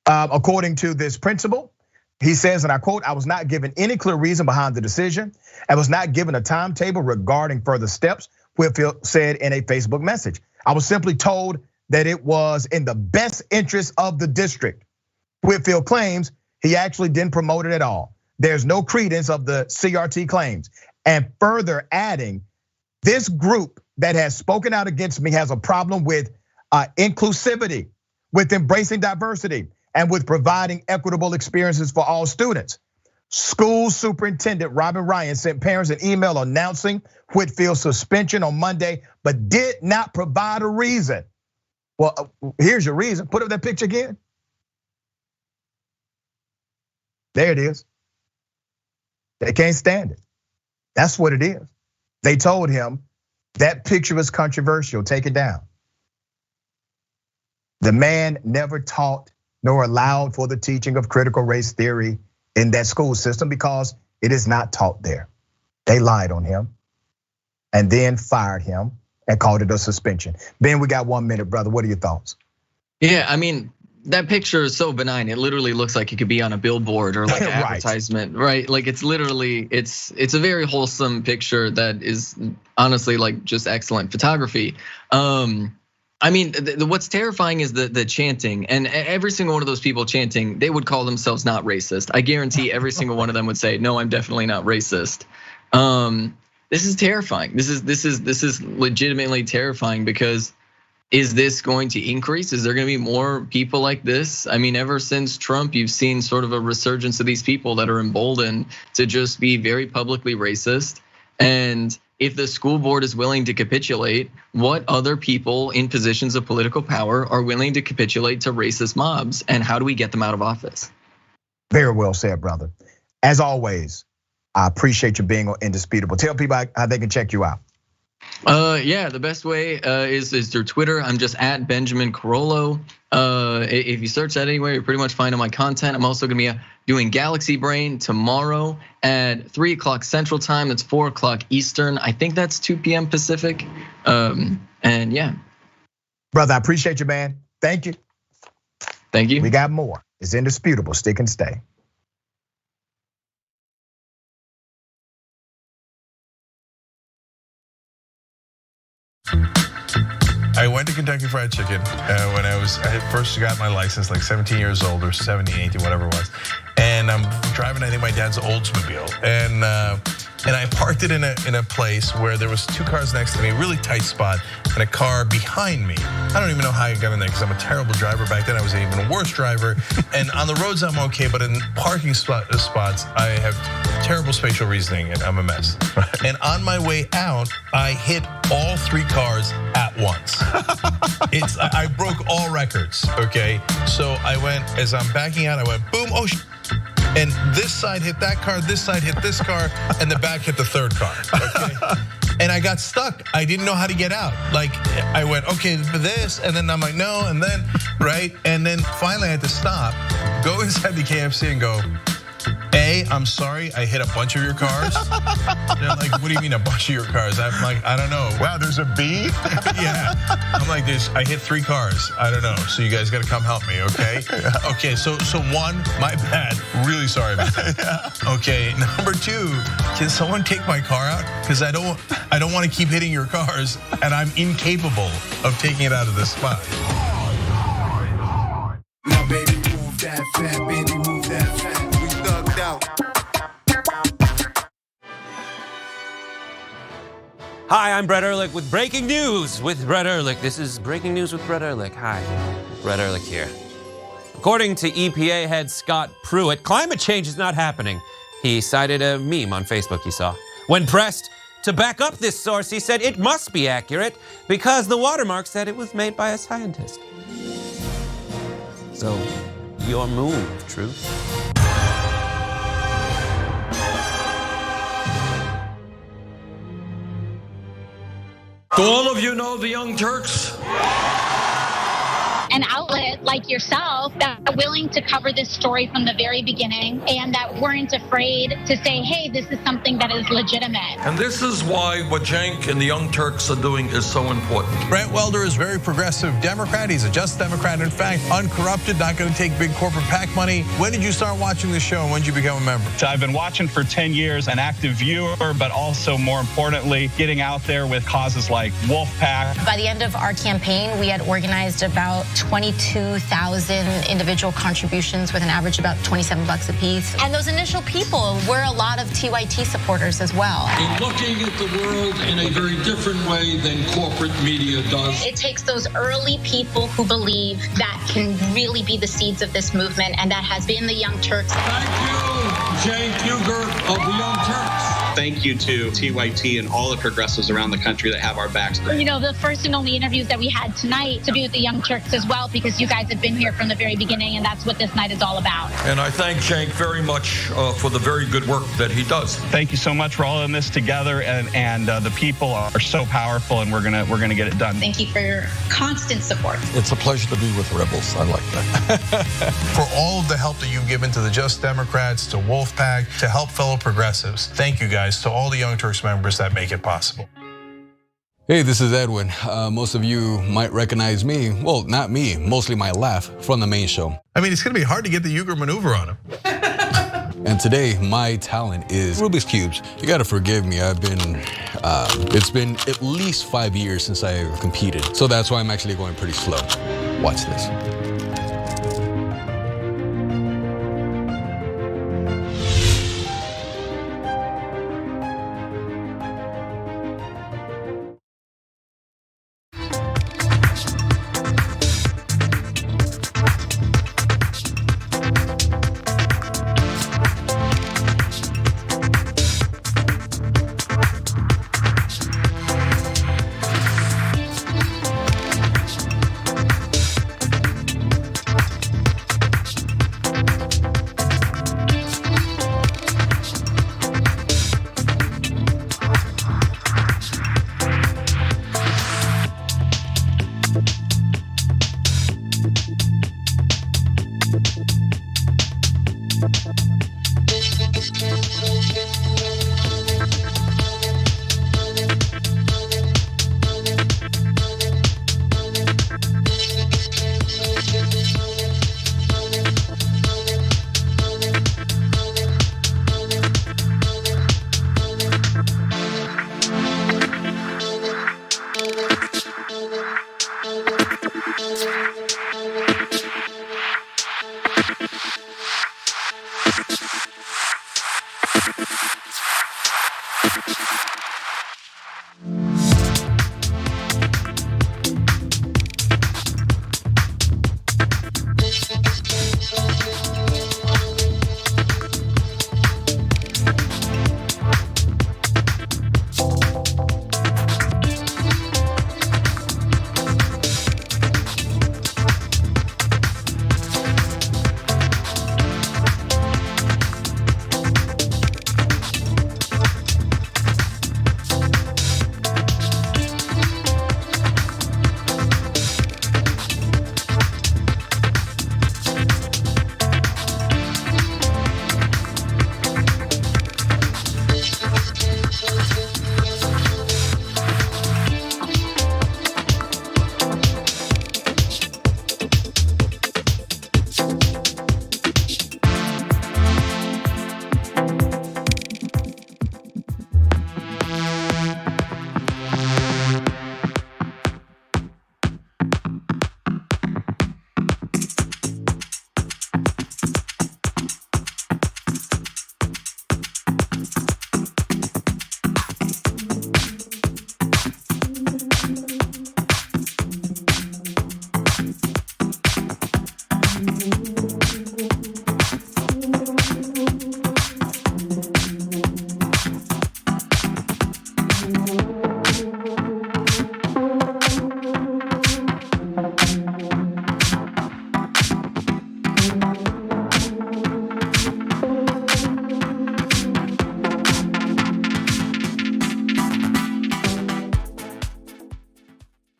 Speaker 10: According to this principal, he says, and I quote, "I was not given any clear reason behind the decision. I was not given a timetable regarding further steps," Whitfield said in a Facebook message. "I was simply told that it was in the best interest of the district." Whitfield claims he actually didn't promote it at all. There's no credence of the CRT claims. And further adding, this group that has spoken out against me has a problem with inclusivity, with embracing diversity, and with providing equitable experiences for all students. School Superintendent Robin Ryan sent parents an email announcing Whitfield's suspension on Monday, but did not provide a reason. Well, here's your reason. Put up that picture again. There it is. They can't stand it. That's what it is. They told him that picture is controversial, take it down. The man never taught nor allowed for the teaching of critical race theory in that school system because it is not taught there. They lied on him and then fired him and called it a suspension. Ben, we got 1 minute, brother. What are your thoughts?
Speaker 11: Yeah, I mean, that picture is so benign. It literally looks like it could be on a billboard or like an advertisement, right? Like it's literally, it's a very wholesome picture that is honestly like just excellent photography. I mean, what's terrifying is the chanting, and every single one of those people chanting, they would call themselves not racist. I guarantee every single one of them would say, "No, I'm definitely not racist." This is terrifying. This is legitimately terrifying because is this going to increase? Is there going to be more people like this? I mean, ever since Trump, you've seen sort of a resurgence of these people that are emboldened to just be very publicly racist. And if the school board is willing to capitulate, what other people in positions of political power are willing to capitulate to racist mobs? And how do we get them out of office?
Speaker 10: Very well said, brother. As always, I appreciate you being on Indisputable. Tell people how they can check you out.
Speaker 11: Yeah, the best way is through Twitter. I'm just at Benjamin Carollo. If you search that anywhere, you're pretty much finding my content. I'm also gonna be doing Galaxy Brain tomorrow at 3 o'clock Central Time. That's 4 o'clock Eastern. I think that's 2 p.m. Pacific. And yeah.
Speaker 10: Brother, I appreciate you, man. Thank you.
Speaker 11: Thank you.
Speaker 10: We got more. It's Indisputable. Stick and stay.
Speaker 17: I went to Kentucky Fried Chicken when I first got my license, like 17 years old or 17, 18, whatever it was. And I'm driving, I think my dad's Oldsmobile, and I parked it in a place where there was 2 cars next to me, really tight spot, and a car behind me. I don't even know how I got in there because I'm a terrible driver. Back then I was an even worse driver. And on the roads I'm okay, but in parking spots I have terrible spatial reasoning and I'm a mess. And on my way out, I hit all 3 cars at once. I broke all records, okay? So I went, as I'm backing out, I went boom, oh and this side hit that car, this side hit this car, and the back hit the 3rd car, okay? And I got stuck. I didn't know how to get out. Like I went, okay, for this, and then I'm like, no, and then, right? And then finally I had to stop, go inside the KFC and go, I'm sorry, I hit a bunch of your cars. They're like, what do you mean a bunch of your cars? I'm like, I don't know.
Speaker 10: Wow, there's a B?
Speaker 17: Yeah, I'm like this, I hit 3 cars, I don't know. So you guys gotta come help me, okay? Okay, so 1, my bad, really sorry about that. Okay, number 2, can someone take my car out? Because I don't wanna keep hitting your cars and I'm incapable of taking it out of this spot.
Speaker 2: Now baby, move that fat, baby, move that fat.
Speaker 18: Hi, I'm Brett Ehrlich with breaking news with Brett Ehrlich. This is breaking news with Brett Ehrlich. Hi, Brett Ehrlich here. According to EPA head Scott Pruitt, climate change is not happening. He cited a meme on Facebook he saw. When pressed to back up this source, he said it must be accurate because the watermark said it was made by a scientist. So, your move, Truth.
Speaker 3: Do all of you know the Young Turks?
Speaker 4: An outlet like yourself that are willing to cover this story from the very beginning and that weren't afraid to say, hey, this is something that is legitimate.
Speaker 3: And this is why what Cenk and the Young Turks are doing is so important.
Speaker 17: Brent Welder is a very progressive Democrat. He's a just Democrat, in fact, uncorrupted, not going to take big corporate PAC money. When did you start watching the show and when did you become a member?
Speaker 5: So I've been watching for 10 years, an active viewer, but also more importantly, getting out there with causes like Wolfpack.
Speaker 6: By the end of our campaign, we had organized about 22,000 individual contributions with an average about $27 a piece. And those initial people were a lot of TYT supporters as well.
Speaker 3: In looking at the world in a very different way than corporate media does.
Speaker 4: It takes those early people who believe that can really be the seeds of this movement, and that has been the Young Turks.
Speaker 3: Thank you, Cenk Uygur of the Young Turks.
Speaker 7: Thank you to TYT and all the progressives around the country that have our backs.
Speaker 4: You know, the first and only interviews that we had tonight to be with the Young Turks as well, because you guys have been here from the very beginning, and that's what this night is all about.
Speaker 3: And I thank Cenk very much for the very good work that he does.
Speaker 5: Thank you so much for all of this together, and the people are so powerful, and we're gonna get it done.
Speaker 4: Thank you for your constant support.
Speaker 3: It's a pleasure to be with rebels. I like that.
Speaker 17: For all of the help that you've given to the Just Democrats, to Wolfpack, to help fellow progressives, thank you guys, to all the Young Turks members that make it possible.
Speaker 8: Hey, this is Edwin. Most of you might recognize me, well, not me, mostly my laugh from the main show.
Speaker 17: I mean, it's gonna be hard to get the Uygur maneuver on him.
Speaker 8: And today, my talent is Rubik's Cubes. You gotta forgive me, it's been at least 5 years since I competed. So that's why I'm actually going pretty slow. Watch this.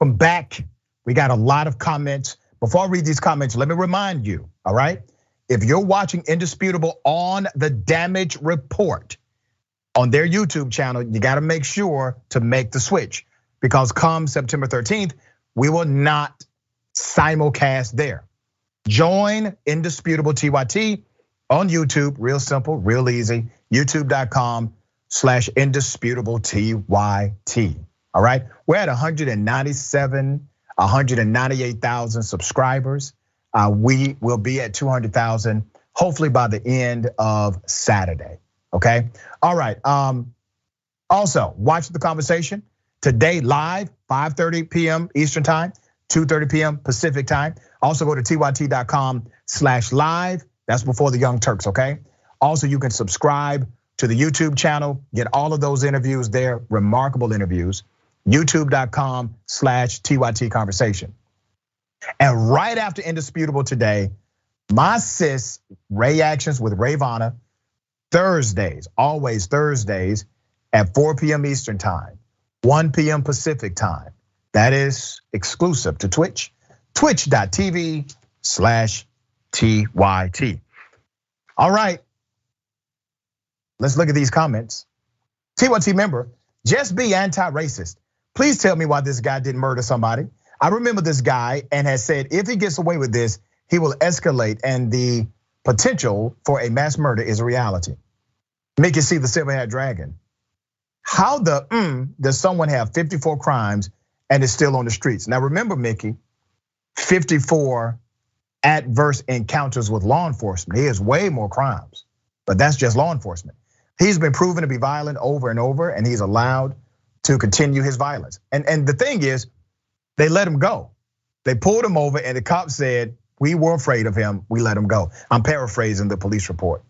Speaker 10: Welcome back. We got a lot of comments. Before I read these comments, let me remind you, all right? If you're watching Indisputable on the Damage Report on their YouTube channel, you gotta make sure to make the switch, because come September 13th, we will not simulcast there. Join Indisputable TYT on YouTube, real simple, real easy, youtube.com/Indisputable TYT. All right, we're at 198,000 subscribers. We will be at 200,000, hopefully by the end of Saturday, okay? All right, also watch the conversation today live, 5:30 p.m. Eastern time, 2:30 p.m. Pacific time. Also go to tyt.com/live, that's before the Young Turks, okay? Also, you can subscribe to the YouTube channel, get all of those interviews there, remarkable interviews, youtube.com/TYT conversation. And right after Indisputable today, my sis, Ray Actions with Rayvana, Thursdays, always Thursdays at 4 p.m. Eastern time, 1 p.m. Pacific time. That is exclusive to Twitch, twitch.tv/TYT. All right, let's look at these comments. TYT member, just be anti-racist. Please tell me why this guy didn't murder somebody. I remember this guy and has said if he gets away with this, he will escalate, and the potential for a mass murder is a reality. Make you see the silver-haired dragon. How does someone have 54 crimes and is still on the streets? Now remember, Mickey, 54 adverse encounters with law enforcement. He has way more crimes, but that's just law enforcement. He's been proven to be violent over and over, and he's allowed to continue his violence. And the thing is, they let him go. They pulled him over and the cops said, we were afraid of him, we let him go. I'm paraphrasing the police report.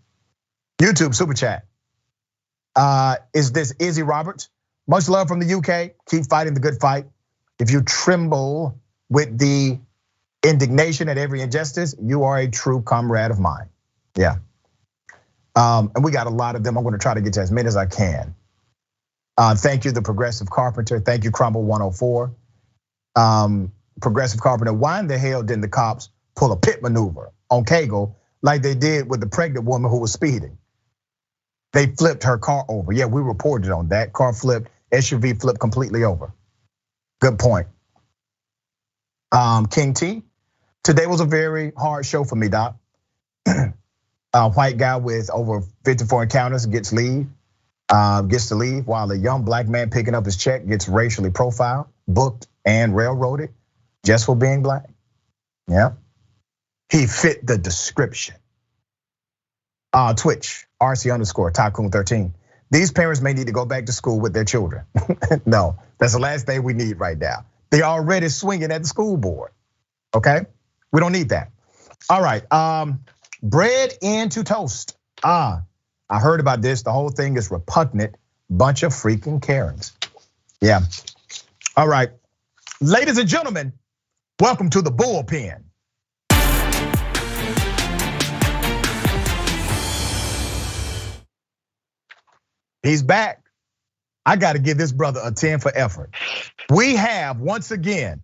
Speaker 10: YouTube super chat. Is this Izzy Roberts? Much love from the UK, keep fighting the good fight. If you tremble with the indignation at every injustice, you are a true comrade of mine. Yeah. And we got a lot of them. I'm gonna try to get to as many as I can. Thank you, the Progressive Carpenter. Thank you, Crumble 104. Progressive Carpenter, why in the hell didn't the cops pull a pit maneuver on Cagle like they did with the pregnant woman who was speeding? They flipped her car over. Yeah, we reported on that. Car flipped, SUV flipped completely over. Good point. King T, today was a very hard show for me, Doc. A white guy with over 54 encounters gets to leave, while a young black man picking up his check gets racially profiled, booked, and railroaded just for being black. Yeah, he fit the description. Twitch, RC_Tycoon13. These parents may need to go back to school with their children. No, that's the last thing we need right now. They're already swinging at the school board, okay? We don't need that. All right, bread into toast. I heard about this, the whole thing is repugnant, bunch of freaking Karens. Yeah, all right. Ladies and gentlemen, welcome to the bullpen. He's back. I gotta give this brother a 10 for effort. We have, once again,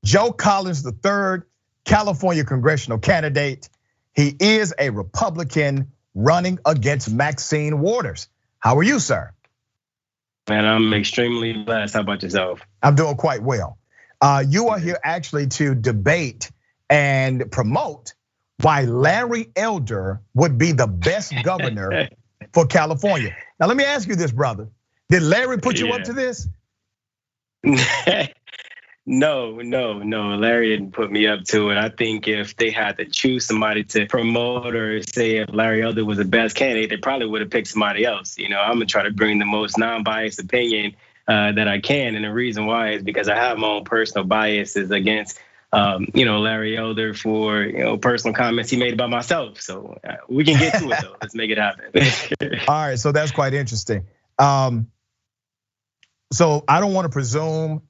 Speaker 10: Joe Collins III, California congressional candidate. He is a Republican running against Maxine Waters. How are you, sir?
Speaker 9: Man, I'm extremely blessed. How about yourself?
Speaker 10: I'm doing quite well. You are here actually to debate and promote why Larry Elder would be the best governor for California. Now, let me ask you this, brother. Did Larry put you up to this?
Speaker 9: No, Larry didn't put me up to it. I think if they had to choose somebody to promote or say if Larry Elder was the best candidate, they probably would have picked somebody else. I'm gonna try to bring the most non-biased opinion that I can. And the reason why is because I have my own personal biases against Larry Elder for personal comments he made about myself. So we can get to it though. Let's make it happen.
Speaker 10: All right, so that's quite interesting. So I don't want to presume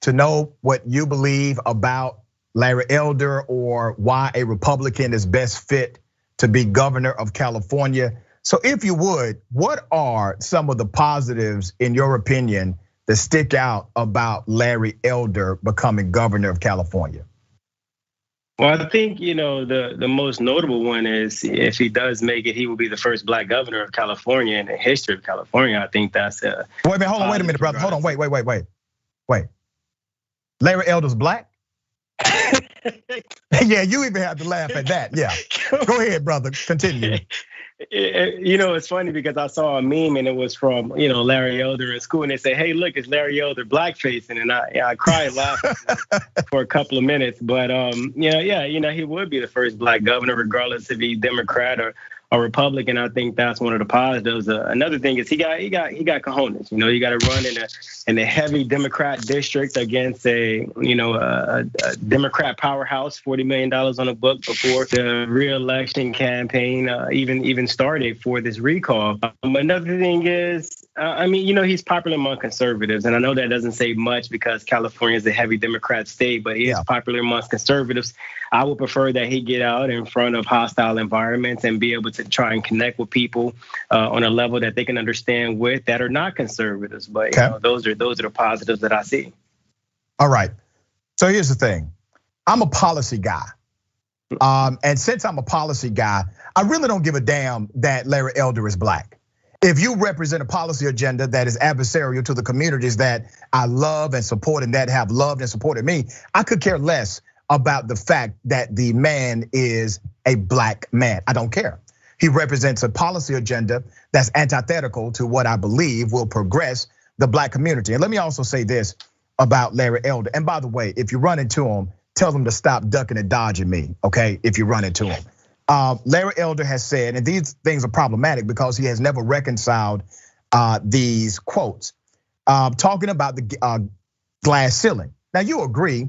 Speaker 10: to know what you believe about Larry Elder or why a Republican is best fit to be governor of California. So if you would, what are some of the positives, in your opinion, that stick out about Larry Elder becoming governor of California?
Speaker 9: Well, I think, the most notable one is if he does make it, he will be the first black governor of California in the history of California. I think that's a.
Speaker 10: Wait a minute, hold on, wait a minute, brother. Hold on, wait. Larry Elder's black? Yeah, you even have to laugh at that. Yeah. Go ahead, brother. Continue.
Speaker 9: It's funny because I saw a meme and it was from, Larry Elder in school, and they say, "Hey, look, it's Larry Elder blackfacing," and I cried laughing for a couple of minutes. But he would be the first black governor, regardless if he's Democrat or Republican. I think that's one of the positives. Another thing is he got cojones. You got to run in a heavy Democrat district against a Democrat powerhouse. $40 million on a book before the re-election campaign even started for this recall. Another thing is, he's popular among conservatives, and I know that doesn't say much because California is a heavy Democrat state, but he is popular amongst conservatives. I would prefer that he get out in front of hostile environments and be able to try and connect with people on a level that they can understand with that are not conservatives. But those are the positives that I see.
Speaker 10: All right. So here's the thing. I'm a policy guy. And since I'm a policy guy, I really don't give a damn that Larry Elder is black. If you represent a policy agenda that is adversarial to the communities that I love and support and that have loved and supported me, I could care less about the fact that the man is a black man. I don't care. He represents a policy agenda that's antithetical to what I believe will progress the black community. And let me also say this about Larry Elder. And by the way, if you run into him, tell him to stop ducking and dodging me, okay? If you run into him. Larry Elder has said, and these things are problematic because he has never reconciled these quotes, talking about the glass ceiling. Now you agree,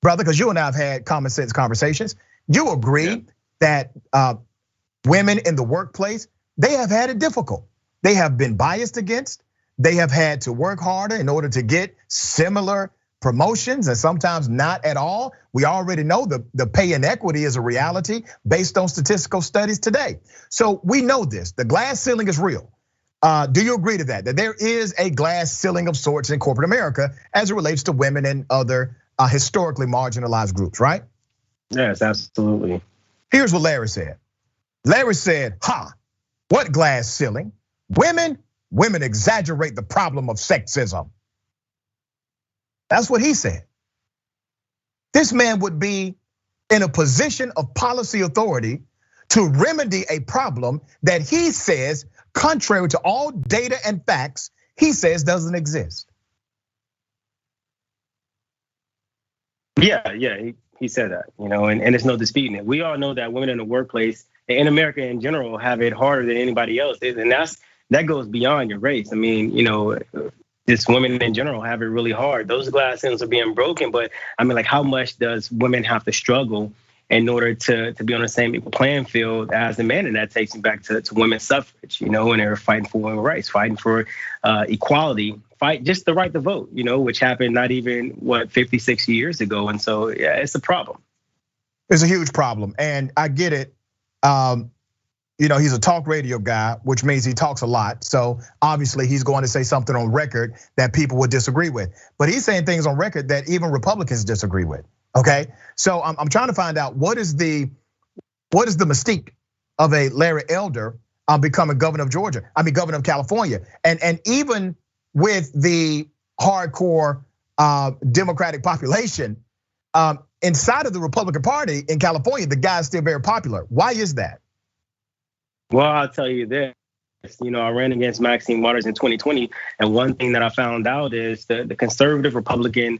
Speaker 10: brother, because you and I have had common sense conversations. You agree that women in the workplace, they have had it difficult. They have been biased against. They have had to work harder in order to get similar promotions and sometimes not at all. We already know the pay inequity is a reality based on statistical studies today. So we know this, the glass ceiling is real. Do you agree to that? That there is a glass ceiling of sorts in corporate America as it relates to women and other historically marginalized groups, right?
Speaker 9: Yes, absolutely.
Speaker 10: Here's what Larry said. Larry said, what glass ceiling? Women exaggerate the problem of sexism. That's what he said. This man would be in a position of policy authority to remedy a problem that he says, contrary to all data and facts, he says doesn't exist.
Speaker 9: Yeah, he said that, and there's no disputing it. We all know that women in the workplace, in America in general, have it harder than anybody else, and that goes beyond your race. I mean, just women in general have it really hard. Those glass ceilings are being broken, but I mean, like, how much does women have to struggle in order to be on the same equal playing field as the men? And that takes me back to women's suffrage, and they're fighting for women's rights, fighting for equality, fight just the right to vote, which happened not even 56 years ago. And so, yeah, it's a problem.
Speaker 10: It's a huge problem, and I get it. He's a talk radio guy, which means he talks a lot. So obviously he's going to say something on record that people would disagree with. But he's saying things on record that even Republicans disagree with. Okay, so I'm trying to find out what is the mystique of a Larry Elder becoming governor of governor of California, and even with the hardcore Democratic population inside of the Republican Party in California, the guy is still very popular. Why is that?
Speaker 9: Well, I'll tell you this. I ran against Maxine Waters in 2020, and one thing that I found out is the conservative Republican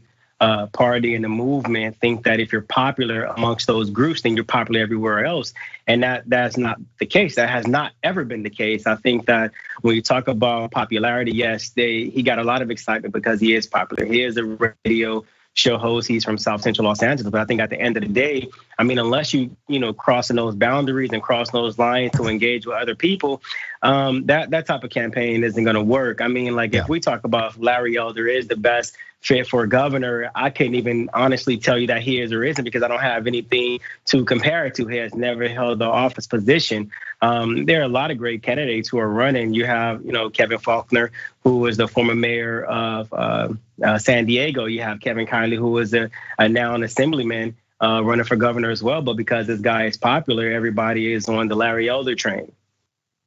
Speaker 9: party and the movement think that if you're popular amongst those groups, then you're popular everywhere else. And that's not the case. That has not ever been the case. I think that when you talk about popularity, yes, he got a lot of excitement because he is popular. He is a radio show host. He's from South Central Los Angeles. But I think at the end of the day, I mean, unless you crossing those boundaries and crossing those lines to engage with other people, that type of campaign isn't going to work. I mean, if we talk about Larry Elder is the best fit for governor. I can't even honestly tell you that he is or isn't because I don't have anything to compare it to. He has never held the office position. There are a lot of great candidates who are running. You have, Kevin Faulconer, who was the former mayor of San Diego. You have Kevin Kiley, who was now an assemblyman running for governor as well. But because this guy is popular, everybody is on the Larry Elder train.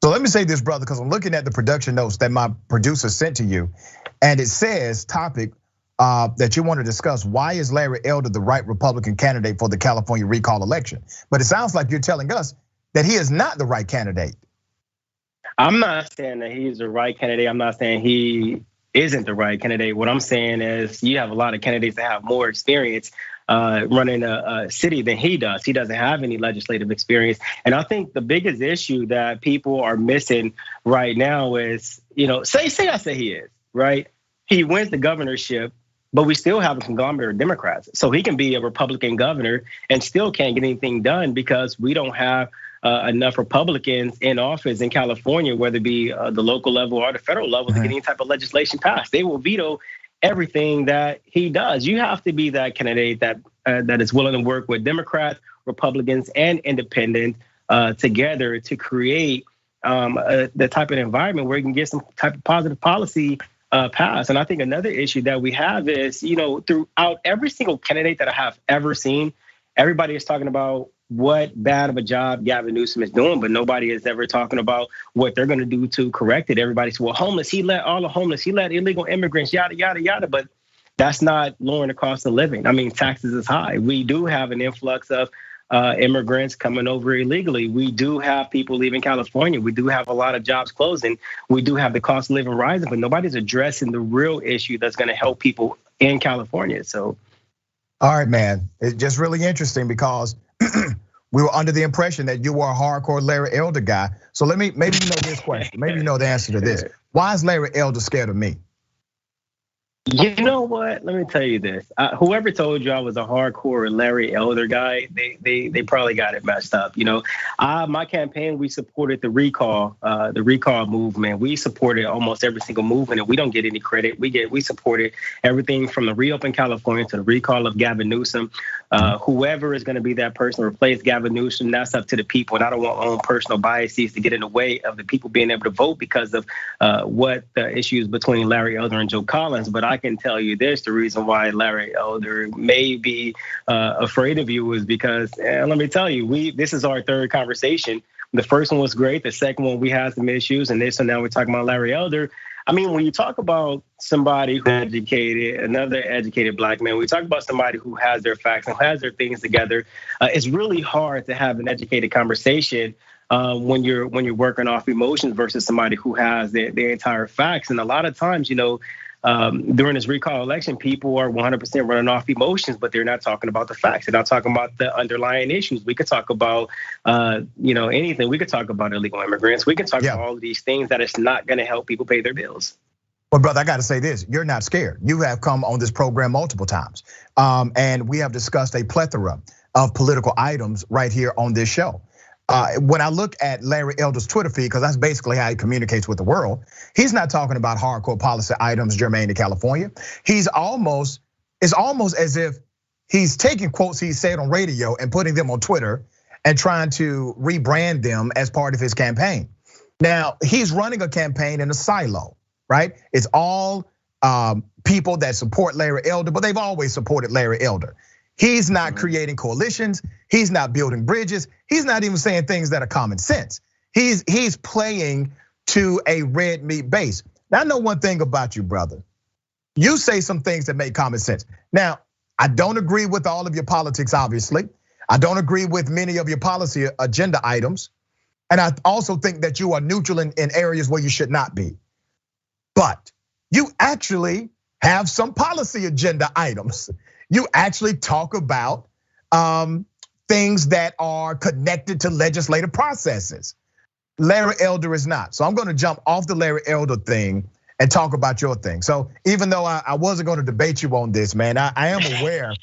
Speaker 10: So let me say this, brother, because I'm looking at the production notes that my producer sent to you, and it says topic that you want to discuss: why is Larry Elder the right Republican candidate for the California recall election? But it sounds like you're telling us that he is not the right candidate.
Speaker 9: I'm not saying that he's the right candidate. I'm not saying he isn't the right candidate. What I'm saying is you have a lot of candidates that have more experience running a city than he does. He doesn't have any legislative experience. And I think the biggest issue that people are missing right now is, say I say he is, right? He wins the governorship, but we still have a conglomerate of Democrats. So he can be a Republican governor and still can't get anything done because we don't have enough Republicans in office in California, whether it be the local level or the federal level, to get any type of legislation passed. They will veto everything that he does. You have to be that candidate that is willing to work with Democrats, Republicans, and independents together to create the type of environment where you can get some type of positive policy passed. And I think another issue that we have is, throughout every single candidate that I have ever seen, everybody is talking about what bad of a job Gavin Newsom is doing, but nobody is ever talking about what they're going to do to correct it. Everybody says, well, homeless, he let all the homeless, he let illegal immigrants, yada, yada, yada. But that's not lowering the cost of living. I mean, taxes is high. We do have an influx of immigrants coming over illegally. We do have people leaving California. We do have a lot of jobs closing. We do have the cost of living rising, but nobody's addressing the real issue that's going to help people in California. So,
Speaker 10: all right, man, it's just really interesting because we were under the impression that you were a hardcore Larry Elder guy. So maybe you know this question. Maybe you know the answer to this. Why is Larry Elder scared of me?
Speaker 9: You know what? Let me tell you this. Whoever told you I was a hardcore Larry Elder guy, they probably got it messed up. My campaign, we supported the recall movement. We supported almost every single movement, and we don't get any credit. We supported everything from the reopen California to the recall of Gavin Newsom. Whoever is going to be that person to replace Gavin Newsom, that's up to the people. And I don't want my own personal biases to get in the way of the people being able to vote because of what the issues between Larry Elder and Joe Collins. But I can tell you this, the reason why Larry Elder may be afraid of you is because, let me tell you, this is our third conversation. The first one was great. The second one, we had some issues. And so now we're talking about Larry Elder. I mean, when you talk about somebody who's educated, another educated black man, we talk about somebody who has their facts and has their things together. It's really hard to have an educated conversation when you're working off emotions versus somebody who has their entire facts. And a lot of times, during this recall election, people are 100% running off emotions, but they're not talking about the facts. They're not talking about the underlying issues. We could talk about, anything. We could talk about illegal immigrants. We can talk about all of these things that it's not going to help people pay their bills.
Speaker 10: Well, brother, I got to say this. You're not scared. You have come on this program multiple times. And we have discussed a plethora of political items right here on this show. When I look at Larry Elder's Twitter feed, because that's basically how he communicates with the world, he's not talking about hardcore policy items germane to California. It's almost as if he's taking quotes he said on radio and putting them on Twitter and trying to rebrand them as part of his campaign. Now, he's running a campaign in a silo, right? It's all people that support Larry Elder, but they've always supported Larry Elder. He's not creating coalitions. He's not building bridges. He's not even saying things that are common sense. He's playing to a red meat base. Now, I know one thing about you, brother. You say some things that make common sense. Now, I don't agree with all of your politics, obviously. I don't agree with many of your policy agenda items. And I also think that you are neutral in areas where you should not be. But you actually have some policy agenda items. You actually talk about things that are connected to legislative processes. Larry Elder is not. So I'm going to jump off the Larry Elder thing and talk about your thing. So even though I wasn't going to debate you on this, man, I am aware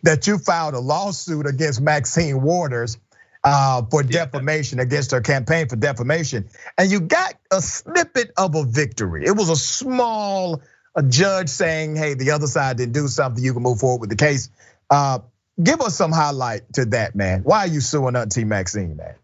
Speaker 10: that you filed a lawsuit against Maxine Waters for defamation, against her campaign for defamation. And you got a snippet of a victory. It was a small a judge saying, hey, the other side didn't do something, you can move forward with the case. Give us some highlight to that, man. Why are you suing Auntie Maxine, man?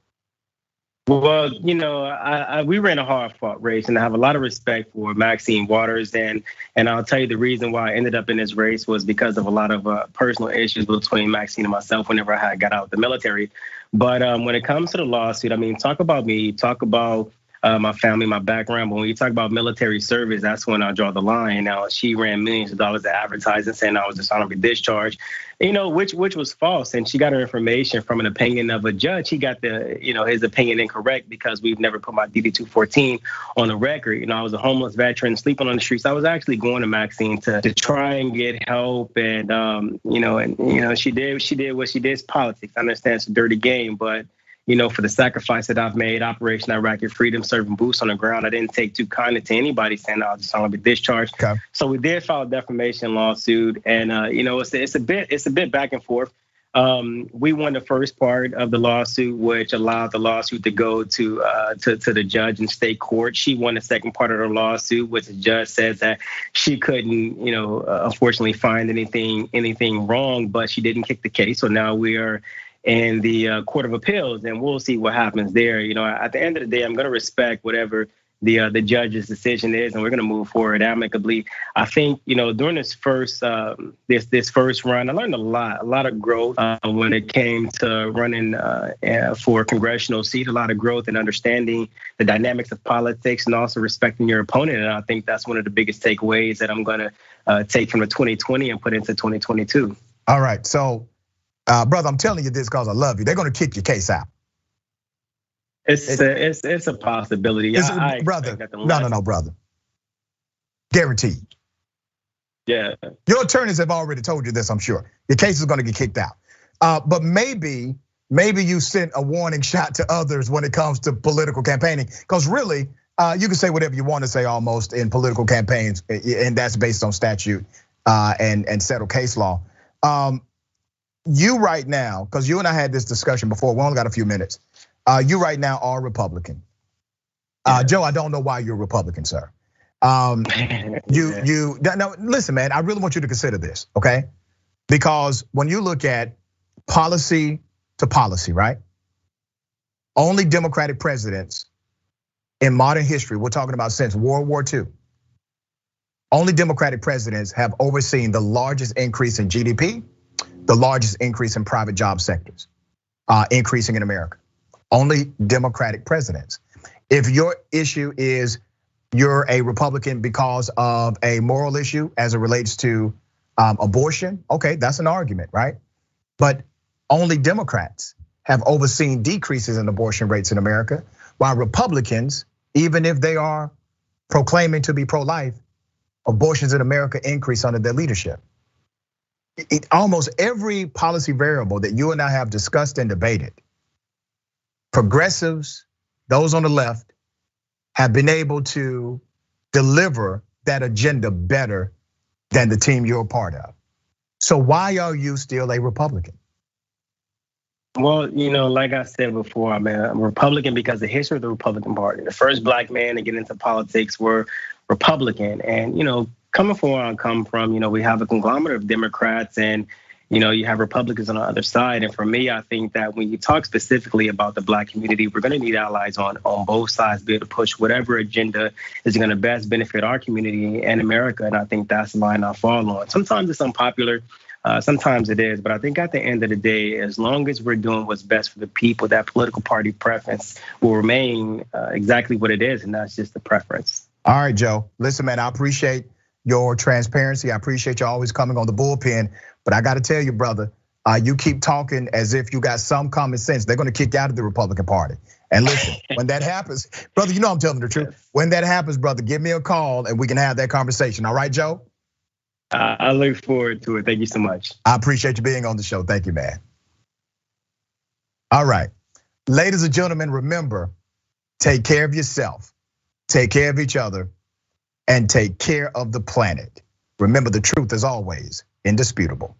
Speaker 9: Well, we ran a hard-fought race, and I have a lot of respect for Maxine Waters, and I'll tell you the reason why I ended up in this race was because of a lot of personal issues between Maxine and myself whenever I got out of the military. But when it comes to the lawsuit, I mean, talk about me, talk about my family, my background. But when you talk about military service, that's when I draw the line. Now, she ran millions of dollars of advertising saying I was dishonorably discharged, which was false. And she got her information from an opinion of a judge. He got his opinion incorrect because we've never put my DD-214 on the record. I was a homeless veteran sleeping on the streets. I was actually going to Maxine to try and get help. And, she did what she did. It's politics. I understand it's a dirty game, but for the sacrifice that I've made, Operation Iraqi Freedom, serving boots on the ground, I didn't take too kindly to anybody saying I was dishonorably discharged. Okay. So we did file a defamation lawsuit, and it's a bit back and forth. We won the first part of the lawsuit, which allowed the lawsuit to go to the judge in state court. She won the second part of the lawsuit, which the judge says that she couldn't, unfortunately find anything wrong, but she didn't kick the case. So now we are in the Court of Appeals, and we'll see what happens there. At the end of the day, I'm going to respect whatever the judge's decision is, and we're going to move forward amicably. I think during this first run, I learned a lot of growth when it came to running for a congressional seat. A lot of growth and understanding the dynamics of politics, and also respecting your opponent. And I think that's one of the biggest takeaways that I'm going to take from the 2020 and put into 2022.
Speaker 10: All right, so. Brother, I'm telling you this because I love you. They're going to kick your case out.
Speaker 9: It's a possibility.
Speaker 10: Brother, no, brother. Guaranteed.
Speaker 9: Yeah.
Speaker 10: Your attorneys have already told you this, I'm sure. Your case is going to get kicked out. But maybe you sent a warning shot to others when it comes to political campaigning. Because really, you can say whatever you want to say almost in political campaigns, and that's based on statute and settled case law. You right now, because you and I had this discussion before, we only got a few minutes. You right now are Republican. Joe, I don't know why you're a Republican, sir. Now listen, man, I really want you to consider this, okay? Because when you look at policy to policy, right? Only Democratic presidents in modern history, we're talking about since World War II, only Democratic presidents have overseen the largest increase in GDP, the largest increase in private job sectors, increasing in America. Only Democratic presidents. If your issue is you're a Republican because of a moral issue as it relates to abortion, okay, that's an argument, right? But only Democrats have overseen decreases in abortion rates in America, while Republicans, even if they are proclaiming to be pro-life, abortions in America increase under their leadership. Almost every policy variable that you and I have discussed and debated, progressives, those on the left, have been able to deliver that agenda better than the team you're a part of. So why are you still a Republican?
Speaker 9: Well, like I said before, I'm a Republican because the history of the Republican Party, the first black man to get into politics were Republican. And, coming from where I come from, we have a conglomerate of Democrats and, you have Republicans on the other side. And for me, I think that when you talk specifically about the black community, we're going to need allies on both sides to be able to push whatever agenda is going to best benefit our community and America. And I think that's the line I fall on. Sometimes it's unpopular. Sometimes it is, but I think at the end of the day, as long as we're doing what's best for the people, that political party preference will remain exactly what it is, and that's just the preference.
Speaker 10: All right, Joe. Listen, man, I appreciate your transparency. I appreciate you always coming on the bullpen, but I got to tell you, brother, you keep talking as if you got some common sense. They're going to kick you out of the Republican Party. And listen, when that happens, brother, I'm telling the truth. Yes. When that happens, brother, give me a call and we can have that conversation. All right, Joe?
Speaker 9: I look forward to it. Thank you so much.
Speaker 10: I appreciate you being on the show. Thank you, man. All right, ladies and gentlemen, remember, take care of yourself, take care of each other, and take care of the planet. Remember, the truth is always indisputable.